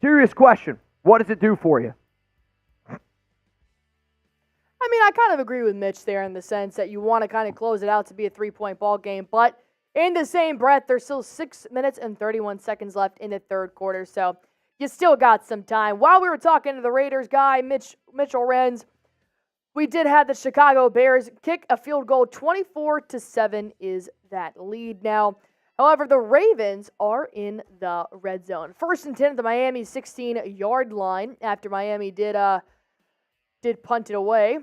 S3: Serious question. What does it do for you?
S1: I mean, I kind of agree with Mitch there in the sense that you want to kind of close it out to be a 3-point ball game, but in the same breath, there's still 6 minutes and 31 seconds left in the third quarter, so you still got some time. While we were talking to the Raiders guy, Mitchell Renz, we did have the Chicago Bears kick a field goal. 24-7 is that lead now. However, the Ravens are in the red zone. 1st and 10 at the Miami 16-yard line after Miami did punt it away.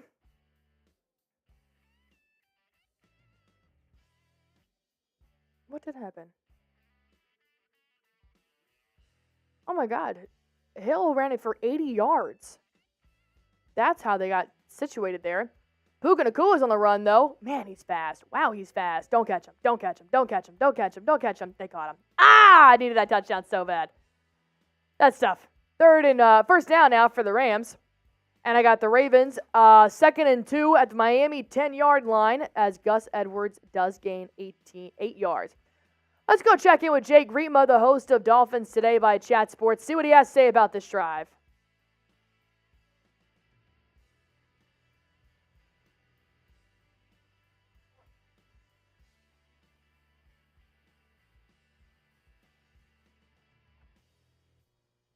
S1: What did happen? Oh my God. Hill ran it for 80 yards. That's how they got situated there. Puka Nakua's on the run, though. Man, he's fast. Wow, he's fast. Don't catch him. Don't catch him. Don't catch him. Don't catch him. Don't catch him. They caught him. I needed that touchdown so bad. That's tough. 1st down now for the Rams. And I got the Ravens 2nd and 2 at the Miami 10-yard line as Gus Edwards does gain 8 yards. Let's go check in with Jake Rietma, the host of Dolphins Today by Chat Sports. See what he has to say about this drive.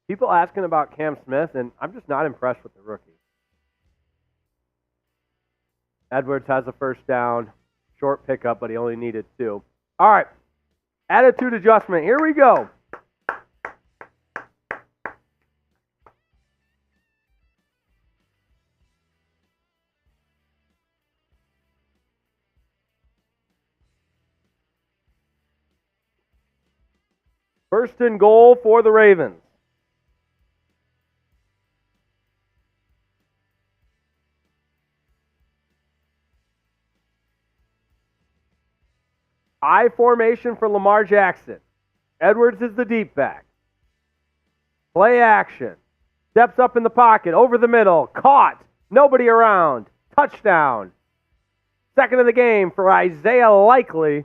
S3: People asking about Cam Smith, and I'm just not impressed with the rookie. Edwards has a 1st down, short pickup, but he only needed 2. All right, attitude adjustment. Here we go. First and goal for the Ravens. I formation for Lamar Jackson. Edwards is the deep back. Play action. Steps up in the pocket, over the middle, caught, nobody around, touchdown. 2nd of the game for Isaiah Likely.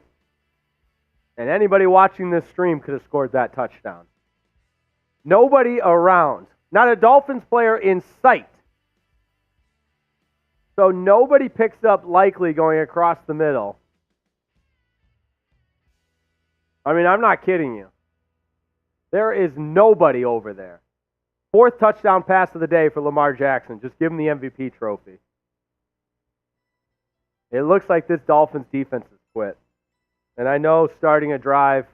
S3: And anybody watching this stream could have scored that touchdown. Nobody around. Not a Dolphins player in sight. So nobody picks up Likely going across the middle. I mean, I'm not kidding you. There is nobody over there. 4th touchdown pass of the day for Lamar Jackson. Just give him the MVP trophy. It looks like this Dolphins defense has quit. And I know starting a drive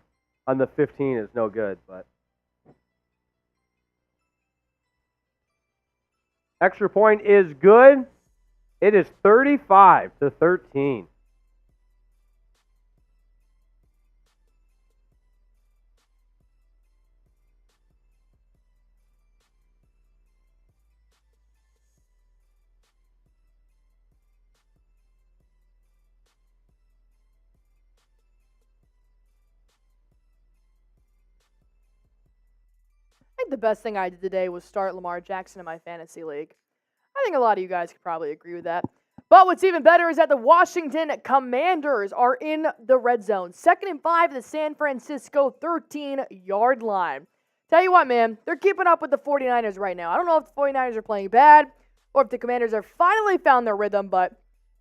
S3: on the 15 is no good, but extra point is good. It is 35-13.
S1: I think the best thing I did today was start Lamar Jackson in my fantasy league. I think a lot of you guys could probably agree with that. But what's even better is that the Washington Commanders are in the red zone. 2nd and 5 at the San Francisco 13-yard line. Tell you what, man, they're keeping up with the 49ers right now. I don't know if the 49ers are playing bad or if the Commanders have finally found their rhythm, but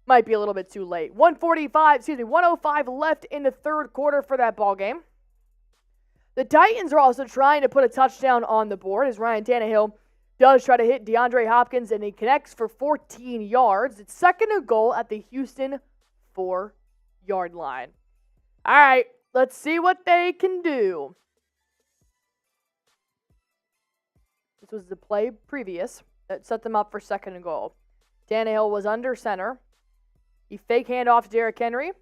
S1: might be a little bit too late. 105 left in the third quarter for that ball game. The Titans are also trying to put a touchdown on the board as Ryan Tannehill does try to hit DeAndre Hopkins, and he connects for 14 yards. It's 2nd and goal at the Houston 4-yard line. All right, let's see what they can do. This was the play previous that set them up for 2nd and goal. Tannehill was under center. He fake handoff to Derrick Henry.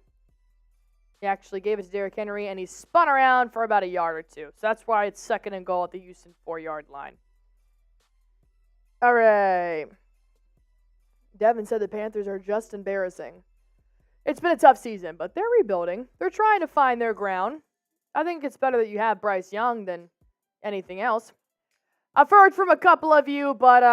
S1: He actually gave it to Derrick Henry, and he spun around for about a yard or 2. So that's why it's 2nd and goal at the Houston 4-yard line. All right. Devin said the Panthers are just embarrassing. It's been a tough season, but they're rebuilding. They're trying to find their ground. I think it's better that you have Bryce Young than anything else. I've heard from a couple of you, but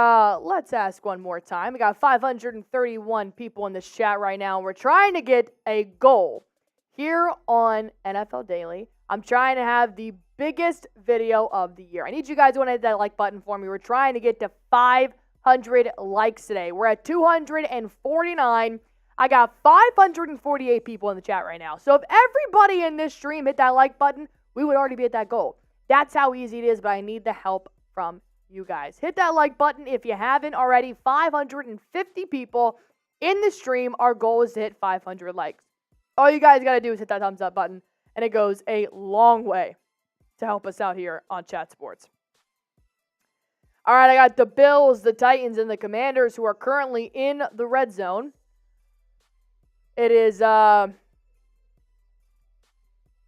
S1: let's ask one more time. We got 531 people in this chat right now, and we're trying to get a goal here on NFL Daily. I'm trying to have the biggest video of the year. I need you guys to hit that like button for me. We're trying to get to 500 likes today. We're at 249. I got 548 people in the chat right now. So if everybody in this stream hit that like button, we would already be at that goal. That's how easy it is, but I need the help from you guys. Hit that like button if you haven't already. 550 people in the stream. Our goal is to hit 500 likes. All you guys got to do is hit that thumbs up button, and it goes a long way to help us out here on Chat Sports. All right, I got the Bills, the Titans, and the Commanders who are currently in the red zone. It is third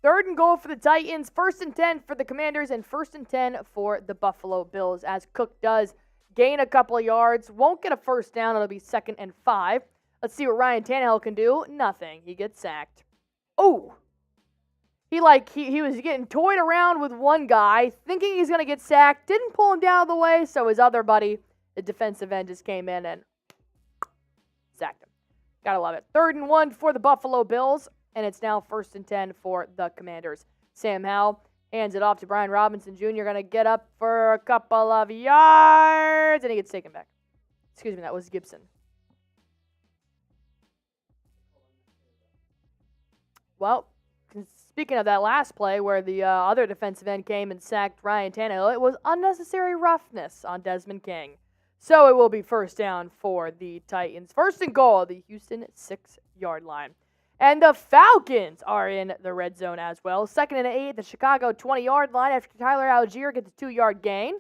S1: and goal for the Titans, 1st and 10 for the Commanders, and 1st and 10 for the Buffalo Bills as Cook does gain a couple of yards. Won't get a first down. It'll be 2nd and 5. Let's see what Ryan Tannehill can do. Nothing. He gets sacked. Oh. He was getting toyed around with one guy, thinking he's going to get sacked. Didn't pull him down the way, so his other buddy, the defensive end, just came in and sacked him. Gotta love it. 3rd and 1 for the Buffalo Bills, and it's now 1st and 10 for the Commanders. Sam Howell hands it off to Brian Robinson Jr. Going to get up for a couple of yards, and he gets taken back. Excuse me, that was Gibson. Well, speaking of that last play where the other defensive end came and sacked Ryan Tannehill, it was unnecessary roughness on Desmond King. So it will be 1st down for the Titans. 1st and goal at the Houston 6-yard line. And the Falcons are in the red zone as well. 2nd and 8 at the Chicago 20-yard line after Tyler Algier gets a 2-yard gain.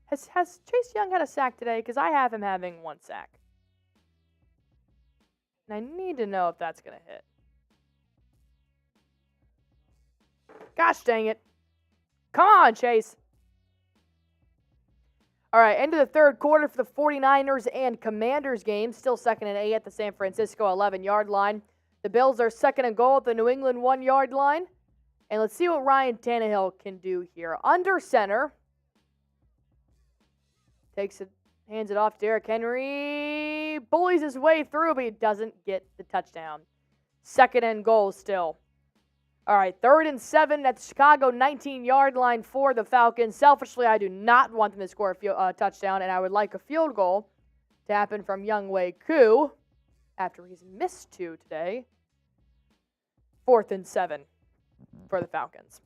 S1: Has Chase Young had a sack today? Because I have him having 1 sack. And I need to know if that's going to hit. Gosh dang it. Come on, Chase. All right, end of the third quarter for the 49ers and Commanders game. Still 2nd and 8 at the San Francisco 11-yard line. The Bills are 2nd and goal at the New England 1-yard line. And let's see what Ryan Tannehill can do here. Under center. Hands it off to Derrick Henry. Bullies his way through, but he doesn't get the touchdown. 2nd and goal still. All right, 3rd and 7 at the Chicago 19-yard line for the Falcons. Selfishly, I do not want them to score a touchdown, and I would like a field goal to happen from Younghoe Koo after he's missed 2 today. 4th and 7 for the Falcons.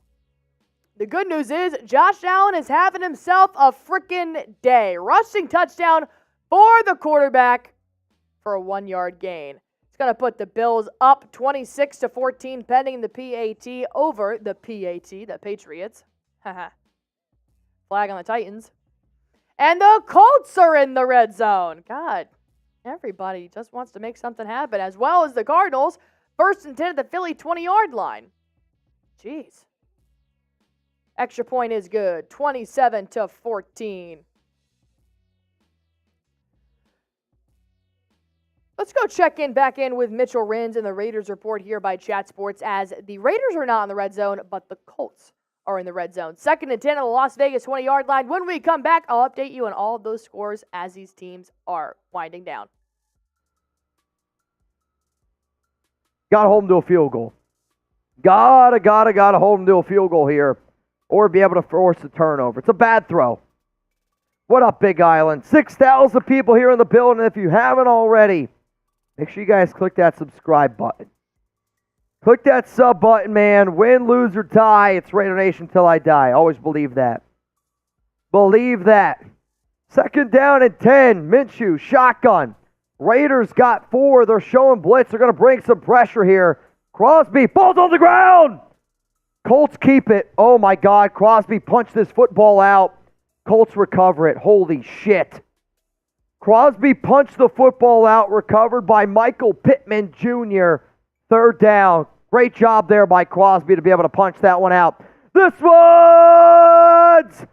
S1: The good news is Josh Allen is having himself a freaking day. Rushing touchdown for the quarterback for a 1-yard gain. Going to put the Bills up 26-14 pending the PAT over the Patriots. Flag on the Titans. And the Colts are in the red zone. God, everybody just wants to make something happen, as well as the Cardinals. 1st and 10 at the Philly 20-yard line. Jeez. Extra point is good. 27-14. Let's go back in with Mitchell Rins and the Raiders report here by Chat Sports, as the Raiders are not in the red zone, but the Colts are in the red zone. 2nd and 10 at the Las Vegas 20-yard line. When we come back, I'll update you on all of those scores as these teams are winding down.
S3: Got to hold them to a field goal. Gotta hold them to a field goal here, or be able to force a turnover. It's a bad throw. What up, Big Island? 6,000 people here in the building. If you haven't already, make sure you guys click that subscribe button. Click that sub button, man. Win, lose, or tie. It's Raider Nation till I die. Always believe that. Believe that. 2nd down and 10. Minshew, shotgun. Raiders got 4. They're showing blitz. They're going to bring some pressure here. Crosby, ball's on the ground. Colts keep it. Oh, my God. Crosby punched this football out. Colts recover it. Holy shit. Crosby punched the football out, recovered by Michael Pittman Jr. 3rd down. Great job there by Crosby to be able to punch that one out. This one's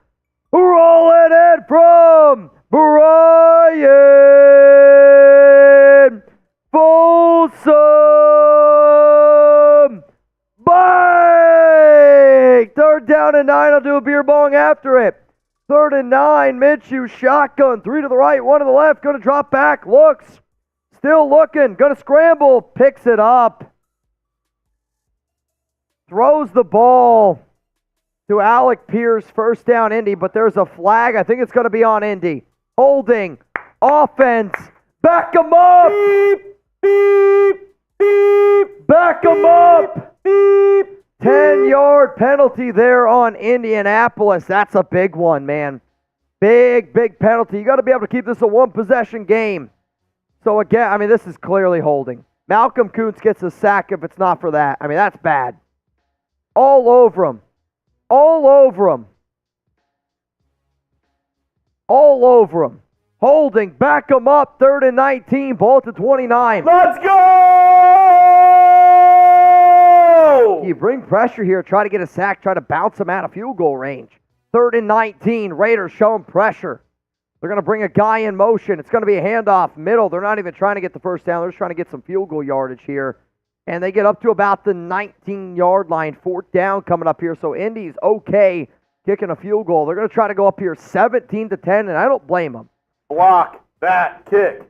S3: Rolling in from Brian Folsom. Bike! 3rd down and 9. I'll do a beer bong after it. 3rd and 9. Minshew shotgun. 3 to the right, 1 to the left. Going to drop back. Looks. Still looking. Going to scramble. Picks it up. Throws the ball to Alec Pierce. 1st down, Indy. But there's a flag. I think it's going to be on Indy. Holding. Offense. Back him up. Beep, beep, beep. Back him up. Beep. 10-yard penalty there on Indianapolis. That's a big one, man. Big penalty. You got to be able to keep this a one-possession game. So again, I mean, this is clearly holding. Malcolm Kuntz gets a sack if it's not for that. I mean, that's bad. All over him. All over him. All over him. Holding. Back him up. 3rd and 19. Ball at the 29.
S7: Let's go!
S3: You bring pressure here. Try to get a sack. Try to bounce him out of field goal range. 3rd and 19. Raiders showing pressure. They're going to bring a guy in motion. It's going to be a handoff middle. They're not even trying to get the 1st down. They're just trying to get some field goal yardage here. And they get up to about the 19-yard line. 4th down coming up here. So Indy's okay kicking a field goal. They're going to try to go up here 17-10, and I don't blame them.
S7: Block that kick.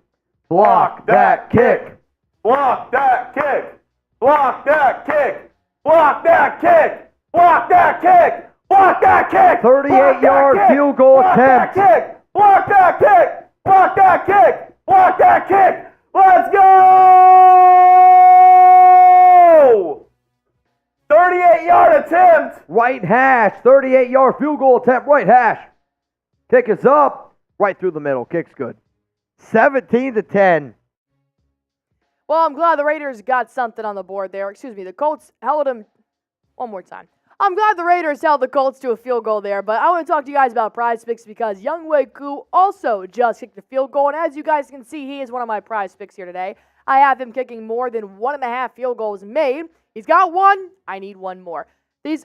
S3: Block that kick.
S7: Block that kick. Block that kick. Block that kick. Block that kick. Block that kick.
S3: 38-yard field goal attempt.
S7: Block that kick. Block that kick. Block that kick. Let's go! 38-yard attempt.
S3: Right hash. 38-yard field goal attempt. Right hash. Kick is up. Right through the middle. Kick's good. 17-10.
S1: Well, I'm glad the Raiders got something on the board there. Excuse me, the Colts held them one more time. I'm glad the Raiders held the Colts to a field goal there, but I want to talk to you guys about Prize Picks because Younghoe Koo also just kicked a field goal, and as you guys can see, he is one of my Prize Picks here today. I have him kicking more than 1.5 field goals made. He's got one. I need one more. These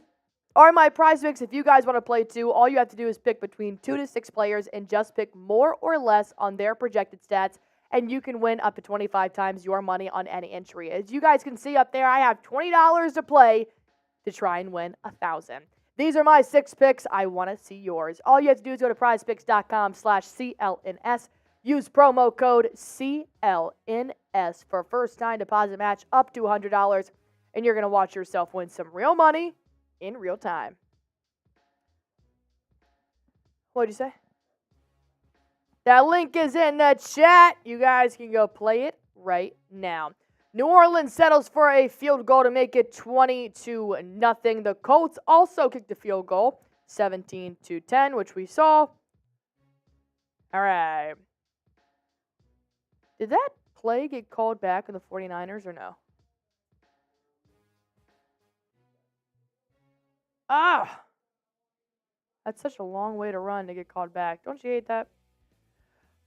S1: are my Prize Picks. If you guys want to play too, all you have to do is pick between 2 to 6 players and just pick more or less on their projected stats, and you can win up to 25 times your money on any entry. As you guys can see up there, I have $20 to play to try and win 1,000. These are my 6 picks. I want to see yours. All you have to do is go to prizepicks.com/CLNS. Use promo code CLNS for first-time deposit match up to $100, and you're going to watch yourself win some real money in real time. What'd you say? That link is in the chat. You guys can go play it right now. New Orleans settles for a field goal to make it 20-0. The Colts also kicked a field goal, 17-10, which we saw. All right. Did that play get called back in the 49ers or no? Ah! That's such a long way to run to get called back. Don't you hate that?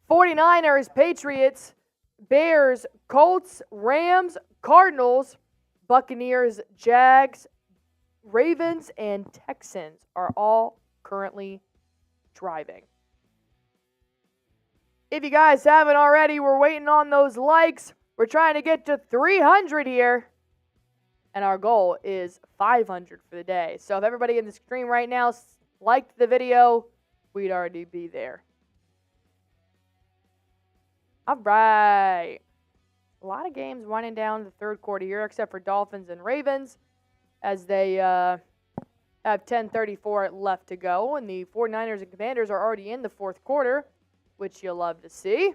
S1: 49ers, Patriots, Bears, Colts, Rams, Cardinals, Buccaneers, Jags, Ravens, and Texans are all currently driving. If you guys haven't already, we're waiting on those likes. We're trying to get to 300 here. And our goal is 500 for the day. So if everybody in the stream right now liked the video, we'd already be there. All right. A lot of games winding down the third quarter here, except for Dolphins and Ravens, as they have 10:34 left to go. And the 49ers and Commanders are already in the fourth quarter, which you'll love to see.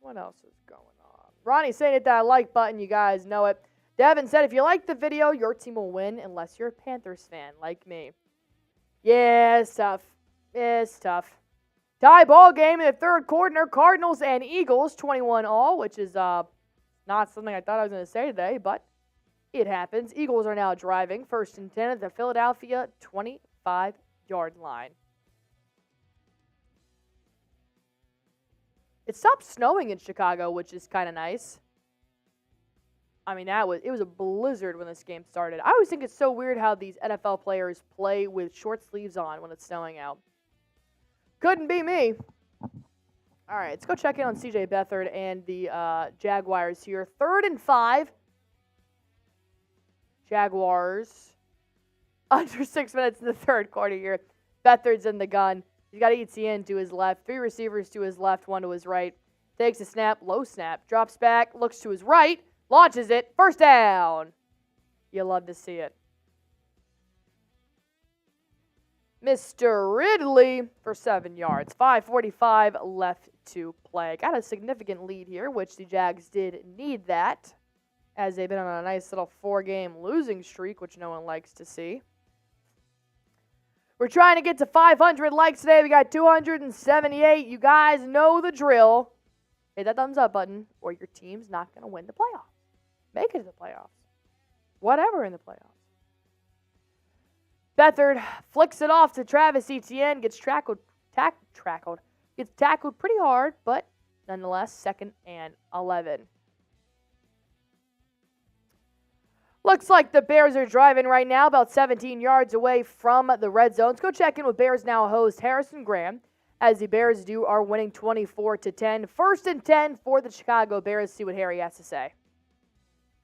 S1: What else is going on? Ronnie's saying hit that like button. You guys know it. Devin said, if you like the video, your team will win unless you're a Panthers fan like me. Yeah, it's tough. It's tough. Tie ball game in the third quarter. Cardinals and Eagles, 21-all, which is not something I thought I was going to say today, but it happens. Eagles are now driving. 1st and 10 at the Philadelphia 25-yard line. It stopped snowing in Chicago, which is kind of nice. I mean, it was a blizzard when this game started. I always think it's so weird how these NFL players play with short sleeves on when it's snowing out. Couldn't be me. All right, let's go check in on CJ Beathard and the Jaguars here. 3rd and 5. Jaguars. Under 6 minutes in the third quarter here. Beathard's in the gun. He's got Etienne to his left. 3 receivers to his left, 1 to his right. Takes a snap, low snap. Drops back, looks to his right. Launches it. First down. You love to see it. Mr. Ridley for 7 yards. 5:45 left to play. Got a significant lead here, which the Jags did need that, as they've been on a nice little 4-game losing streak, which no one likes to see. We're trying to get to 500 likes today. We got 278. You guys know the drill. Hit that thumbs up button, or your team's not going to win the playoffs. Make it to the playoffs. Whatever in the playoffs. Beathard flicks it off to Travis Etienne. Gets tackled pretty hard, but nonetheless, 2nd and 11. Looks like the Bears are driving right now, about 17 yards away from the red zone. Let's go check in with Bears Now host Harrison Graham, as the Bears are winning 24-10. 1st and 10 for the Chicago Bears. See what Harry has to say.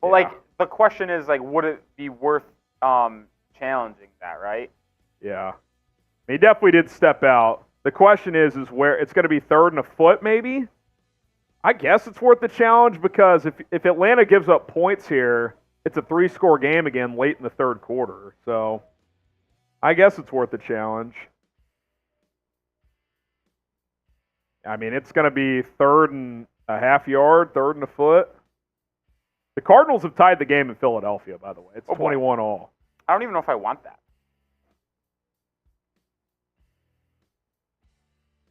S6: Well, the question is, would it be worth challenging that, right?
S5: Yeah. He definitely did step out. The question is where it's going to be 3rd and a foot, maybe? I guess it's worth the challenge because if Atlanta gives up points here, it's a 3-score game again late in the third quarter. So I guess it's worth the challenge. I mean, it's going to be 3rd and a half yard, 3rd and a foot. The Cardinals have tied the game in Philadelphia, by the way. It's 21-all.
S6: I don't even know if I want that.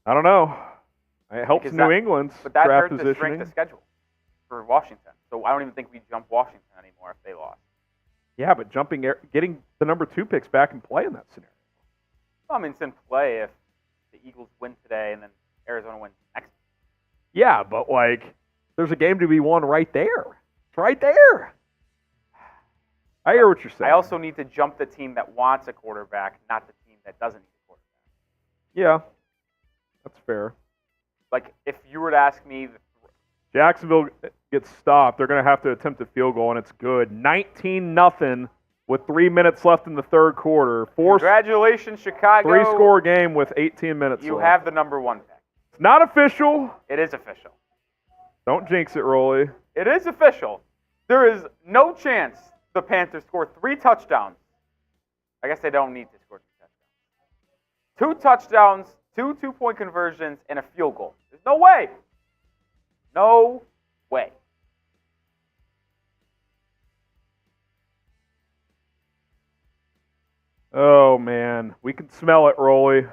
S5: I don't know. It helps New England's
S6: but that
S5: draft
S6: hurt the
S5: positioning.
S6: strength of schedule for Washington. So I don't even think we jump Washington anymore if they lost.
S5: Yeah, but getting the number 2 picks back in play in that scenario.
S6: Well, I mean, it's in play if the Eagles win today and then Arizona wins next.
S5: Yeah, but there's a game to be won right there. It's right there. I hear what you're saying.
S6: I also need to jump the team that wants a quarterback, not the team that doesn't need a quarterback.
S5: Yeah, that's fair.
S6: If you were to ask me,
S5: Jacksonville gets stopped. They're going to have to attempt a field goal, and it's good. 19-0 with 3 minutes left in the third quarter.
S6: Congratulations, Chicago.
S5: 3-score game with 18 minutes
S6: You
S5: left.
S6: have the number 1 pick.
S5: It's not official.
S6: It is official.
S5: Don't jinx it, Rolly.
S6: It is official. There is no chance the Panthers score 3 touchdowns. I guess they don't need to score 2 touchdowns. 2 touchdowns, 2 two-point conversions, and a field goal. There's no way. No way.
S5: Oh, man. We can smell it, Rolly.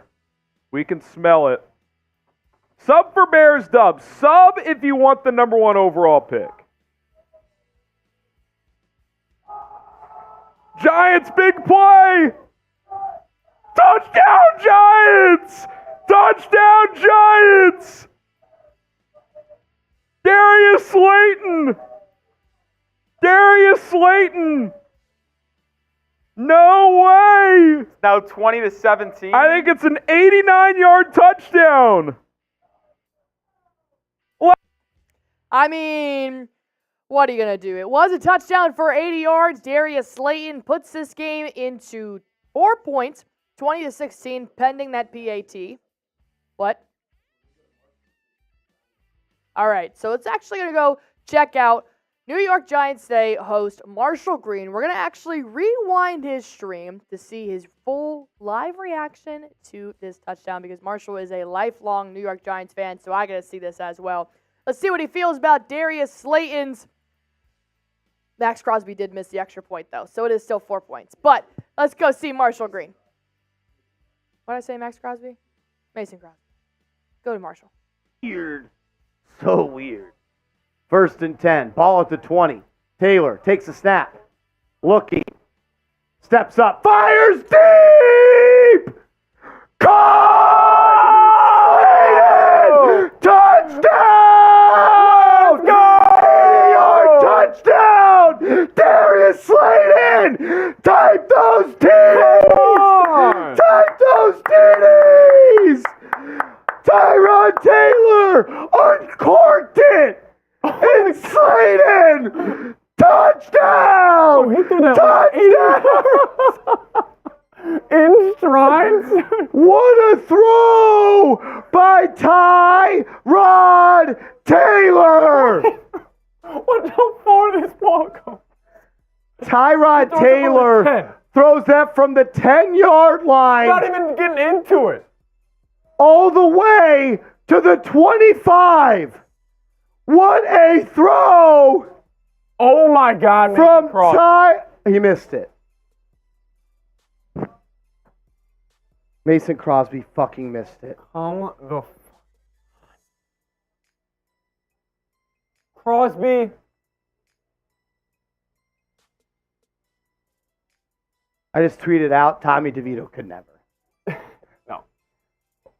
S5: We can smell it. Sub for Bears dub. Sub if you want the number 1 overall pick. Giants, big play! Touchdown, Giants! Touchdown, Giants! Darius Slayton! Darius Slayton! No way!
S6: It's now 20-17.
S5: I think it's an 89-yard touchdown.
S1: I mean, what are you going to do? It was a touchdown for 80 yards. Darius Slayton puts this game into 4 points, 20-16, pending that PAT. What? All right, so it's actually going to go check out New York Giants Day host Marshall Green. We're going to actually rewind his stream to see his full live reaction to this touchdown because Marshall is a lifelong New York Giants fan, so I got to see this as well. Let's see what he feels about Darius Slayton's. Max Crosby did miss the extra point, though, so it is still 4 points. But let's go see Marshall Green. What did I say, Max Crosby? Mason Crosby. Go to Marshall.
S3: Weird. So weird. 1st and 10. Ball at the 20. Taylor takes a snap. Looking. Steps up. Fires deep! Caught! Touchdown! Go! Touchdown! Taylor uncorked it. And Slayton, touchdown!
S7: He threw that
S3: Touchdown!
S7: in strides.
S3: What a throw by Tyrod Taylor!
S7: What how far did this ball go?
S3: Tyrod
S7: He throws it from the 10.
S3: Taylor throws that from the 10-yard line
S7: Not even getting into it.
S3: all the way to the 25. What a throw
S7: Oh my God, Mason
S3: from
S7: Crosby.
S3: He missed it. Mason Crosby fucking missed it.
S7: Come the Crosby.
S3: I just tweeted out, Tommy DeVito could never.
S7: No.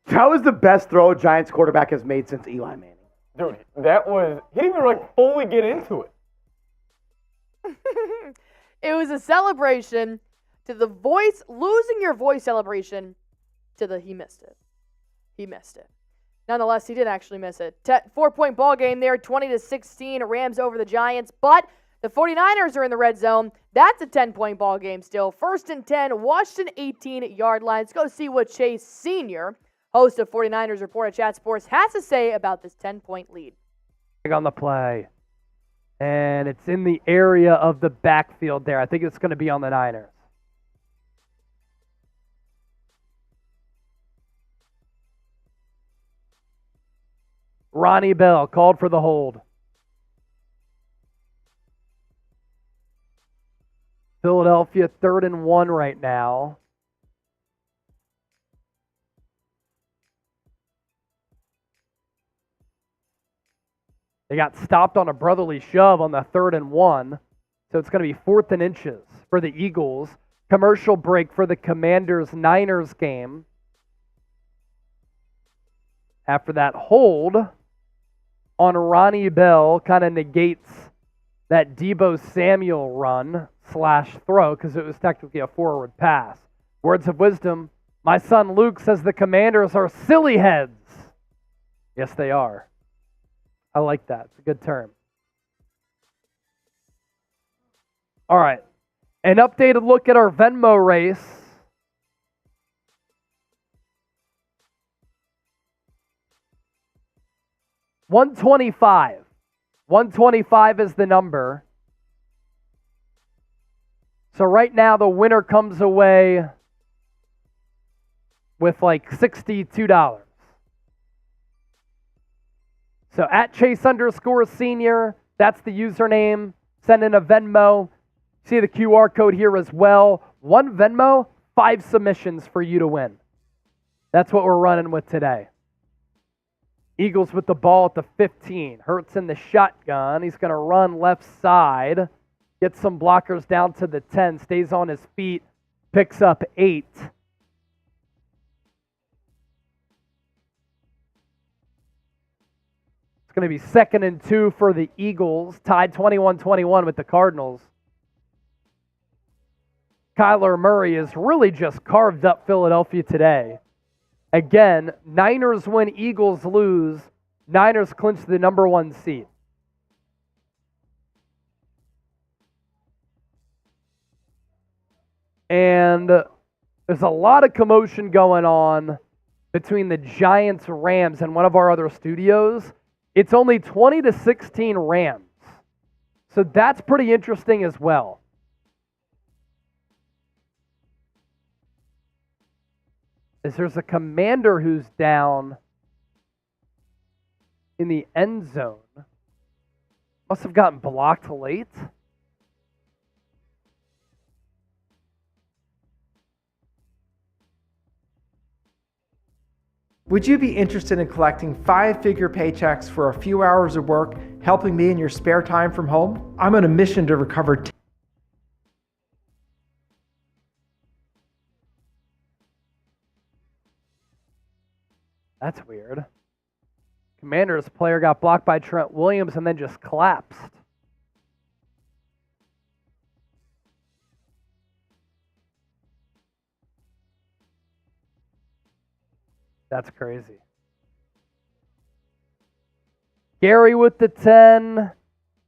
S3: That was the best throw a Giants quarterback has made since Eli Manning.
S7: Dude, that was he didn't even fully get into it.
S1: It was a celebration to the losing your voice celebration to the he missed it. He missed it. Nonetheless, he did actually miss it. 4-point ball game there, 20-16, Rams over the Giants, but the 49ers are in the red zone. That's a 10-point ball game still. 1st and 10, Washington 18-yard line. Let's go see what Chase Sr., host of 49ers Report at Chat Sports, has to say about this 10-point lead.
S8: On the play. And it's in the area of the backfield there. I think it's going to be on the Niners. Ronnie Bell called for the hold. Philadelphia 3rd and 1 right now. They got stopped on a brotherly shove on the 3rd and 1. So it's going to be 4th and inches for the Eagles. Commercial break for the Commanders-Niners game. After that hold on Ronnie Bell kind of negates that Deebo Samuel run / throw because it was technically a forward pass. Words of wisdom. My son Luke says the Commanders are silly heads. Yes, they are. I like that. It's a good term. All right. An updated look at our Venmo race. $125. 125 is the number. So right now the winner comes away with like $62. So at Chase_senior, that's the username. Send in a Venmo. See the QR code here as well. 1 Venmo, 5 submissions for you to win. That's what we're running with today. Eagles with the ball at the 15. Hurts in the shotgun. He's going to run left side. Gets some blockers down to the 10. Stays on his feet. Picks up 8. It's going to be 2nd and 2 for the Eagles. Tied 21-21 with the Cardinals. Kyler Murray has really just carved up Philadelphia today. Again, Niners win, Eagles lose. Niners clinch the number 1 seed. And there's a lot of commotion going on between the Giants, Rams, and one of our other studios. It's only 20-16 Rams. So that's pretty interesting as well. Is there's a commander who's down in the end zone. Must have gotten blocked late.
S9: Would you be interested in collecting 5-figure paychecks for a few hours of work, helping me in your spare time from home? I'm on a mission to recover
S8: That's weird. Commanders player got blocked by Trent Williams and then just collapsed. That's crazy. Gary with the 10.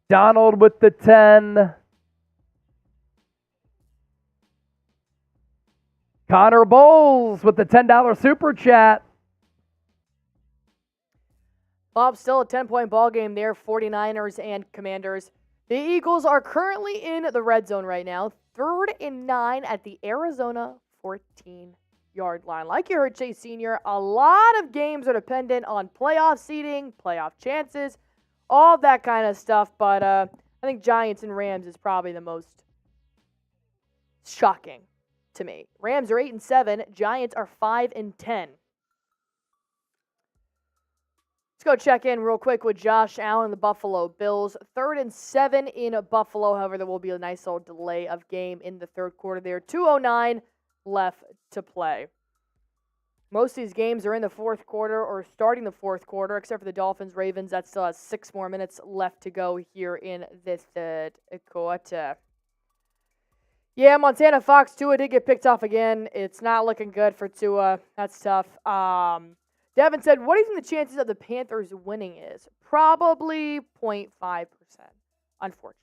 S8: Donald with the 10. Connor Bowles with the $10 super chat.
S1: Bob, still a 10-point ball game there, 49ers and Commanders. The Eagles are currently in the red zone right now, 3rd and 9 at the Arizona 14-yard line. Like you heard Chase Sr., a lot of games are dependent on playoff seeding, playoff chances, all that kind of stuff. But I think Giants and Rams is probably the most shocking to me. Rams are 8-7, Giants are 5-10. Let's go check in real quick with Josh Allen and the Buffalo Bills. 3rd and 7 in Buffalo. However, there will be a nice little delay of game in the third quarter there. 2:09 left to play. Most of these games are in the fourth quarter or starting the fourth quarter, except for the Dolphins, Ravens. That still has 6 more minutes left to go here in this third quarter. Yeah, Montana Fox, Tua did get picked off again. It's not looking good for Tua. That's tough. Devin said, what do you think the chances of the Panthers winning is? Probably 0.5%, unfortunately.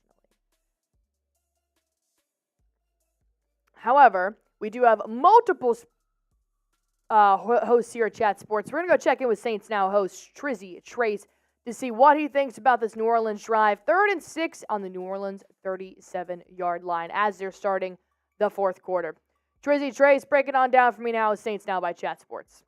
S1: However, we do have multiple hosts here at Chat Sports. We're going to go check in with Saints Now host Trizzy Trace to see what he thinks about this New Orleans drive. 3rd and 6 on the New Orleans 37-yard line as they're starting the fourth quarter. Trizzy Trace, break it on down for me now with Saints Now by Chat Sports.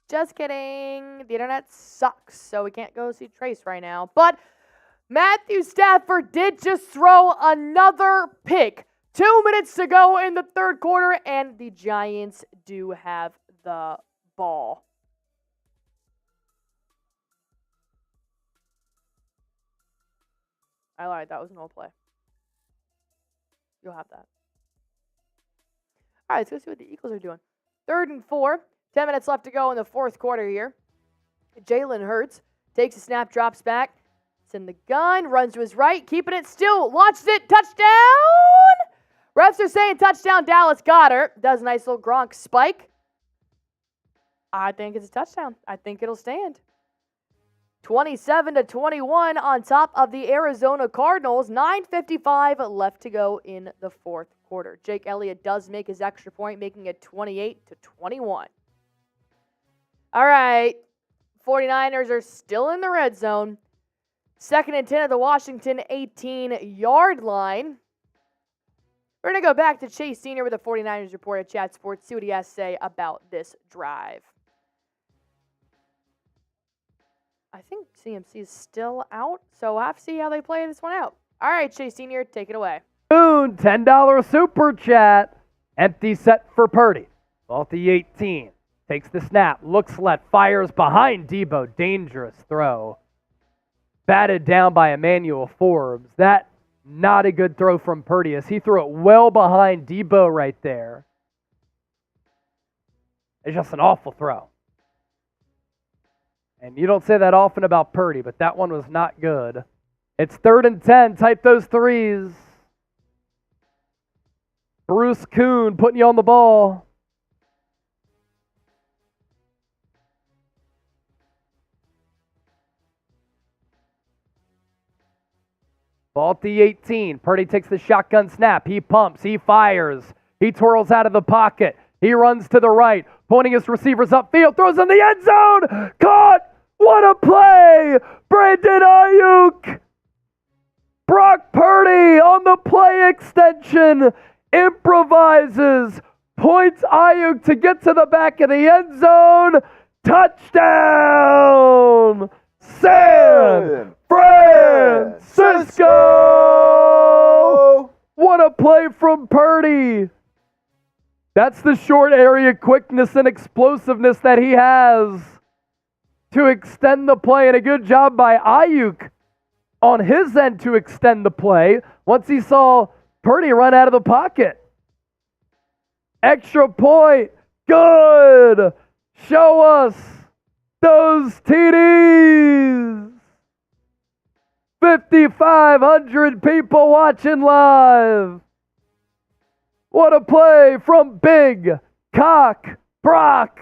S1: Just kidding. The internet sucks, so we can't go see Trace right now. But Matthew Stafford did just throw another pick. 2 minutes to go in the third quarter, and the Giants do have the ball. I lied. That was an old play. You'll have that. All right, let's go see what the Eagles are doing. 3rd and 4. 10 minutes left to go in the fourth quarter here. Jalen Hurts takes a snap, drops back. It's in the gun, runs to his right, keeping it still, launches it, touchdown! Refs are saying touchdown, Dallas Goedert. Does a nice little Gronk spike. I think it's a touchdown. I think it'll stand. 27-21 on top of the Arizona Cardinals. 9:55 left to go in the fourth quarter. Jake Elliott does make his extra point, making it 28-21. All right, 49ers are still in the red zone. 2nd and 10 at the Washington 18-yard line. We're going to go back to Chase Sr. with the 49ers report at Chat Sports, see what he has to say about this drive. I think CMC is still out, so we'll have to see how they play this one out. All right, Chase Sr., take it away.
S8: Boone, $10 super chat. Empty set for Purdy. Ball at the 18. Takes the snap, looks left, fires behind Debo. Dangerous throw. Batted down by Emmanuel Forbes. That not a good throw from Purdy as he threw it well behind Debo right there. It's just an awful throw. And you don't say that often about Purdy, but that one was not good. It's 3rd and 10. Type those threes. Bruce Kuhn putting you on the ball. Ball at the 18. Purdy takes the shotgun snap. He pumps. He fires. He twirls out of the pocket. He runs to the right, pointing his receivers upfield. Throws in the end zone. Caught. What a play. Brandon Ayuk. Brock Purdy on the play extension. Improvises. Points Ayuk to get to the back of the end zone. Touchdown. San Francisco! What a play from Purdy! That's the short area quickness and explosiveness that he has to extend the play, and a good job by Ayuk on his end to extend the play once he saw Purdy run out of the pocket. Extra point. Good. Show us. those TDs. 5,500 people watching live. What a play from Big Cock Brock.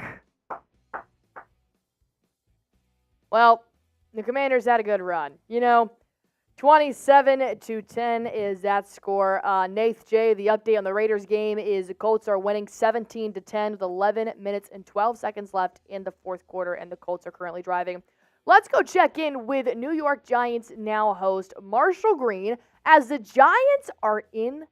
S1: Well, the Commanders had a good run. 27-10 is that score. Nath J, the update on the Raiders game is the Colts are winning 17-10 with 11 minutes and 12 seconds left in the fourth quarter, and the Colts are currently driving. Let's go check in with New York Giants now host Marshall Green as the Giants are in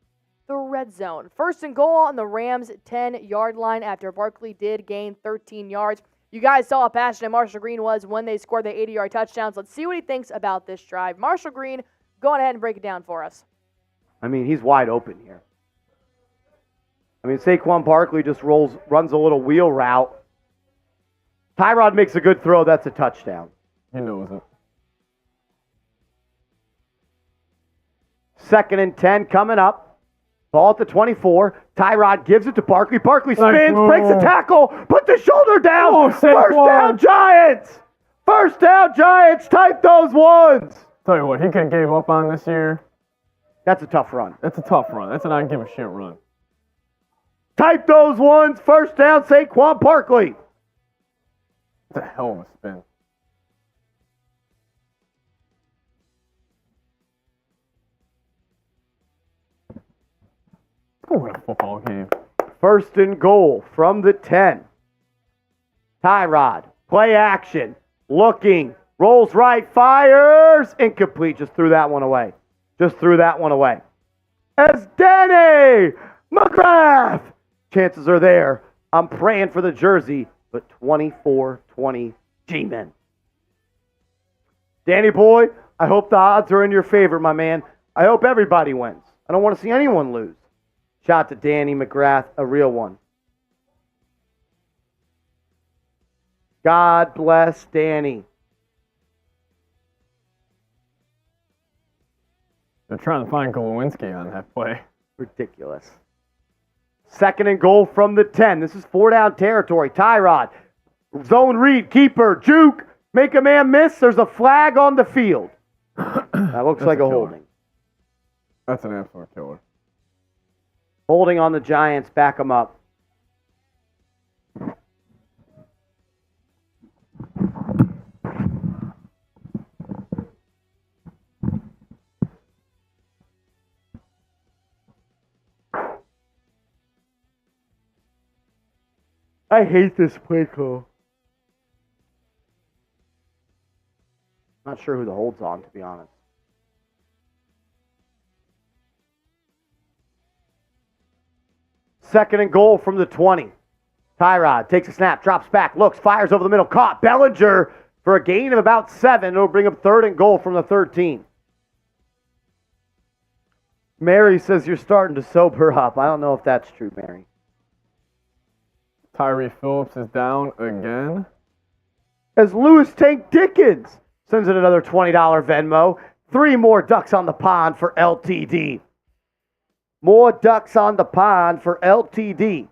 S1: the red zone. First and goal on the Rams' 10-yard line after Barkley did gain 13 yards. You guys saw how passionate Marshall Green was when they scored the 80-yard touchdowns. Let's see what he thinks about this drive. Marshall Green, go on ahead and break it down for us.
S3: I mean, he's wide open here. I mean, Saquon Barkley just runs a little wheel route. Tyrod makes a good throw. That's a touchdown.
S7: He knows it.
S3: 2nd and 10 coming up. Ball at the 24. Tyrod gives it to Barkley. Barkley spins, breaks the tackle, put the shoulder down. First down, Giants. First down, Giants. Type those ones.
S7: Tell you what, he could have gave up on this year.
S3: That's a tough run.
S7: That's a tough run. That's a not give a shit run.
S3: Type those ones. First down, Saquon Barkley.
S7: What the hell of a spin. Go win a football game.
S3: First and goal from the 10. Tyrod, play action, looking, rolls right, fires, incomplete. Just threw that one away. As Danny McGrath. Chances are there. I'm praying for the jersey, but 24-20 G-Men. Danny boy, I hope the odds are in your favor, my man. I hope everybody wins. I don't want to see anyone lose. Shout out to Danny McGrath, a real one. God bless Danny.
S7: They're trying to find Glowinski on that play.
S3: Ridiculous. 2nd and goal from the 10. This is 4-down territory. Tyrod, zone read, keeper, juke, make a man miss. There's a flag on the field. That looks like a holding.
S7: That's an absolute killer.
S3: Holding on the Giants, back them up. I hate this play call. Not sure who the hold's on, to be honest. Second and goal from the 20. Tyrod takes a snap, drops back, looks, fires over the middle, caught. Bellinger for a gain of about 7. It'll bring up 3rd and goal from the 13. Mary says you're starting to sober up. I don't know if that's true, Mary.
S7: Tyree Phillips is down again.
S3: As Lewis Tank Dickens sends in another $20 Venmo. 3 more ducks on the pond for LTD. More ducks on the pond for LTD.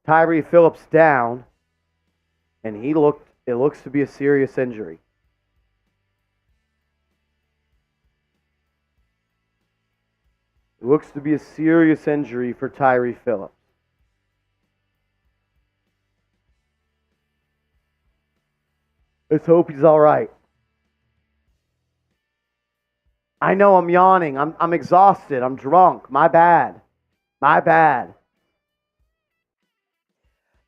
S3: Tyree Phillips down, and it looks to be a serious injury. It looks to be a serious injury for Tyree Phillips. Let's hope he's all right. I know I'm yawning. I'm exhausted. I'm drunk. My bad.
S1: Let's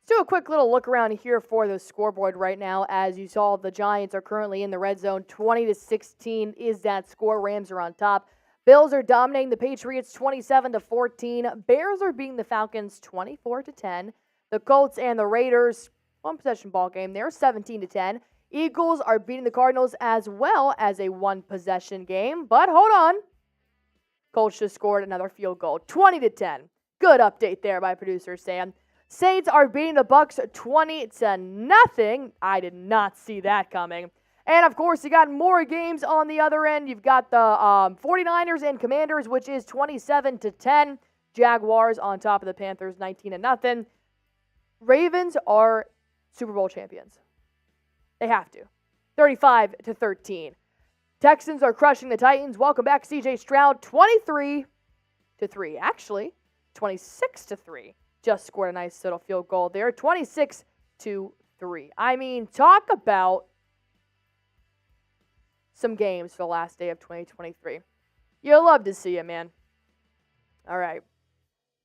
S1: do a quick little look around here for the scoreboard right now. As you saw, the Giants are currently in the red zone. 20-16 is that score. Rams are on top. Bills are dominating the Patriots 27-14. Bears are beating the Falcons 24-10. The Colts and the Raiders, one possession ball game. They're 17-10. Eagles are beating the Cardinals as well as a one possession game. But hold on. Colts just scored another field goal. 20-10. Good update there by producer Sam. Saints are beating the Bucs 20-0. I did not see that coming. And, of course, you got more games on the other end. You've got the 49ers and Commanders, which is 27-10. Jaguars on top of the Panthers, 19-0. Ravens are Super Bowl champions. They have to. 35-13. Texans are crushing the Titans. Welcome back, C.J. Stroud. 23-3. Actually, 26-3. Just scored a nice little field goal there. 26-3. I mean, talk about some games for the last day of 2023. You'll love to see it, man. All right.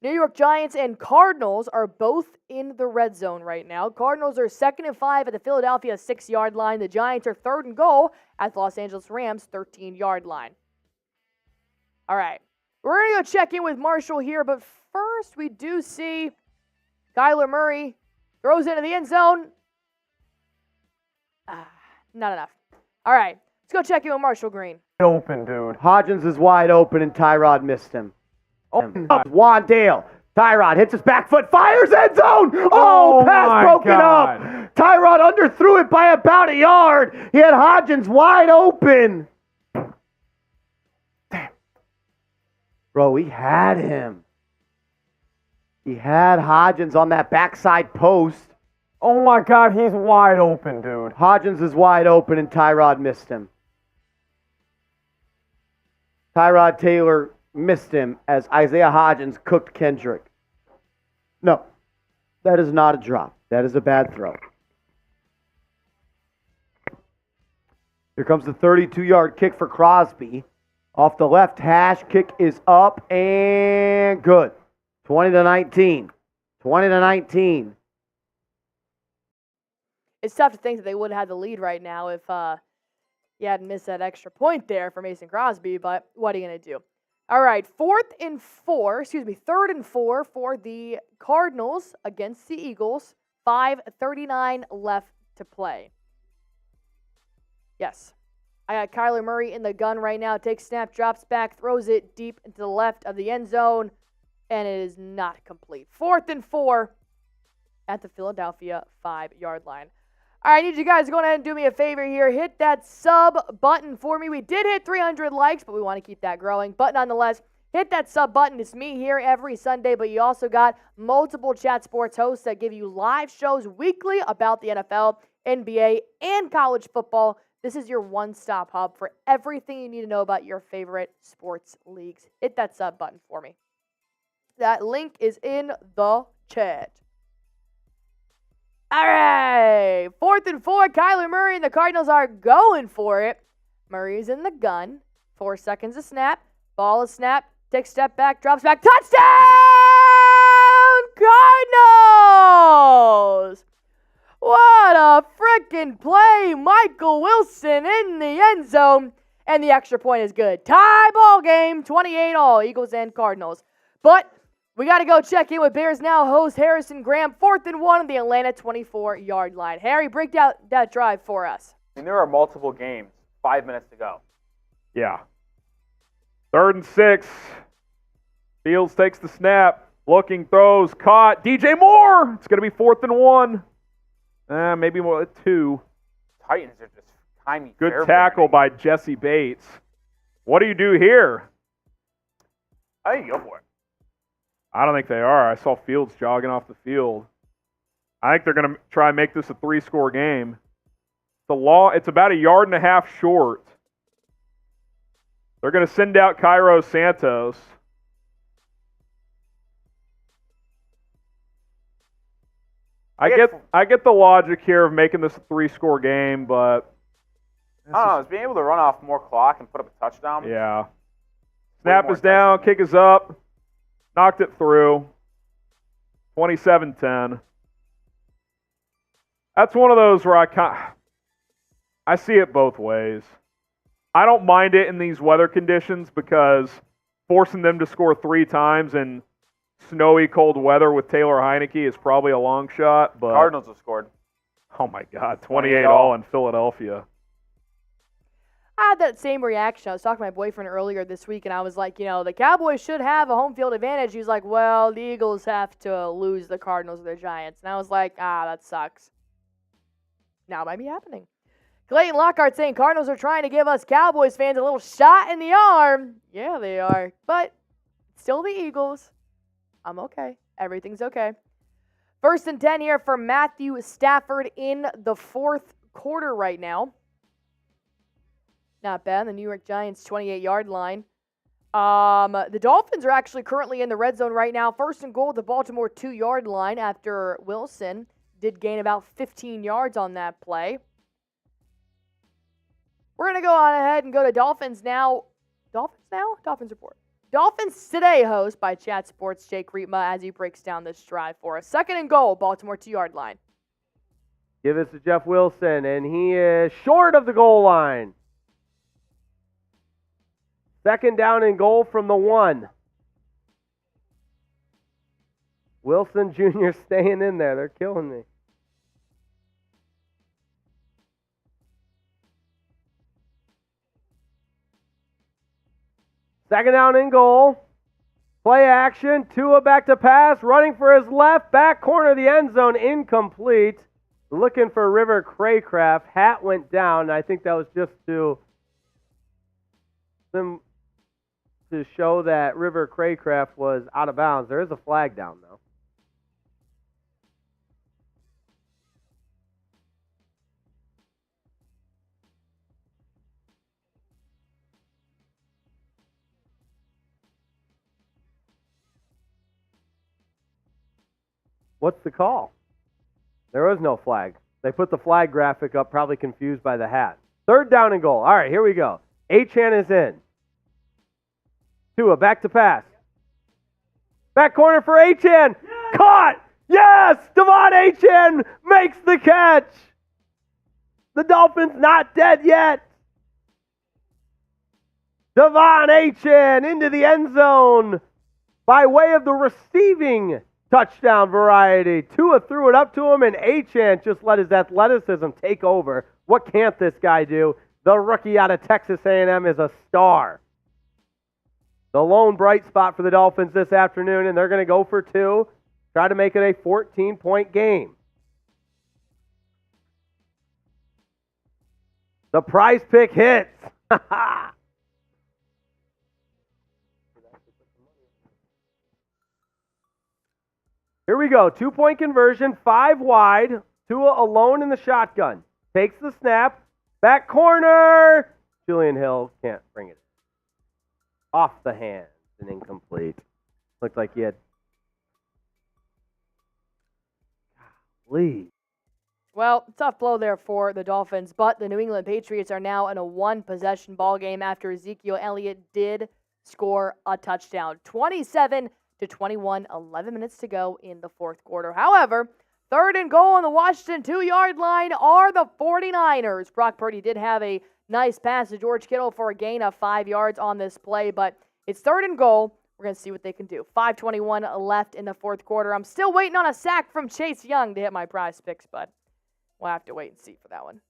S1: New York Giants and Cardinals are both in the red zone right now. Cardinals are 2nd and 5 at the Philadelphia 6-yard line. The Giants are 3rd and goal at the Los Angeles Rams 13-yard line. All right. We're going to go check in with Marshall here, but first we do see Kyler Murray throws into the end zone. Not enough. All right. Let's go check in with Marshall Green.
S7: Open, dude.
S3: Hodgins is wide open and Tyrod missed him. Wandale. Tyrod hits his back foot, fires end zone. Oh, pass broken up. Tyrod underthrew it by about a yard. He had Hodgins wide open. Damn. Bro, he had him. He had Hodgins on that backside post.
S7: Oh my God, he's wide open, dude.
S3: Hodgins is wide open and Tyrod missed him. Tyrod Taylor missed him as Isaiah Hodgins cooked Kendrick. No, that is not a drop. That is a bad throw. Here comes the 32-yard kick for Crosby. Off the left hash, kick is up and good. 20-19. 20-19.
S1: It's tough to think that they would have had the lead right now if you hadn't missed that extra point there for Mason Crosby, but what are you going to do? All right, 3rd and 4 for the Cardinals against the Eagles. 5:39 left to play. Yes, I got Kyler Murray in the gun right now. Takes snap, drops back, throws it deep into the left of the end zone, and it is not complete. 4th and 4 at the Philadelphia 5-yard line. All right, I need you guys to go ahead and do me a favor here. Hit that sub button for me. We did hit 300 likes, but we want to keep that growing. But nonetheless, hit that sub button. It's me here every Sunday, but you also got multiple Chat Sports hosts that give you live shows weekly about the NFL, NBA, and college football. This is your one-stop hub for everything you need to know about your favorite sports leagues. Hit that sub button for me. That link is in the chat. All right, 4th and 4, Kyler Murray and the Cardinals are going for it. Murray's in the gun. 4 seconds to snap. Ball is snapped. Takes a step back, drops back. Touchdown, Cardinals! What a freaking play. Michael Wilson in the end zone. And the extra point is good. Tie ball game, 28-all, Eagles and Cardinals. But we got to go check in with Bears Now host Harrison Graham. 4th and 1 on the Atlanta 24-yard line. Harry, break down that drive for us.
S6: And there are multiple games. 5 minutes to go.
S5: Yeah. 3rd and 6. Fields takes the snap. Looking, throws, caught. DJ Moore! It's going to be 4th and 1. Maybe more like 2.
S6: Titans are just timing.
S5: Good tackle by Jesse Bates. What do you do here?
S6: I think you go for it.
S5: I don't think they are. I saw Fields jogging off the field. I think they're going to try and make this a 3-score game. It's about 1.5 yards short. They're going to send out Cairo Santos. I get the logic here of making this a 3-score game, but
S6: I don't know. Is being able to run off more clock and put up a touchdown?
S5: Yeah. Snap is down, kick is up. Knocked it through. 27-10. That's one of those where I see it both ways. I don't mind it in these weather conditions because forcing them to score 3 times in snowy, cold weather with Taylor Heineke is probably a long shot. But
S6: Cardinals have scored.
S5: Oh my God, 28-all in Philadelphia.
S1: I had that same reaction. I was talking to my boyfriend earlier this week, and I was like, the Cowboys should have a home field advantage. He was like, well, the Eagles have to lose the Cardinals or the Giants. And I was like, that sucks. Now it might be happening. Clayton Lockhart saying Cardinals are trying to give us Cowboys fans a little shot in the arm. Yeah, they are. But still the Eagles. I'm okay. Everything's okay. 1st and 10 here for Matthew Stafford in the 4th quarter right now. Not bad. The New York Giants 28-yard line. The Dolphins are actually currently in the red zone right now. 1st and goal at the Baltimore 2-yard line after Wilson did gain about 15 yards on that play. We're going to go on ahead and go to Dolphins now. Dolphins report. Dolphins Today host by Chat Sports' Jake Riepma as he breaks down this drive for us. 2nd and goal, Baltimore 2-yard line.
S3: Give us to Jeff Wilson, and he is short of the goal line. 2nd down and goal from the 1. Wilson Jr. staying in there. They're killing me. Second down and goal. Play action. Tua back to pass. Running for his left. Back corner of the end zone. Incomplete. Looking for River Craycraft. Hat went down. I think that was just to show that River Craycraft was out of bounds. There is a flag down, though. What's the call? There was no flag. They put the flag graphic up, probably confused by the hat. 3rd down and goal. All right, here we go. Achane is in. Tua back to pass. Back corner for Achane. Caught! Yes! Devon Achane makes the catch. The Dolphins not dead yet. Devon Achane into the end zone by way of the receiving touchdown variety. Tua threw it up to him, and Achane just let his athleticism take over. What can't this guy do? The rookie out of Texas A&M is a star. The lone bright spot for the Dolphins this afternoon, and they're going to go for 2, try to make it a 14-point game. The prize pick hits. Here we go. 2-point conversion, 5 wide. Tua alone in the shotgun. Takes the snap. Back corner. Julian Hill can't bring it. Off the hands and incomplete. Looked like he had. Golly.
S1: Well, tough blow there for the Dolphins, but the New England Patriots are now in a 1-possession ball game after Ezekiel Elliott did score a touchdown. 27-21, 11 minutes to go in the 4th quarter. However, 3rd and goal on the Washington 2-yard line are the 49ers. Brock Purdy did have a nice pass to George Kittle for a gain of 5 yards on this play, but it's 3rd and goal. We're going to see what they can do. 5:21 left in the 4th quarter. I'm still waiting on a sack from Chase Young to hit my prize picks, but we'll have to wait and see for that one.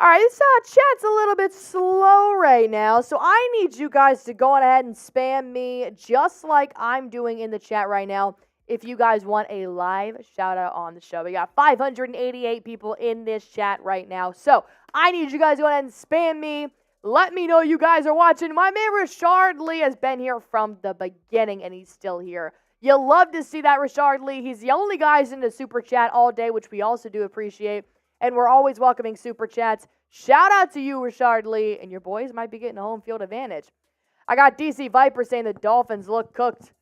S1: All right, this chat's a little bit slow right now, so I need you guys to go on ahead and spam me just like I'm doing in the chat right now if you guys want a live shout-out on the show. We got 588 people in this chat right now, so I need you guys to go ahead and spam me. Let me know you guys are watching. My man Rashard Lee has been here from the beginning, and he's still here. You love to see that, Rashard Lee. He's the only guy in the Super Chat all day, which we also do appreciate. And we're always welcoming Super Chats. Shout out to you, Rashard Lee, and your boys might be getting a home field advantage. I got DC Viper saying the Dolphins look cooked.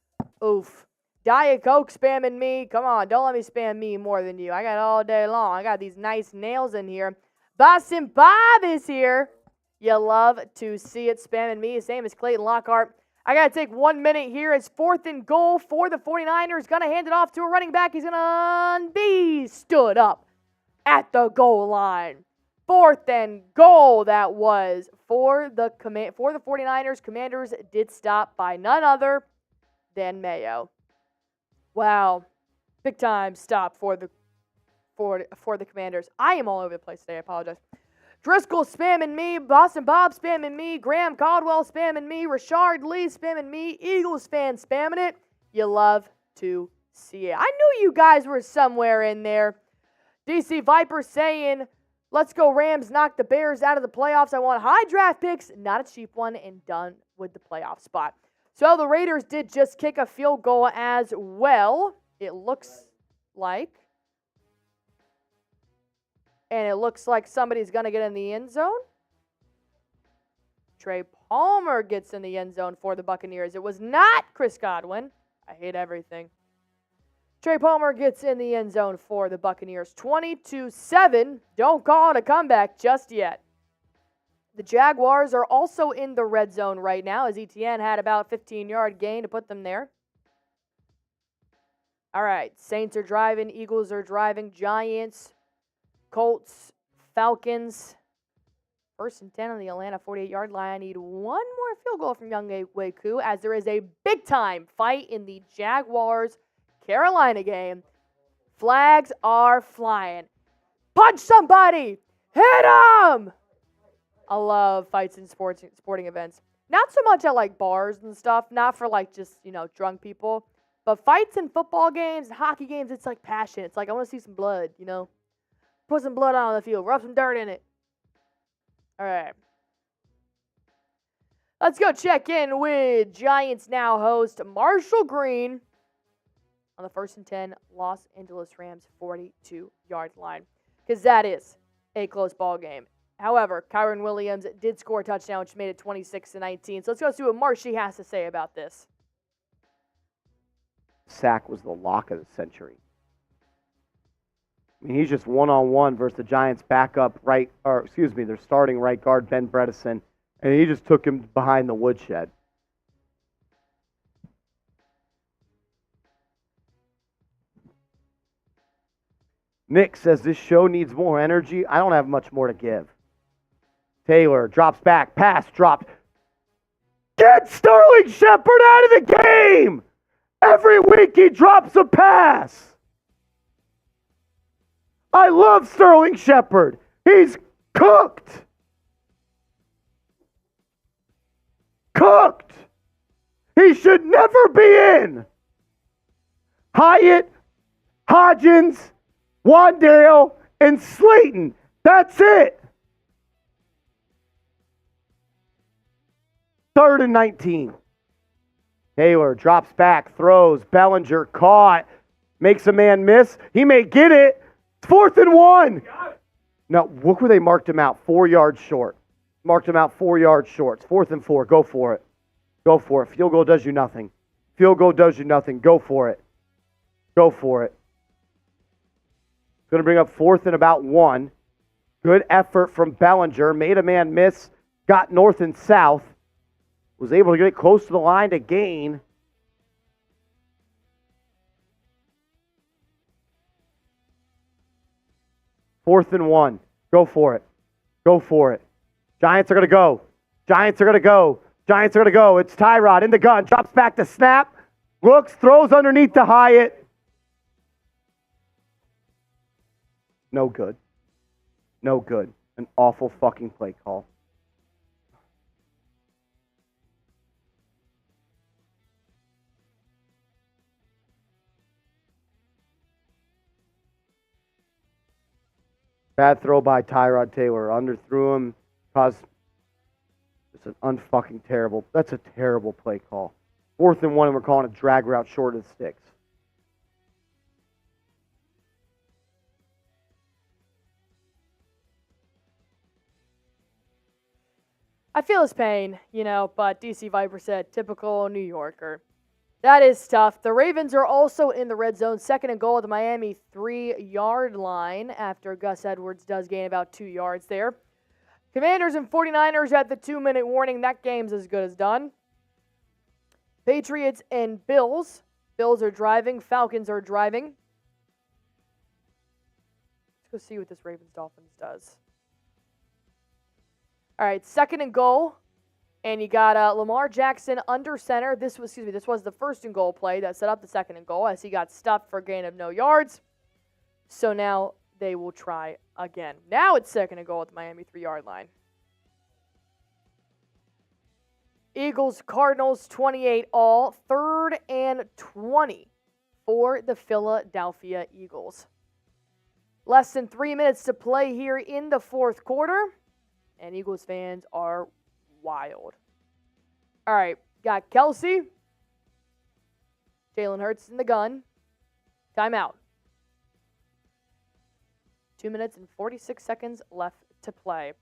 S1: Oof. Diet Coke spamming me. Come on, don't let me spam me more than you. I got it all day long. I got these nice nails in here. Boston Bob is here. You love to see it spamming me. Same as Clayton Lockhart. I got to take 1 minute here. It's 4th and goal for the 49ers. Going to hand it off to a running back. He's going to be stood up at the goal line. 4th and goal that was for the 49ers. Commanders did stop by none other than Mayo. Wow. Big time stop for the Commanders. I am all over the place today. I apologize. Driscoll spamming me, Boston Bob spamming me, Graham Caldwell spamming me, Rashard Lee spamming me, Eagles fan spamming it. You love to see it. I knew you guys were somewhere in there. DC Viper saying, let's go Rams, knock the Bears out of the playoffs. I want high draft picks, not a cheap one, and done with the playoff spot. So the Raiders did just kick a field goal as well, it looks like. And it looks like somebody's going to get in the end zone. Trey Palmer gets in the end zone for the Buccaneers. It was not Chris Godwin. I hate everything. Trey Palmer gets in the end zone for the Buccaneers. 22-7. Don't call it a comeback just yet. The Jaguars are also in the red zone right now as Etienne had about a 15-yard gain to put them there. All right, Saints are driving, Eagles are driving, Giants, Colts, Falcons. 1st and 10 on the Atlanta 48-yard line. I need one more field goal from Younghoe Koo as there is a big-time fight in the Jaguars-Carolina game. Flags are flying. Punch somebody! Hit him! I love fights in sporting events. Not so much at like bars and stuff, not for like just, drunk people. But fights in football games and hockey games, it's like passion. It's like I want to see some blood, Put some blood on the field, rub some dirt in it. All right. Let's go check in with Giants now host Marshall Green on the 1st and 10 Los Angeles Rams 42-yard line. Because that is a close ball game. However, Kyron Williams did score a touchdown, which made it 26-19. So let's go see what Marshy has to say about this.
S3: Sack was the lock of the century. I mean, he's just one-on-one versus the Giants' backup their starting right guard, Ben Bredesen, and he just took him behind the woodshed. Nick says this show needs more energy. I don't have much more to give. Taylor drops back, pass dropped. Get Sterling Shepard out of the game! Every week he drops a pass. I love Sterling Shepard. He's cooked. Cooked. He should never be in. Hyatt, Hodgins, Wandale, and Slayton. That's it. 3rd and 19. Taylor drops back, throws. Bellinger caught. Makes a man miss. He may get it. 4th and 1. Now, look where they marked him out. 4 yards short. Marked him out 4 yards short. It's 4th and 4. Go for it. Go for it. Field goal does you nothing. Field goal does you nothing. Go for it. Go for it. It's going to bring up 4th and about 1. Good effort from Bellinger. Made a man miss. Got north and south. Was able to get close to the line to gain. Fourth and 1. Go for it. Go for it. Giants are going to go. Giants are going to go. Giants are going to go. It's Tyrod in the gun. Drops back to snap. Looks, throws underneath the Hyatt. No good. No good. An awful fucking play call. Bad throw by Tyrod Taylor. Underthrew him. Caused just an unfucking terrible. That's a terrible play call. 4th and 1, and we're calling a drag route short of the sticks.
S1: I feel his pain, but DC Viper said, typical New Yorker. That is tough. The Ravens are also in the red zone. 2nd and goal at the Miami 3-yard line after Gus Edwards does gain about 2 yards there. Commanders and 49ers at the 2-minute warning. That game's as good as done. Patriots and Bills. Bills are driving. Falcons are driving. Let's go see what this Ravens-Dolphins does. All right, 2nd and goal. And you got Lamar Jackson under center. This was the 1st and goal play that set up the 2nd and goal as he got stuffed for a gain of no yards. So now they will try again. Now it's 2nd and goal at the Miami 3-yard line. Eagles, Cardinals, 28 all. 3rd and 20 for the Philadelphia Eagles. Less than 3 minutes to play here in the fourth quarter. And Eagles fans are wild. All right, got Kelsey. Jalen Hurts in the gun. Timeout. 2 minutes and 46 seconds left to play.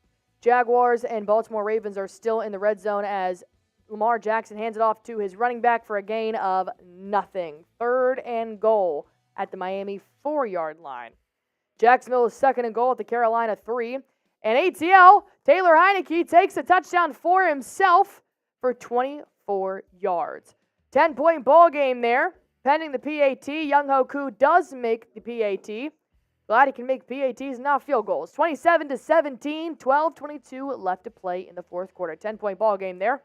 S1: Jaguars and Baltimore Ravens are still in the red zone as Lamar Jackson hands it off to his running back for a gain of nothing. 3rd and goal at the Miami 4-yard line. Jacksonville is 2nd and goal at the Carolina 3. And ATL, Taylor Heineke takes a touchdown for himself for 24 yards. 10-point ball game there. Pending the PAT, Young Hoku does make the PAT. Glad he can make PATs, now field goals. 27-17, 12:22 left to play in the fourth quarter. 10-point ball game there.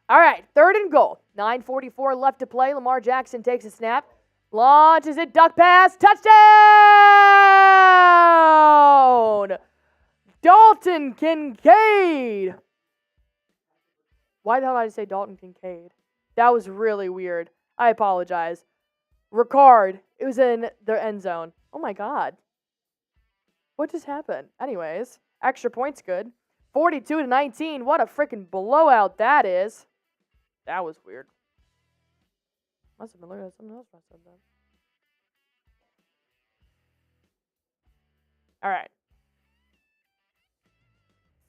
S1: All right, 3rd and goal. 9:44 left to play. Lamar Jackson takes a snap. Launches it, duck pass, touchdown! Dalton Kincaid. Why the hell did I say Dalton Kincaid? That was really weird. I apologize. Ricard, it was in the end zone. Oh my God. What just happened? Anyways, extra points good. 42-19. What a freaking blowout that is. That was weird. Must have been looking at something else when I said that. All right.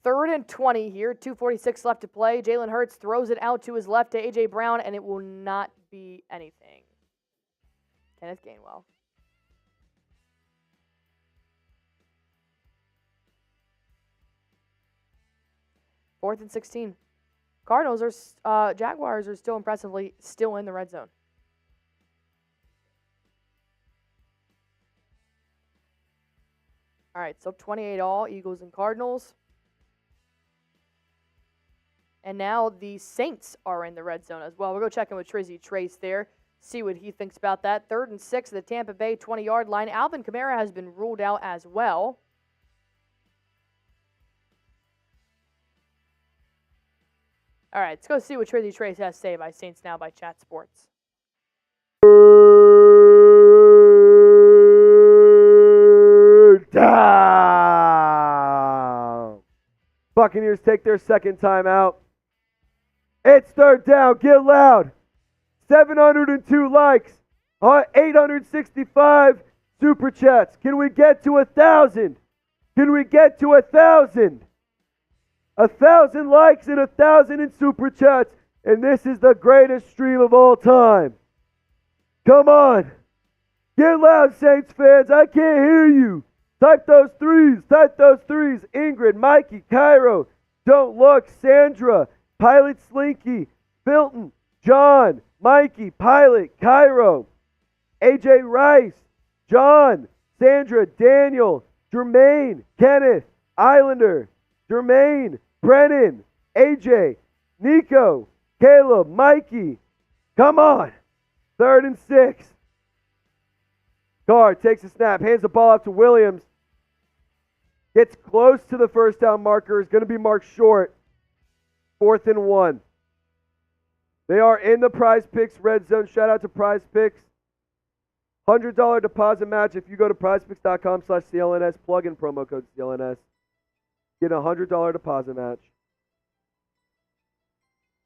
S1: 3rd and 20 here. 2:46 left to play. Jalen Hurts throws it out to his left to A.J. Brown, and it will not be anything. Kenneth Gainwell. Fourth and 16. Jaguars are still impressively still in the red zone. All right, so 28 all, Eagles and Cardinals. And now the Saints are in the red zone as well. We'll go check in with Trizzy Trace there, see what he thinks about that. 3rd and 6 at the Tampa Bay 20-yard line. Alvin Kamara has been ruled out as well. All right, let's go see what Trizzy Trace has to say by Saints Now by Chat Sports.
S3: Down. Buccaneers take their second timeout. It's 3rd down. Get loud. 702 likes. 865 super chats. Can we get to 1,000? Can we get to 1,000? 1,000 likes and 1,000 in super chats. And this is the greatest stream of all time. Come on. Get loud, Saints fans. I can't hear you. Type those threes. Type those threes. Ingrid, Mikey, Cairo, Don't Look, Sandra, Pilot Slinky, Filton, John, Mikey, Pilot, Cairo, AJ Rice, John, Sandra, Daniel, Jermaine, Kenneth, Islander, Jermaine, Brennan, AJ, Nico, Caleb, Mikey. Come on. 3rd and 6. Carr takes a snap, hands the ball off to Williams. Gets close to the first down marker. Is going to be marked short. 4th and 1. They are in the Prize Picks red zone. Shout out to Prize Picks. $100 deposit match if you go to prizepicks.com/CLNS. Plug in promo code CLNS. Get a $100 deposit match.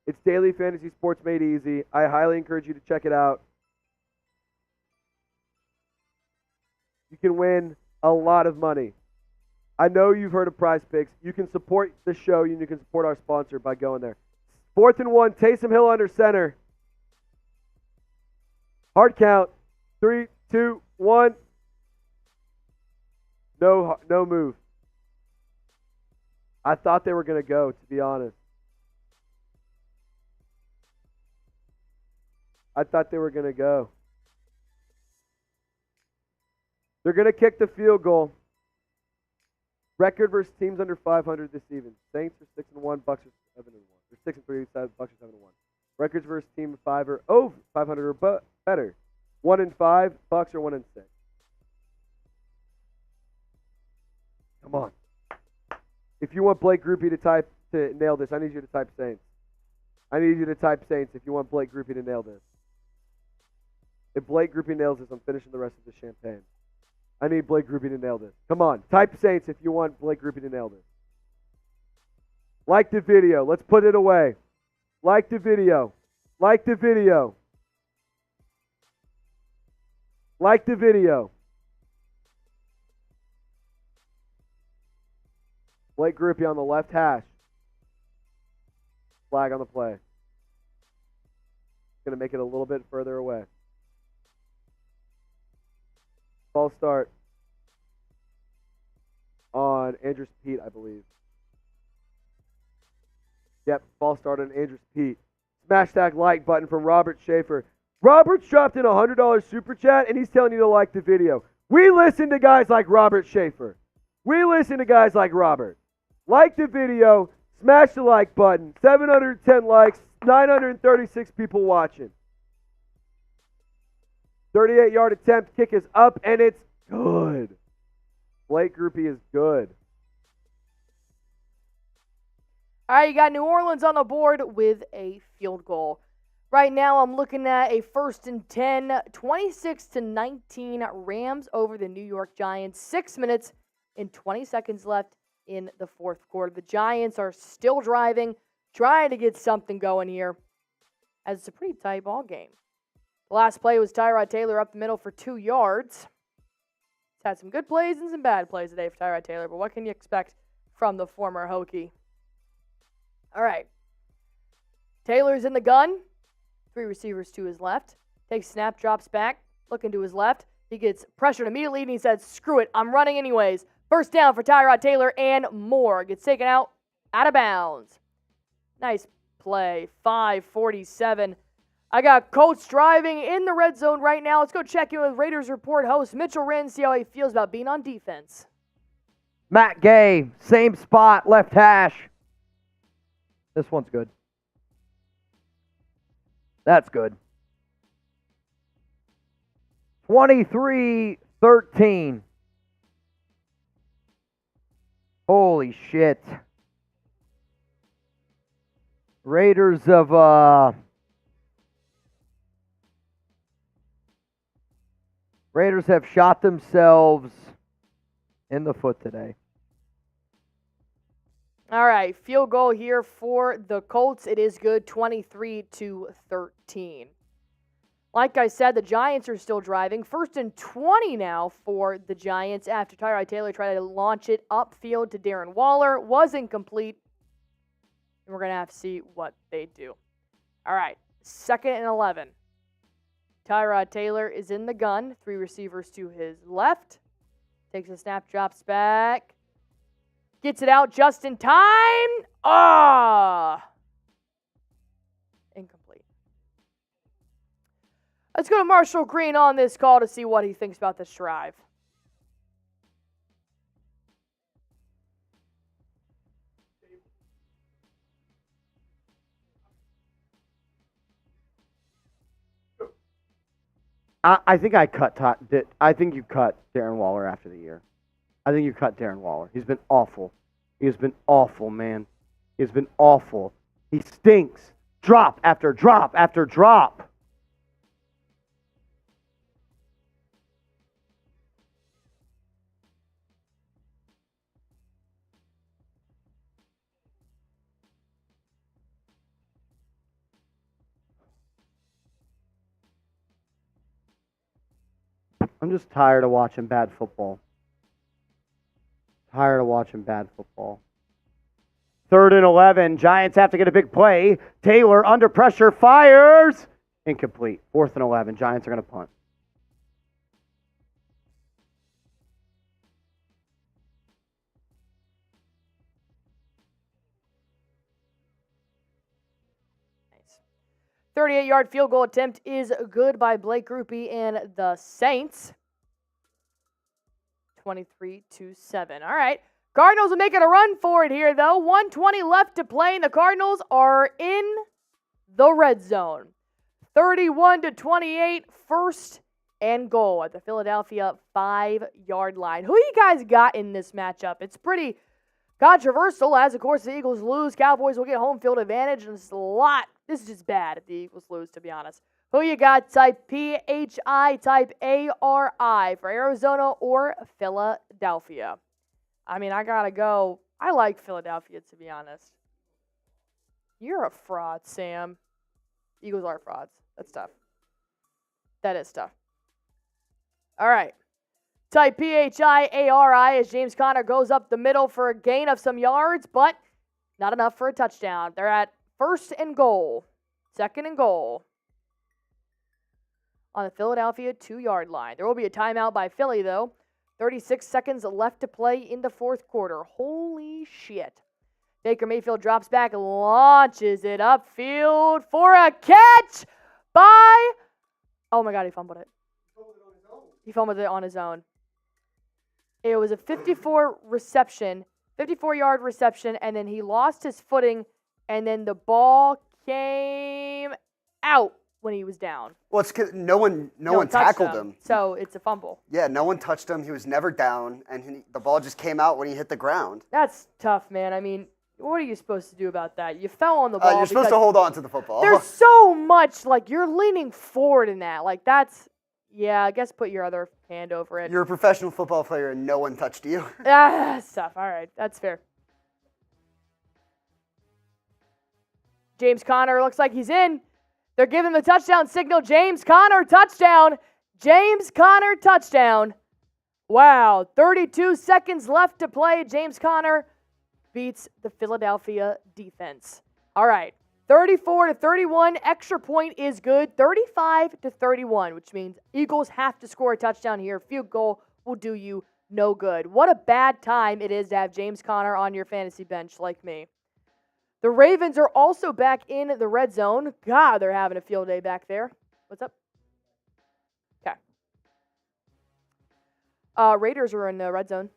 S3: It's daily fantasy sports made easy. I highly encourage you to check it out. You can win a lot of money. I know you've heard of Prize Picks. You can support the show and you can support our sponsor by going there. 4th and 1, Taysom Hill under center. Hard count. 3, 2, 1. No move. I thought they were going to go, to be honest. I thought they were going to go. They're going to kick the field goal. Record versus teams under 500 this season. Saints are 6-1, Bucks are 7-1. They're 6-3, Bucks are 7-1. Records versus team of 5 or over 500 or better. 1-5, Bucks are 1-6. Come on. If you want Blake Groupie to nail this, I need you to type Saints. I need you to type Saints if you want Blake Groupie to nail this. If Blake Groupie nails this, I'm finishing the rest of the champagne. I need Blake Groupie to nail this. Come on. Type Saints if you want Blake Groupie to nail this. Like the video. Let's put it away. Like the video. Like the video. Like the video. Blake Groupie on the left hash. Flag on the play. Going to make it a little bit further away. False start on Andrews Pete, I believe. Yep, false start on Andrews Pete. Smash that like button from Robert Schaefer. Robert's dropped in a $100 super chat, and he's telling you to like the video. We listen to guys like Robert Schaefer. We listen to guys like Robert. Like the video, smash the like button. 710 likes, 936 people watching. 38-yard attempt, kick is up, and it's good. Blake Groupie is good.
S1: All right, you got New Orleans on the board with a field goal. Right now, I'm looking at a 1st and 10, 26-19 Rams over the New York Giants. 6 minutes and 20 seconds left in the fourth quarter. The Giants are still driving, trying to get something going here, as it's a pretty tight ball game. The last play was Tyrod Taylor up the middle for 2 yards. He's had some good plays and some bad plays today for Tyrod Taylor, but what can you expect from the former Hokie? All right. Taylor's in the gun. 3 receivers to his left. Takes snap, drops back, looking to his left. He gets pressured immediately, and he says, screw it, I'm running anyways. First down for Tyrod Taylor and more. Gets taken out of bounds. Nice play. 5:47. I got Colts driving in the red zone right now. Let's go check in with Raiders Report host Mitchell Wren, see how he feels about being on defense.
S10: Matt Gay, same spot, left hash. This one's good. That's good. 23-13. Holy shit. Raiders have shot themselves in the foot today.
S1: All right, field goal here for the Colts. It is good, 23-13. Like I said, the Giants are still driving. 1st and 20 now for the Giants after Tyrod Taylor tried to launch it upfield to Darren Waller. Was incomplete. And we're going to have to see what they do. All right, 2nd and 11. Tyrod Taylor is in the gun. 3 receivers to his left. Takes a snap, drops back. Gets it out just in time. Incomplete. Let's go to Marshall Green on this call to see what he thinks about this drive.
S10: I think I think you cut Darren Waller after the year. I think you cut Darren Waller. He's been awful. He has been awful, man. He has been awful. He stinks. Drop after drop after drop. I'm just tired of watching bad football. Tired of watching bad football. 3rd and 11. Giants have to get a big play. Taylor under pressure fires. Incomplete. 4th and 11. Giants are going to punt.
S1: Nice. 38-yard field goal attempt is good by Blake Groupie and the Saints. 23-7. All right. Cardinals are making a run for it here, though. 1:20 left to play, and the Cardinals are in the red zone. 31-28, 1st and goal at the Philadelphia 5-yard line. Who you guys got in this matchup? It's pretty controversial, as, of course, the Eagles lose. Cowboys will get home field advantage, and it's a lot. This is just bad if the Eagles lose, to be honest. Who you got? Type PHI, type ARI for Arizona or Philadelphia. I mean, I gotta go. I like Philadelphia, to be honest. You're a fraud, Sam. Eagles are frauds. That's tough. That is tough. All right. Type PHI-ARI as James Conner goes up the middle for a gain of some yards, but not enough for a touchdown. They're at 1st and goal. 2nd and goal. On the Philadelphia 2-yard line. There will be a timeout by Philly, though. 36 seconds left to play in the 4th quarter. Holy shit. Baker Mayfield drops back, launches it upfield for a catch by... Oh my God, he fumbled it. He fumbled it on his own. It was a 54-yard reception, and then he lost his footing, and then the ball came out when he was down.
S11: Well, it's 'cause no one tackled him.
S1: So it's a fumble.
S11: Yeah, no one touched him. He was never down, and the ball just came out when he hit the ground.
S1: That's tough, man. I mean, what are you supposed to do about that? You fell on the ball.
S11: You're supposed to hold on to the football.
S1: There's so much, like, you're leaning forward in that. Like, that's, yeah, I guess put your other hand over it.
S11: You're a professional football player, and no one touched you.
S1: That's tough. All right, that's fair. James Conner looks like he's in. They're giving the touchdown signal. James Conner, touchdown. James Conner, touchdown. Wow, 32 seconds left to play. James Conner beats the Philadelphia defense. All right, 34-31. Extra point is good. 35-31, which means Eagles have to score a touchdown here. Field goal will do you no good. What a bad time it is to have James Conner on your fantasy bench like me. The Ravens are also back in the red zone. God, they're having a field day back there. What's up? Okay. Raiders are in the red zone.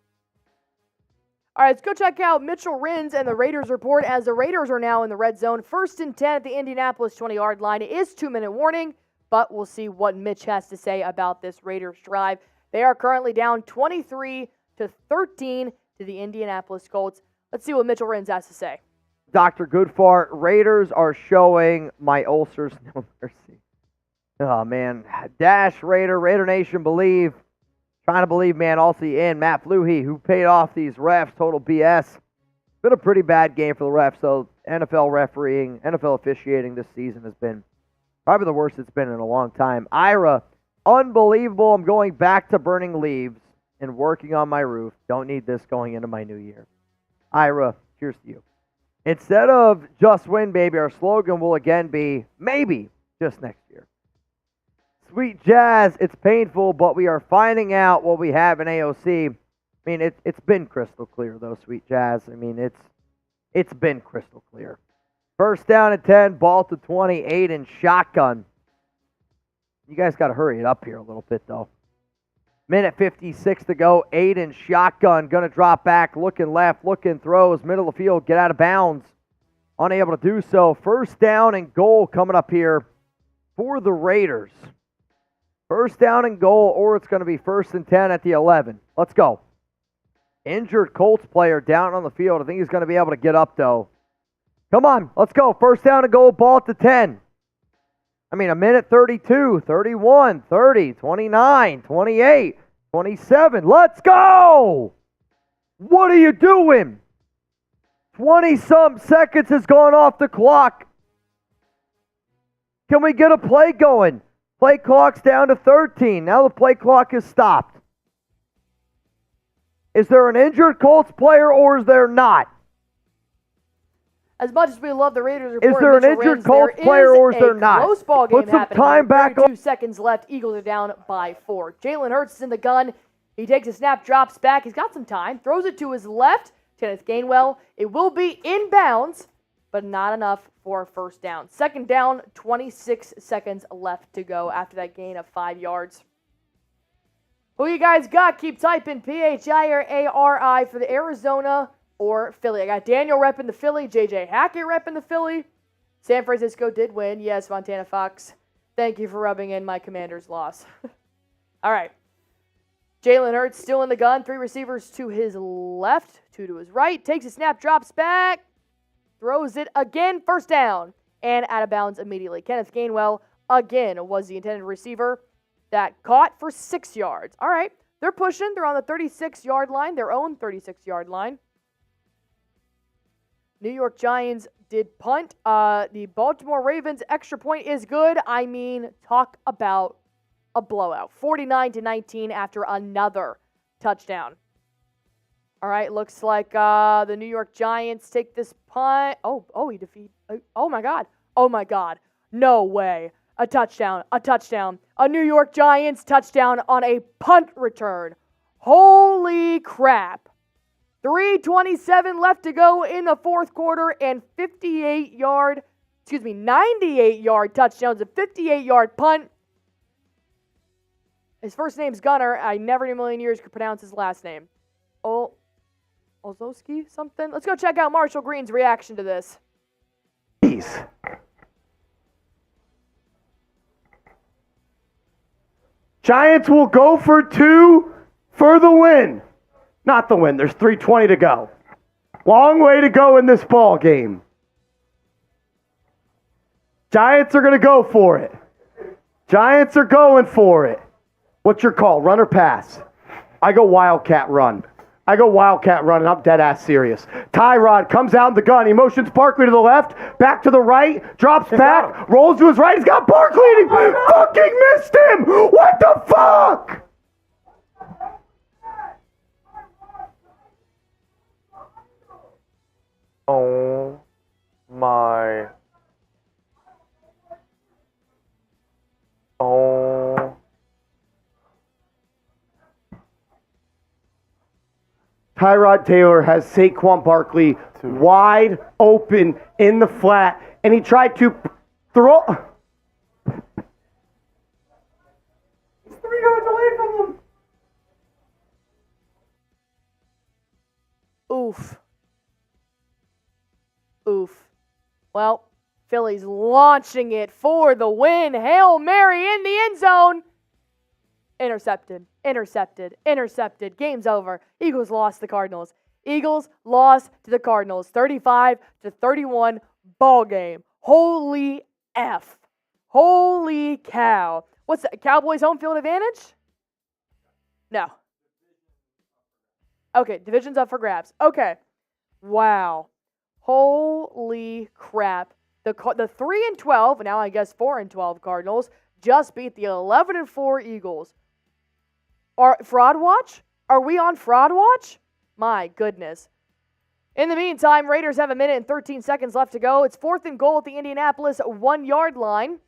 S1: All right, let's go check out Mitchell Rins and the Raiders report as the Raiders are now in the red zone. 1st and 10 at the Indianapolis 20-yard line. It is 2-minute warning, but we'll see what Mitch has to say about this Raiders drive. They are currently down 23-13 to the Indianapolis Colts. Let's see what Mitchell Rins has to say.
S10: Dr. Goodfart, Raiders are showing my ulcers no mercy. Oh, man. Dash Raider Nation believe. Trying to believe, man. Also in Matt Fluhey, who paid off these refs. Total BS. Been a pretty bad game for the refs, though. NFL refereeing, NFL officiating this season has been probably the worst it's been in a long time. Ira, unbelievable. I'm going back to burning leaves and working on my roof. Don't need this going into my new year. Ira, cheers to you. Instead of just win, baby, our slogan will again be maybe just next year. Sweet Jazz, it's painful, but we are finding out what we have in AOC. I mean, it's been crystal clear, though, Sweet Jazz. I mean, it's been crystal clear. 1st down and 10, ball to 28 and shotgun. You guys got to hurry it up here a little bit, though. Minute 56 to go, 8 and shotgun. Going to drop back, looking left, looking throws, middle of the field, get out of bounds. Unable to do so. 1st down and goal coming up here for the Raiders. 1st down and goal, or it's going to be 1st and 10 at the 11. Let's go. Injured Colts player down on the field. I think he's going to be able to get up, though. Come on, let's go. 1st down and goal, ball at the 10. I mean, a minute 32, 31, 30, 29, 28, 27. Let's go! What are you doing? 20-some seconds has gone off the clock. Can we get a play going? Play clock's down to 13. Now the play clock is stopped. Is there an injured Colts player or is there not?
S1: As much as we love the Raiders report,
S10: is there an injured Colts player or is there not?
S1: Close ball game
S10: Put some
S1: happening.
S10: time back on.
S1: 32 seconds left. Eagles are down by 4. Jalen Hurts is in the gun. He takes a snap, drops back. He's got some time. Throws it to his left. Kenneth Gainwell. It will be inbounds, but not enough for a 1st down. 2nd down, 26 seconds left to go after that gain of 5 yards. Who you guys got? Keep typing PHI or ARI for the Arizona or Philly. I got Daniel repping the Philly, JJ Hackett repping the Philly. San Francisco did win. Yes, Montana Fox. Thank you for rubbing in my Commanders' loss. All right. Jalen Hurts still in the gun. 3 receivers to his left, 2 to his right. Takes a snap, drops back, throws it again. 1st down and out of bounds immediately. Kenneth Gainwell again was the intended receiver that caught for 6 yards. All right, they're pushing. They're on the 36-yard line, their own 36-yard line. New York Giants did punt. The Baltimore Ravens extra point is good. I mean, talk about a blowout. 49-19 after another touchdown. All right, looks like the New York Giants take this punt. He defeated. Oh my God. No way. A touchdown. A New York Giants touchdown on a punt return. Holy crap. 3:27 left to go in the fourth quarter and 98-yard touchdowns, a 58-yard punt. His first name's Gunner. I never in a million years could pronounce his last name. Olzowski something? Let's go check out Marshall Green's reaction to this.
S10: Giants will go for 2 for the win. Not the win. There's 3:20 to go. Long way to go in this ball game. Giants are going to go for it. Giants are going for it. What's your call? Run or pass? I go Wildcat run. And I'm dead ass serious. Tyrod comes out in the gun. He motions Barkley to the left, back to the right, drops back, rolls to his right. He's got Barkley and he fucking missed him. What the fuck?
S7: Oh my. Oh.
S10: Tyrod Taylor has Saquon Barkley wide open in the flat, and he tried to throw. He's 3 yards away from him.
S1: Oof. Well, Philly's launching it for the win. Hail Mary in the end zone. Intercepted. Game's over. Eagles lost to the Cardinals. 35-31 ball game. Holy F. Holy cow. What's that? Cowboys home field advantage? No. Okay, division's up for grabs. Okay. Wow. Holy crap. The 3-12, now I guess 4-12 Cardinals just beat the 11-4 Eagles. Fraud watch? Are we on fraud watch? My goodness. In the meantime, Raiders have 1 minute and 13 seconds left to go. It's 4th and goal at the Indianapolis 1-yard line.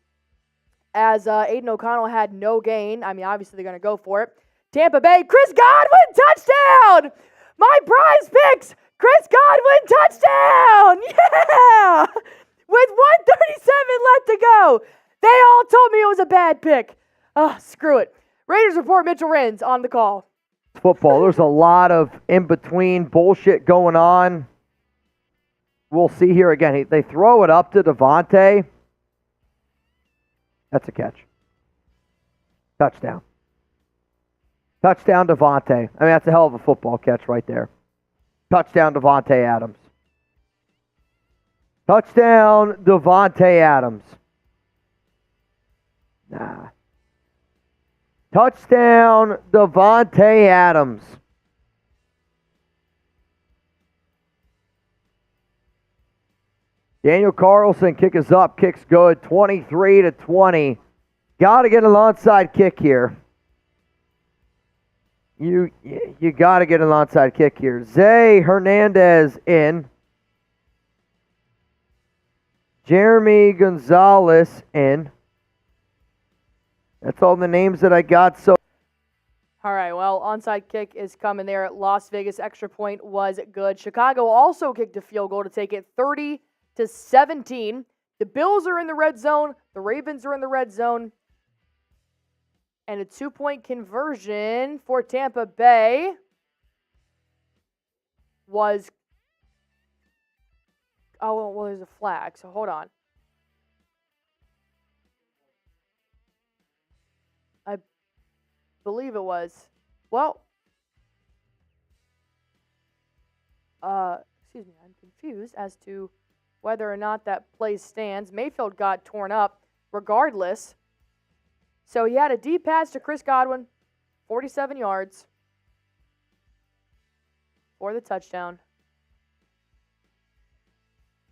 S1: As Aiden O'Connell had no gain. I mean, obviously they're going to go for it. Tampa Bay, Chris Godwin, touchdown! My prize picks, Chris Godwin, touchdown! Yeah! With 1:37 left to go. They all told me it was a bad pick. Screw it. Raiders report Mitchell Renz on the call.
S12: Football, there's a lot of in-between bullshit going on. We'll see here again. They throw it up to Devontae. That's a catch. Touchdown. Touchdown, Devontae. I mean, that's a hell of a football catch right there. Touchdown, Devontae Adams. Touchdown, Devontae Adams. Nah. Touchdown, Devontae Adams. Daniel Carlson kick is up. Kick's good. 23-20. Got to get an onside kick here. You got to get an onside kick here. Zay Hernandez in. Jeremy Gonzalez in. That's all the names that I got. So,
S1: all right, well, onside kick is coming there at Las Vegas. Extra point was good. Chicago also kicked a field goal to take it 30-17. The Bills are in the red zone. The Ravens are in the red zone. And a 2-point conversion for Tampa Bay was... Oh, well, there's a flag, so hold on. I believe it was. Well, excuse me, I'm confused as to whether or not that play stands. Mayfield got torn up. regardless. So he had a deep pass to Chris Godwin, 47 yards for the touchdown.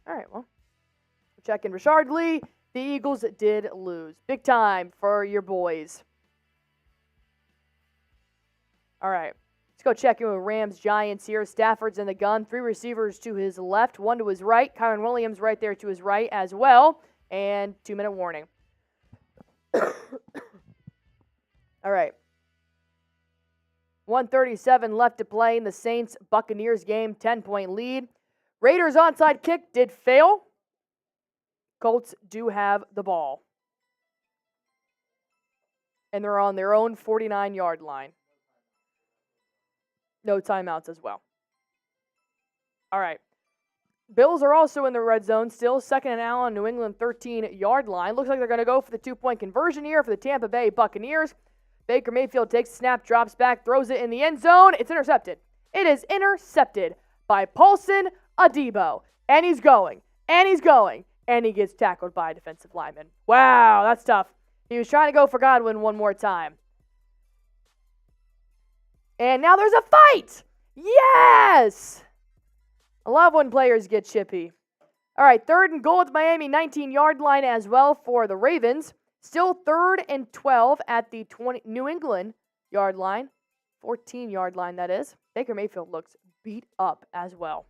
S1: All right, well, we'll check in Rashard Lee. The Eagles did lose. Big time for your boys. All right, let's go check in with Rams Giants here. Stafford's in the gun. 3 receivers to his left, 1 to his right. Kyron Williams right there to his right as well. And 2-minute warning. All right. 1:37 left to play in the Saints-Buccaneers game. 10-point lead. Raiders onside kick did fail. Colts do have the ball. And they're on their own 49-yard line. No timeouts as well. All right. Bills are also in the red zone still. 2nd and out on New England 13-yard line. Looks like they're going to go for the 2-point conversion here for the Tampa Bay Buccaneers. Baker Mayfield takes the snap, drops back, throws it in the end zone. It's intercepted. It is intercepted by Paulson Adebo. And he's going. And he's going. And he gets tackled by a defensive lineman. Wow, that's tough. He was trying to go for Godwin one more time. And now there's a fight! Yes! I love when players get chippy. All right, 3rd and goal at the Miami 19-yard line as well for the Ravens. Still 3rd and 12 at the New England yard line. 14-yard line, that is. Baker Mayfield looks beat up as well.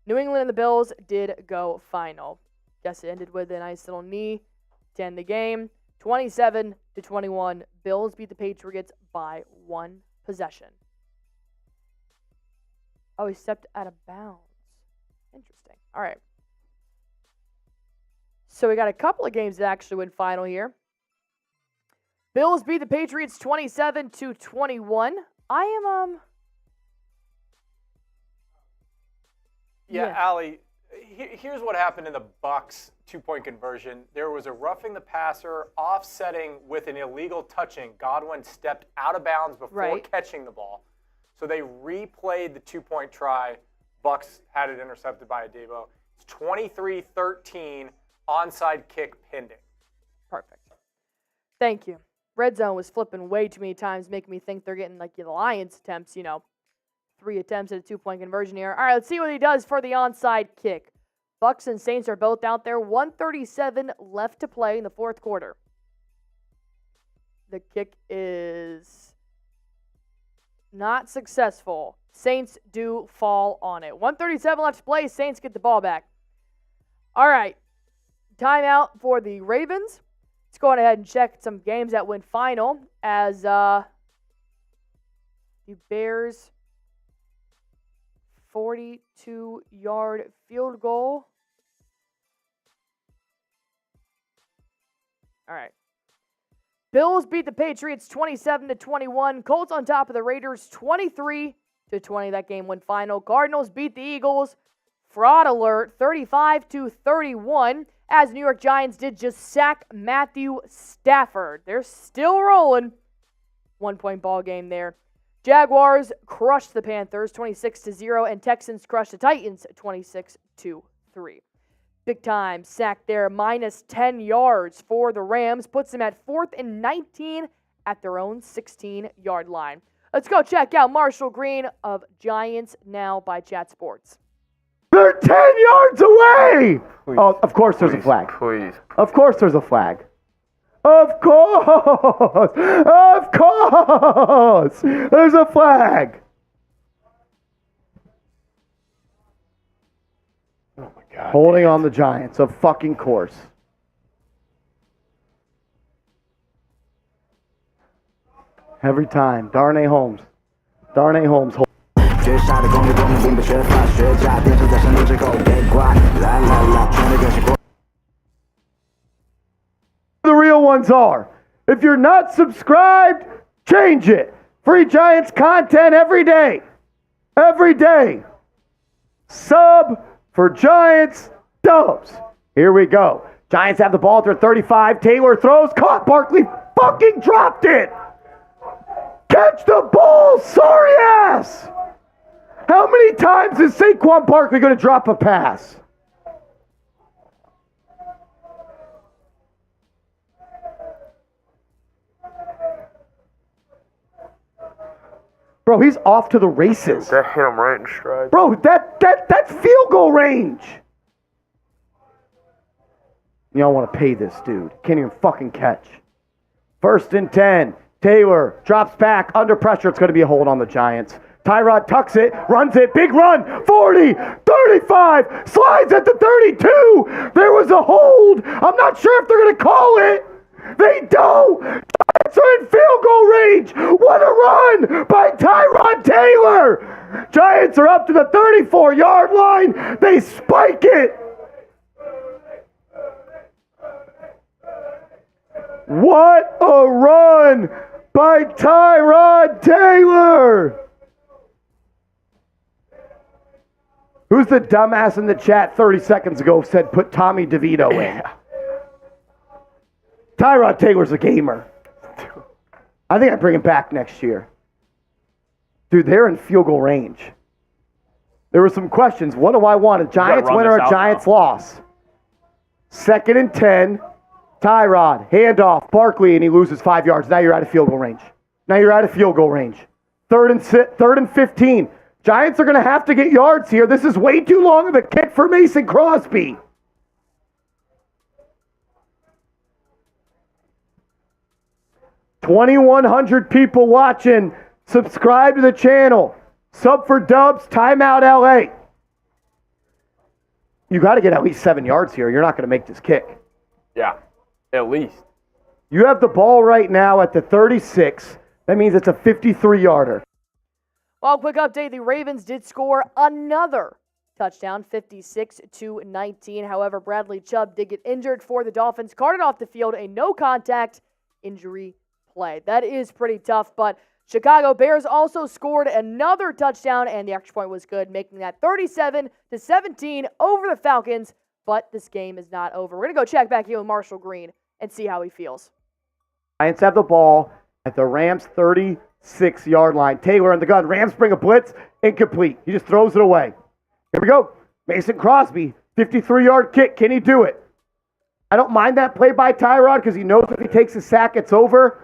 S1: New England and the Bills did go final. Guess it ended with a nice little knee to end the game. 27-21. Bills beat the Patriots by 1 possession. Oh, he stepped out of bounds. Interesting. All right. So we got a couple of games that actually went final here. Bills beat the Patriots 27-21.
S13: Yeah, Allie, here's what happened in the Bucs 2-point conversion. There was a roughing the passer, offsetting with an illegal touching. Godwin stepped out of bounds before catching the ball. So they replayed the 2-point try. Bucs had it intercepted by Adebo. It's 23-13, onside kick pending.
S1: Perfect. Thank you. Red zone was flipping way too many times, making me think they're getting like the Lions attempts, 3 attempts at a 2-point conversion here. All right, let's see what he does for the onside kick. Bucs and Saints are both out there. 1:37 left to play in the 4th quarter. The kick is not successful. Saints do fall on it. 1:37 left to play. Saints get the ball back. All right. Timeout for the Ravens. Let's go ahead and check some games that went final as the Bears 42-yard field goal. All right. Bills beat the Patriots 27-21. Colts on top of the Raiders 23-20. That game went final. Cardinals beat the Eagles. Fraud alert 35-31. As New York Giants did just sack Matthew Stafford. They're still rolling. 1-point ball game there. Jaguars crushed the Panthers 26-0, and Texans crushed the Titans 26-3. Big time sack there, minus 10 yards for the Rams. Puts them at 4th and 19 at their own 16-yard line. Let's go check out Marshall Green of Giants Now by Chat Sports.
S3: They're 10 yards away! Please, oh, of course there's a flag.
S6: Please.
S3: Of course there's a flag. Of course! Of course! There's a flag!
S6: Oh my God.
S3: Holding on the Giants, of fucking course. Every time. Darnay Holmes. Darnay Holmes. The real ones are. If you're not subscribed, change it. Free Giants content every day. Every day. Sub for Giants Dubs. Here we go. Giants have the ball at their 35. Taylor throws. Caught. Barkley fucking dropped it. Catch the ball, sorry ass. How many times is Saquon Barkley going to drop a pass?
S10: Bro, he's off to the races.
S7: That hit him right in stride.
S10: Bro, that's field goal range. Y'all want to pay this dude. Can't even fucking catch. 1st and 10. Taylor drops back under pressure. It's going to be a hold on the Giants. Tyrod tucks it, runs it, big run, 40, 35, slides at the 32. There was a hold. I'm not sure if they're going to call it. They don't. Giants are in field goal range. What a run by Tyrod Taylor. Giants are up to the 34-yard line. They spike it. What a run by Tyrod Taylor. Who's the dumbass in the chat 30 seconds ago said put Tommy DeVito in? Tyrod Taylor's a gamer. I think I bring him back next year. Dude, they're in field goal range. There were some questions. What do I want? A Giants win or a Giants loss? 2nd and 10. Tyrod, handoff, Barkley, and he loses 5 yards. Now you're out of field goal range. 3rd and 15. Giants are going to have to get yards here. This is way too long of a kick for Mason Crosby. $2,100 people watching. Subscribe to the channel. Sub for Dubs, timeout LA. You got to get at least 7 yards here. You're not going to make this kick.
S6: Yeah, at least.
S10: You have the ball right now at the 36. That means it's a 53-yarder.
S1: Well, quick update. The Ravens did score another touchdown, 56-19. However, Bradley Chubb did get injured for the Dolphins. Carted off the field, a no-contact injury play. That is pretty tough, but Chicago Bears also scored another touchdown, and the extra point was good, making that 37-17 over the Falcons. But this game is not over. We're going to go check back in with Marshall Green and see how he feels.
S10: Giants have the ball at the Rams' 36-yard line. Taylor in the gun. Rams bring a blitz. Incomplete. He just throws it away. Here we go. Mason Crosby, 53-yard kick. Can he do it? I don't mind that play by Tyrod because he knows if he takes a sack, it's over.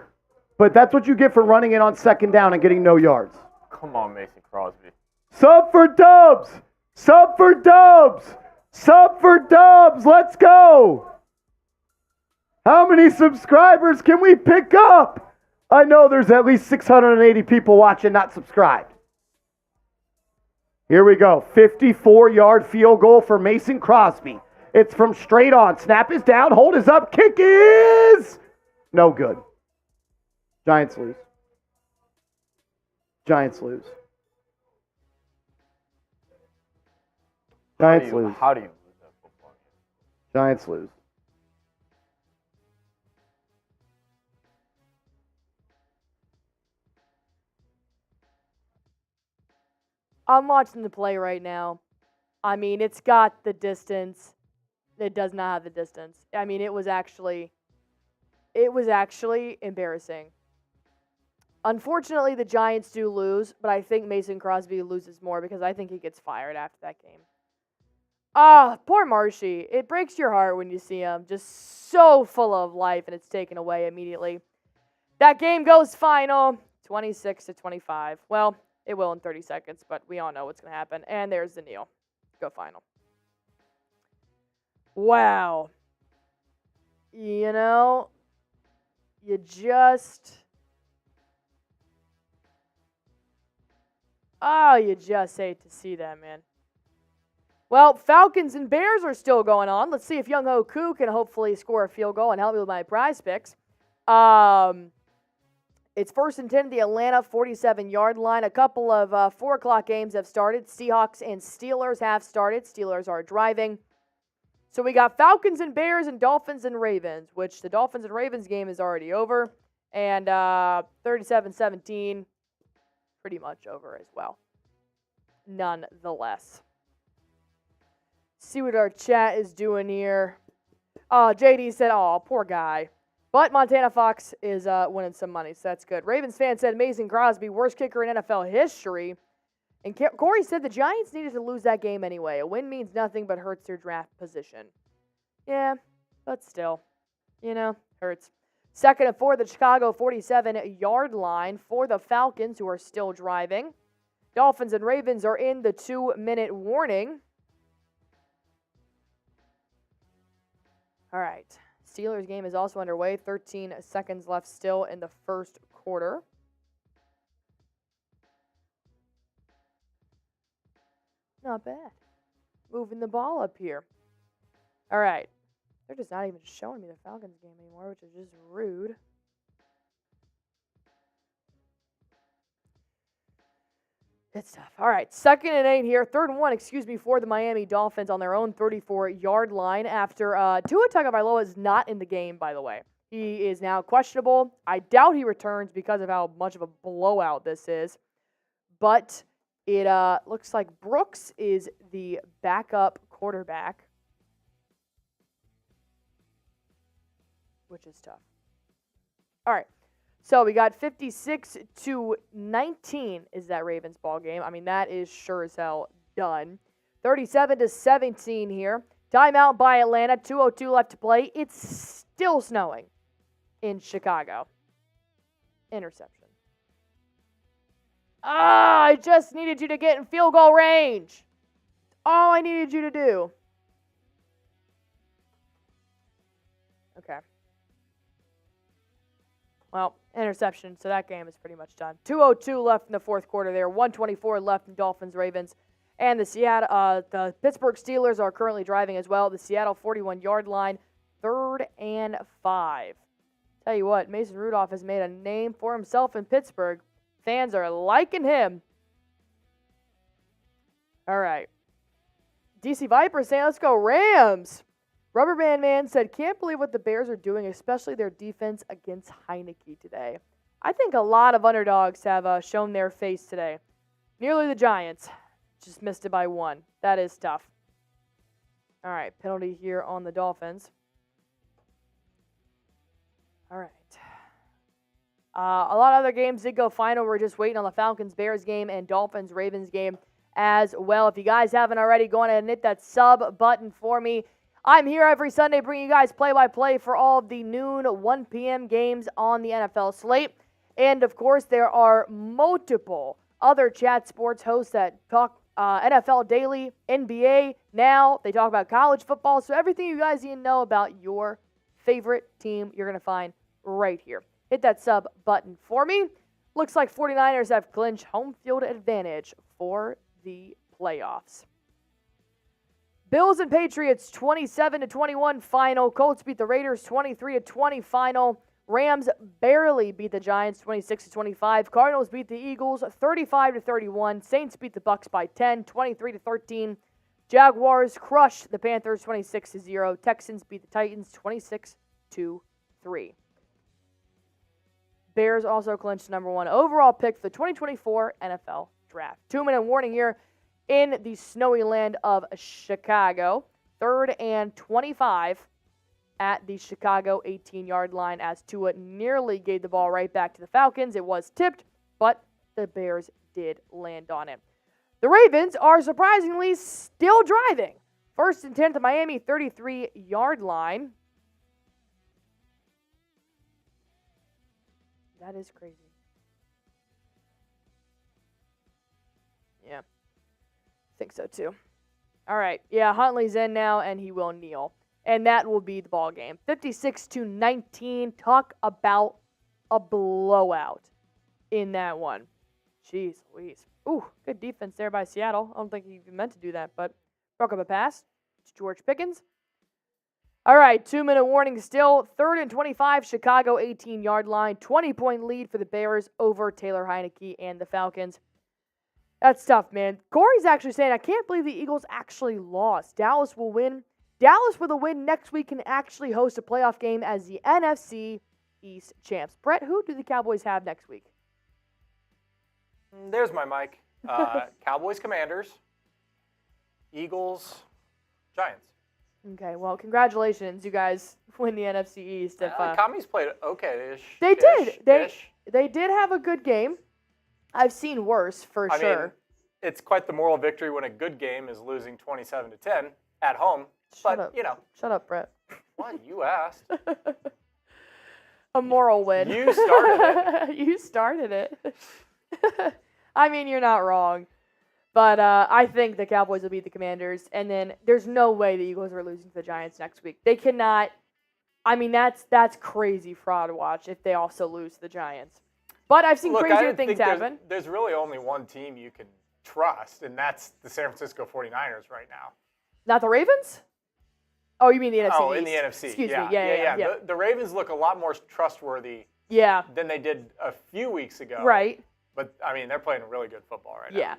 S10: But that's what you get for running in on 2nd down and getting no yards.
S6: Come on, Mason Crosby.
S10: Sub for Dubs. Sub for Dubs. Sub for Dubs. Let's go. How many subscribers can we pick up? I know there's at least 680 people watching not subscribed. Here we go. 54-yard field goal for Mason Crosby. It's from straight on. Snap is down. Hold is up. Kick is no good. Giants lose. Giants lose. Giants lose.
S6: How do you lose that football game?
S10: Giants lose.
S1: I'm watching the play right now. I mean, it's got the distance. It does not have the distance. I mean, it was actually embarrassing. Unfortunately, the Giants do lose, but I think Mason Crosby loses more because I think he gets fired after that game. Ah, poor Marshy. It breaks your heart when you see him just so full of life and it's taken away immediately. That game goes final, 26-25. Well, it will in 30 seconds, but we all know what's going to happen. And there's the kneel. Go final. Wow. You know, you just hate to see that, man. Well, Falcons and Bears are still going on. Let's see if Young Ho Koo can hopefully score a field goal and help me with my prize picks. It's 1st and 10 at the Atlanta 47-yard line. A couple of 4 o'clock games have started. Seahawks and Steelers have started. Steelers are driving. So we got Falcons and Bears and Dolphins and Ravens, which the Dolphins and Ravens game is already over. And 37-17, pretty much over as well. Nonetheless. See what our chat is doing here. JD said, oh, poor guy. But Montana Fox is winning some money, so that's good. Ravens fan said Mason Crosby, worst kicker in NFL history. And Corey said the Giants needed to lose that game anyway. A win means nothing but hurts their draft position. Yeah, but still, hurts. 2nd and 4, the Chicago 47-yard line for the Falcons, who are still driving. Dolphins and Ravens are in the 2-minute warning. All right. Steelers game is also underway. 13 seconds left still in the first quarter. Not bad. Moving the ball up here. All right. They're just not even showing me the Falcons game anymore, which is just rude. Good stuff. All right, 2nd and 8 here. 3rd and 1, for the Miami Dolphins on their own 34-yard line after Tua Tagovailoa is not in the game, by the way. He is now questionable. I doubt he returns because of how much of a blowout this is. But it looks like Brooks is the backup quarterback, which is tough. All right. So we got 56-19 is that Ravens ball game. I mean, that is sure as hell done. 37-17 here. Timeout by Atlanta. 2:02 left to play. It's still snowing in Chicago. Interception. I just needed you to get in field goal range. All I needed you to do. Okay. Well, interception, so that game is pretty much done. 2:02 left in the fourth quarter there. 1:24 left in Dolphins-Ravens. And the Pittsburgh Steelers are currently driving as well. The Seattle 41-yard line, 3rd and 5. Tell you what, Mason Rudolph has made a name for himself in Pittsburgh. Fans are liking him. All right. DC Vipers saying, let's go Rams. Rubber Band Man said, can't believe what the Bears are doing, especially their defense against Heineke today. I think a lot of underdogs have shown their face today. Nearly the Giants. Just missed it by 1. That is tough. All right, penalty here on the Dolphins. All right. A lot of other games did go final. We're just waiting on the Falcons-Bears game and Dolphins-Ravens game as well. If you guys haven't already, go ahead and hit that sub button for me. I'm here every Sunday bringing you guys play-by-play for all of the noon, 1 p.m. games on the NFL slate. And, of course, there are multiple other chat sports hosts that talk NFL daily, NBA now. They talk about college football. So everything you guys need to know about your favorite team, you're going to find right here. Hit that sub button for me. Looks like 49ers have clinched home field advantage for the playoffs. Bills and Patriots 27-21 final. Colts beat the Raiders 23-20 final. Rams barely beat the Giants 26-25. Cardinals beat the Eagles 35-31. Saints beat the Bucks by 10, 23-13. Jaguars crushed the Panthers 26-0. Texans beat the Titans 26-3. Bears also clinched the number 1 overall pick for the 2024 NFL Draft. 2-minute warning here in the snowy land of Chicago. 3rd and 25 at the Chicago 18-yard line as Tua nearly gave the ball right back to the Falcons. It was tipped, but the Bears did land on it. The Ravens are surprisingly still driving. 1st and 10 at the Miami 33-yard line. That is crazy. Yeah. I think so too. All right. Yeah, Huntley's in now, and he will kneel. And that will be the ball game. 56-19. Talk about a blowout in that one. Jeez Louise. Ooh, good defense there by Seattle. I don't think he even meant to do that, but broke up a pass. It's George Pickens. All right, 2-minute warning still. 3rd and 25, Chicago 18-yard line. 20-point lead for the Bears over Taylor Heineke and the Falcons. That's tough, man. Corey's actually saying, I can't believe the Eagles actually lost. Dallas will win. Dallas with a win next week can actually host a playoff game as the NFC East champs. Brett, who do the Cowboys have next week?
S13: There's my mic. Cowboys, Commanders, Eagles, Giants.
S1: Okay, well, congratulations. You guys win the NFC East.
S13: Commies played okay-ish.
S1: They did. They did have a good game. I've seen worse, for sure.
S13: I mean, it's quite the moral victory when a good game is losing 27-10 at home.
S1: Shut up, Brett.
S13: What? You asked.
S1: a moral win.
S13: You started it.
S1: You started it. I mean, you're not wrong. But I think the Cowboys will beat the Commanders, and then there's no way the Eagles are losing to the Giants next week. They cannot. I mean, that's crazy fraud watch if they also lose to the Giants. But I've seen crazier things happen.
S13: There's really only one team you can trust, and that's the San Francisco 49ers right now.
S1: Not the Ravens? Oh, you mean the NFC
S13: Oh,
S1: East.
S13: in the NFC.
S1: Excuse
S13: yeah.
S1: me. Yeah.
S13: The Ravens look a lot more trustworthy than they did a few weeks ago.
S1: Right.
S13: But, I mean, they're playing really good football right now.
S1: Yeah.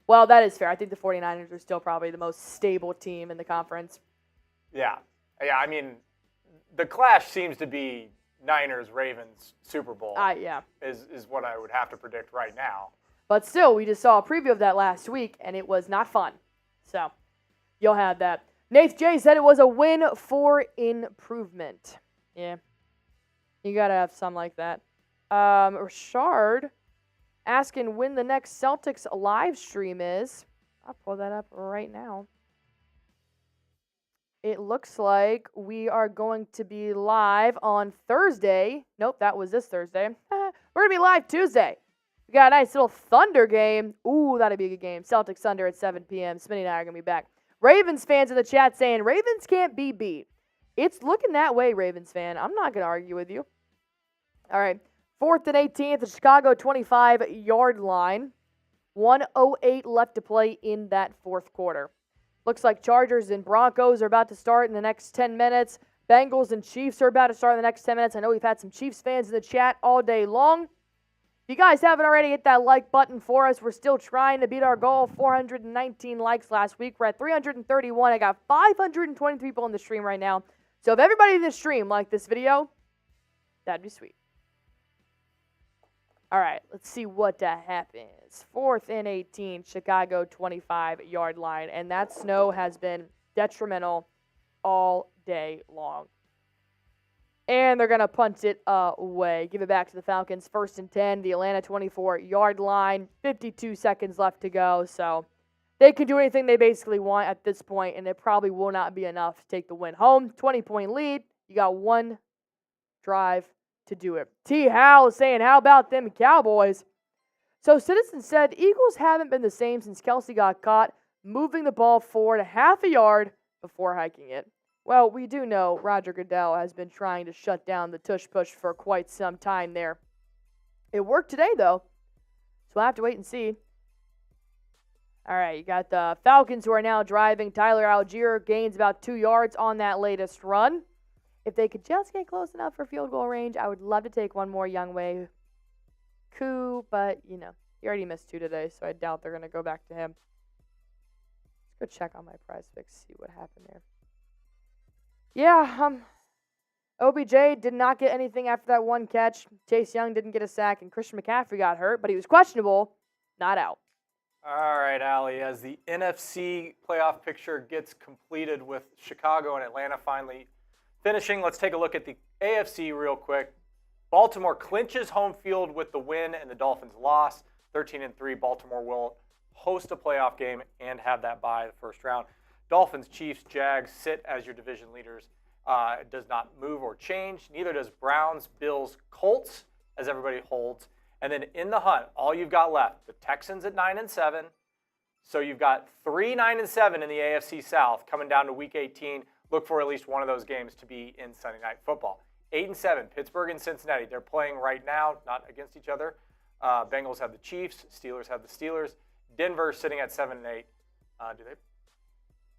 S1: Well, that is fair. I think the 49ers are still probably the most stable team in the conference.
S13: Yeah. Yeah, I mean, the clash seems to be Niners-Ravens Super Bowl.
S1: Yeah.
S13: Is what I would have to predict right now.
S1: But still, we just saw a preview of that last week, and it was not fun. So, you'll have that. Nath J said it was a win for improvement. Yeah. You got to have some like that. Rashard asking when the next Celtics live stream is. I'll pull that up right now. It looks like we are going to be live on Thursday. Nope, that was this Thursday. We're going to be live Tuesday. We got a nice little Thunder game. Ooh, that'd be a good game. Celtics Thunder at 7 p.m. Smitty and I are going to be back. Ravens fans in the chat saying Ravens can't be beat. It's looking that way, Ravens fan. I'm not going to argue with you. All right. 4th and 18th, the Chicago 25-yard line. 1:08 left to play in that fourth quarter. Looks like Chargers and Broncos are about to start in the next 10 minutes. Bengals and Chiefs are about to start in the next 10 minutes. I know we've had some Chiefs fans in the chat all day long. If you guys haven't already, hit that like button for us. We're still trying to beat our goal. 419 likes last week. We're at 331. I got 520 people in the stream right now. So if everybody in the stream liked this video, that'd be sweet. All right, let's see what happens. 4th and 18, Chicago 25-yard line. And that snow has been detrimental all day long. And they're going to punt it away. Give it back to the Falcons. 1st and 10, the Atlanta 24-yard line. 52 seconds left to go. So they can do anything they basically want at this point, and it probably will not be enough to take the win home. 20-point lead. You got one drive to do it. T. Howell is saying, how about them Cowboys? So Citizen said, Eagles haven't been the same since Kelsey got caught moving the ball forward a half a yard before hiking it. Well, we do know Roger Goodell has been trying to shut down the tush-push for quite some time there. It worked today, though, so we'll have to wait and see. All right, you got the Falcons who are now driving. Tyler Algier gains about 2 yards on that latest run. If they could just get close enough for field goal range, I would love to take one more Younghoe coup, but, you know, he already missed 2 today, so I doubt they're going to go back to him. Let's go check on my prize picks, see what happened there. Yeah, OBJ did not get anything after that one catch. Chase Young didn't get a sack, and Christian McCaffrey got hurt, but he was questionable, not out.
S13: All right, Allie, as the NFC playoff picture gets completed with Chicago and Atlanta finally finishing, let's take a look at the AFC real quick. Baltimore clinches home field with the win and the Dolphins loss. 13-3, Baltimore will host a playoff game and have that bye the first round. Dolphins, Chiefs, Jags sit as your division leaders. It does not move or change. Neither does Browns, Bills, Colts, as everybody holds. And then in the hunt, all you've got left, the Texans at 9-7. So you've got 3 9-7 in the AFC South coming down to Week 18. Look for at least one of those games to be in Sunday Night Football. 8-7, Pittsburgh and Cincinnati. They're playing right now, not against each other. Bengals have the Chiefs. Steelers have the Steelers. Denver sitting at 7-8. Do they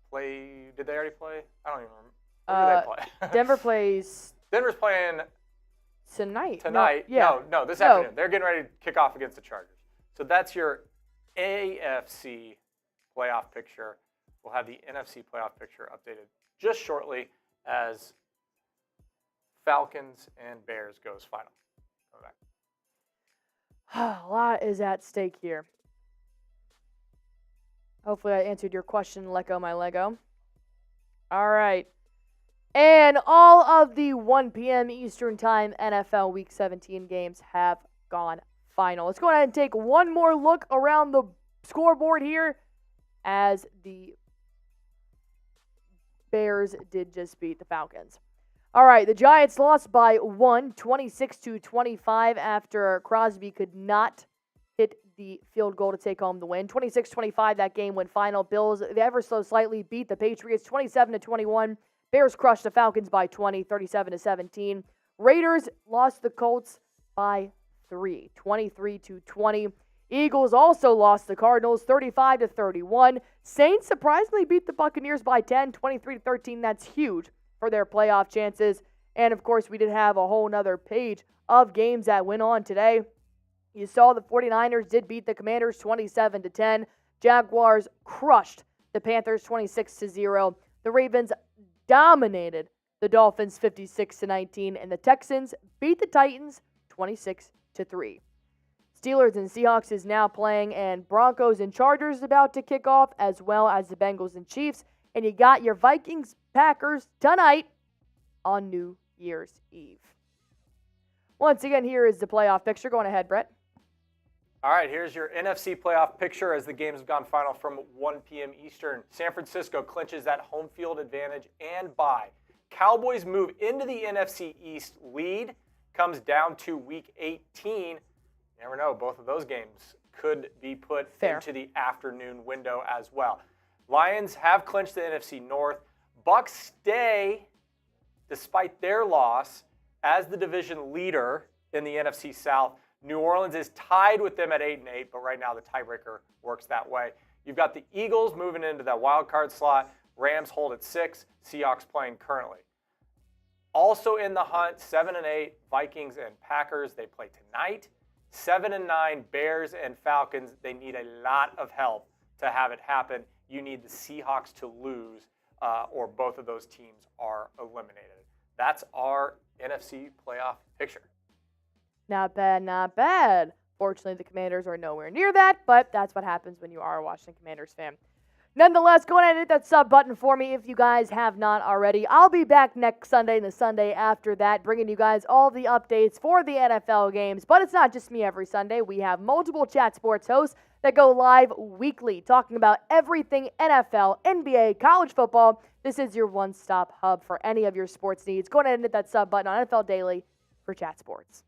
S13: play? Did they already play? I don't even remember. Where do they play?
S1: Denver plays
S13: Denver's playing
S1: tonight.
S13: No, this afternoon. They're getting ready to kick off against the Chargers. So that's your AFC playoff picture. We'll have the NFC playoff picture updated just shortly as Falcons and Bears goes final. Come back.
S1: A lot is at stake here. Hopefully I answered your question, Lego my Lego. All right. And all of the 1 p.m. Eastern Time NFL Week 17 games have gone final. Let's go ahead and take one more look around the scoreboard here as the Bears did just beat the Falcons. All right, the Giants lost by 1, 26-25 after Crosby could not hit the field goal to take home the win. 26-25 that game went final. Bills, they ever so slightly beat the Patriots 27-21. Bears crushed the Falcons by 20, 37-17. Raiders lost the Colts by 3, 23-20. Eagles also lost the Cardinals 35-31. Saints surprisingly beat the Buccaneers by 10, 23-13. That's huge for their playoff chances. And of course, we did have a whole nother page of games that went on today. You saw the 49ers did beat the Commanders 27-10. Jaguars crushed the Panthers 26-0. The Ravens dominated the Dolphins 56-19. And the Texans beat the Titans 26-3. Steelers and Seahawks is now playing, and Broncos and Chargers is about to kick off, as well as the Bengals and Chiefs. And you got your Vikings Packers tonight on New Year's Eve. Once again, here is the playoff picture. Going ahead, Brett.
S13: All right, here's your NFC playoff picture as the games have gone final from 1 p.m. Eastern. San Francisco clinches that home field advantage and bye. Cowboys move into the NFC East lead, comes down to Week 18. You never know, both of those games could be put into the afternoon window as well. Lions have clinched the NFC North. Bucs stay, despite their loss, as the division leader in the NFC South. New Orleans is tied with them at 8-8, but right now the tiebreaker works that way. You've got the Eagles moving into that wild card slot. Rams hold at 6. Seahawks playing currently. Also in the hunt, 7-8, Vikings and Packers. They play tonight. 7-9, Bears and Falcons. They need a lot of help to have it happen. You need the Seahawks to lose, or both of those teams are eliminated. That's our NFC playoff picture.
S1: Not bad, not bad. Fortunately, the Commanders are nowhere near that, but that's what happens when you are a Washington Commanders fan. Nonetheless, go ahead and hit that sub button for me if you guys have not already. I'll be back next Sunday and the Sunday after that, bringing you guys all the updates for the NFL games. But it's not just me every Sunday. We have multiple Chat Sports hosts that go live weekly, talking about everything NFL, NBA, college football. This is your one-stop hub for any of your sports needs. Go ahead and hit that sub button on NFL Daily for Chat Sports.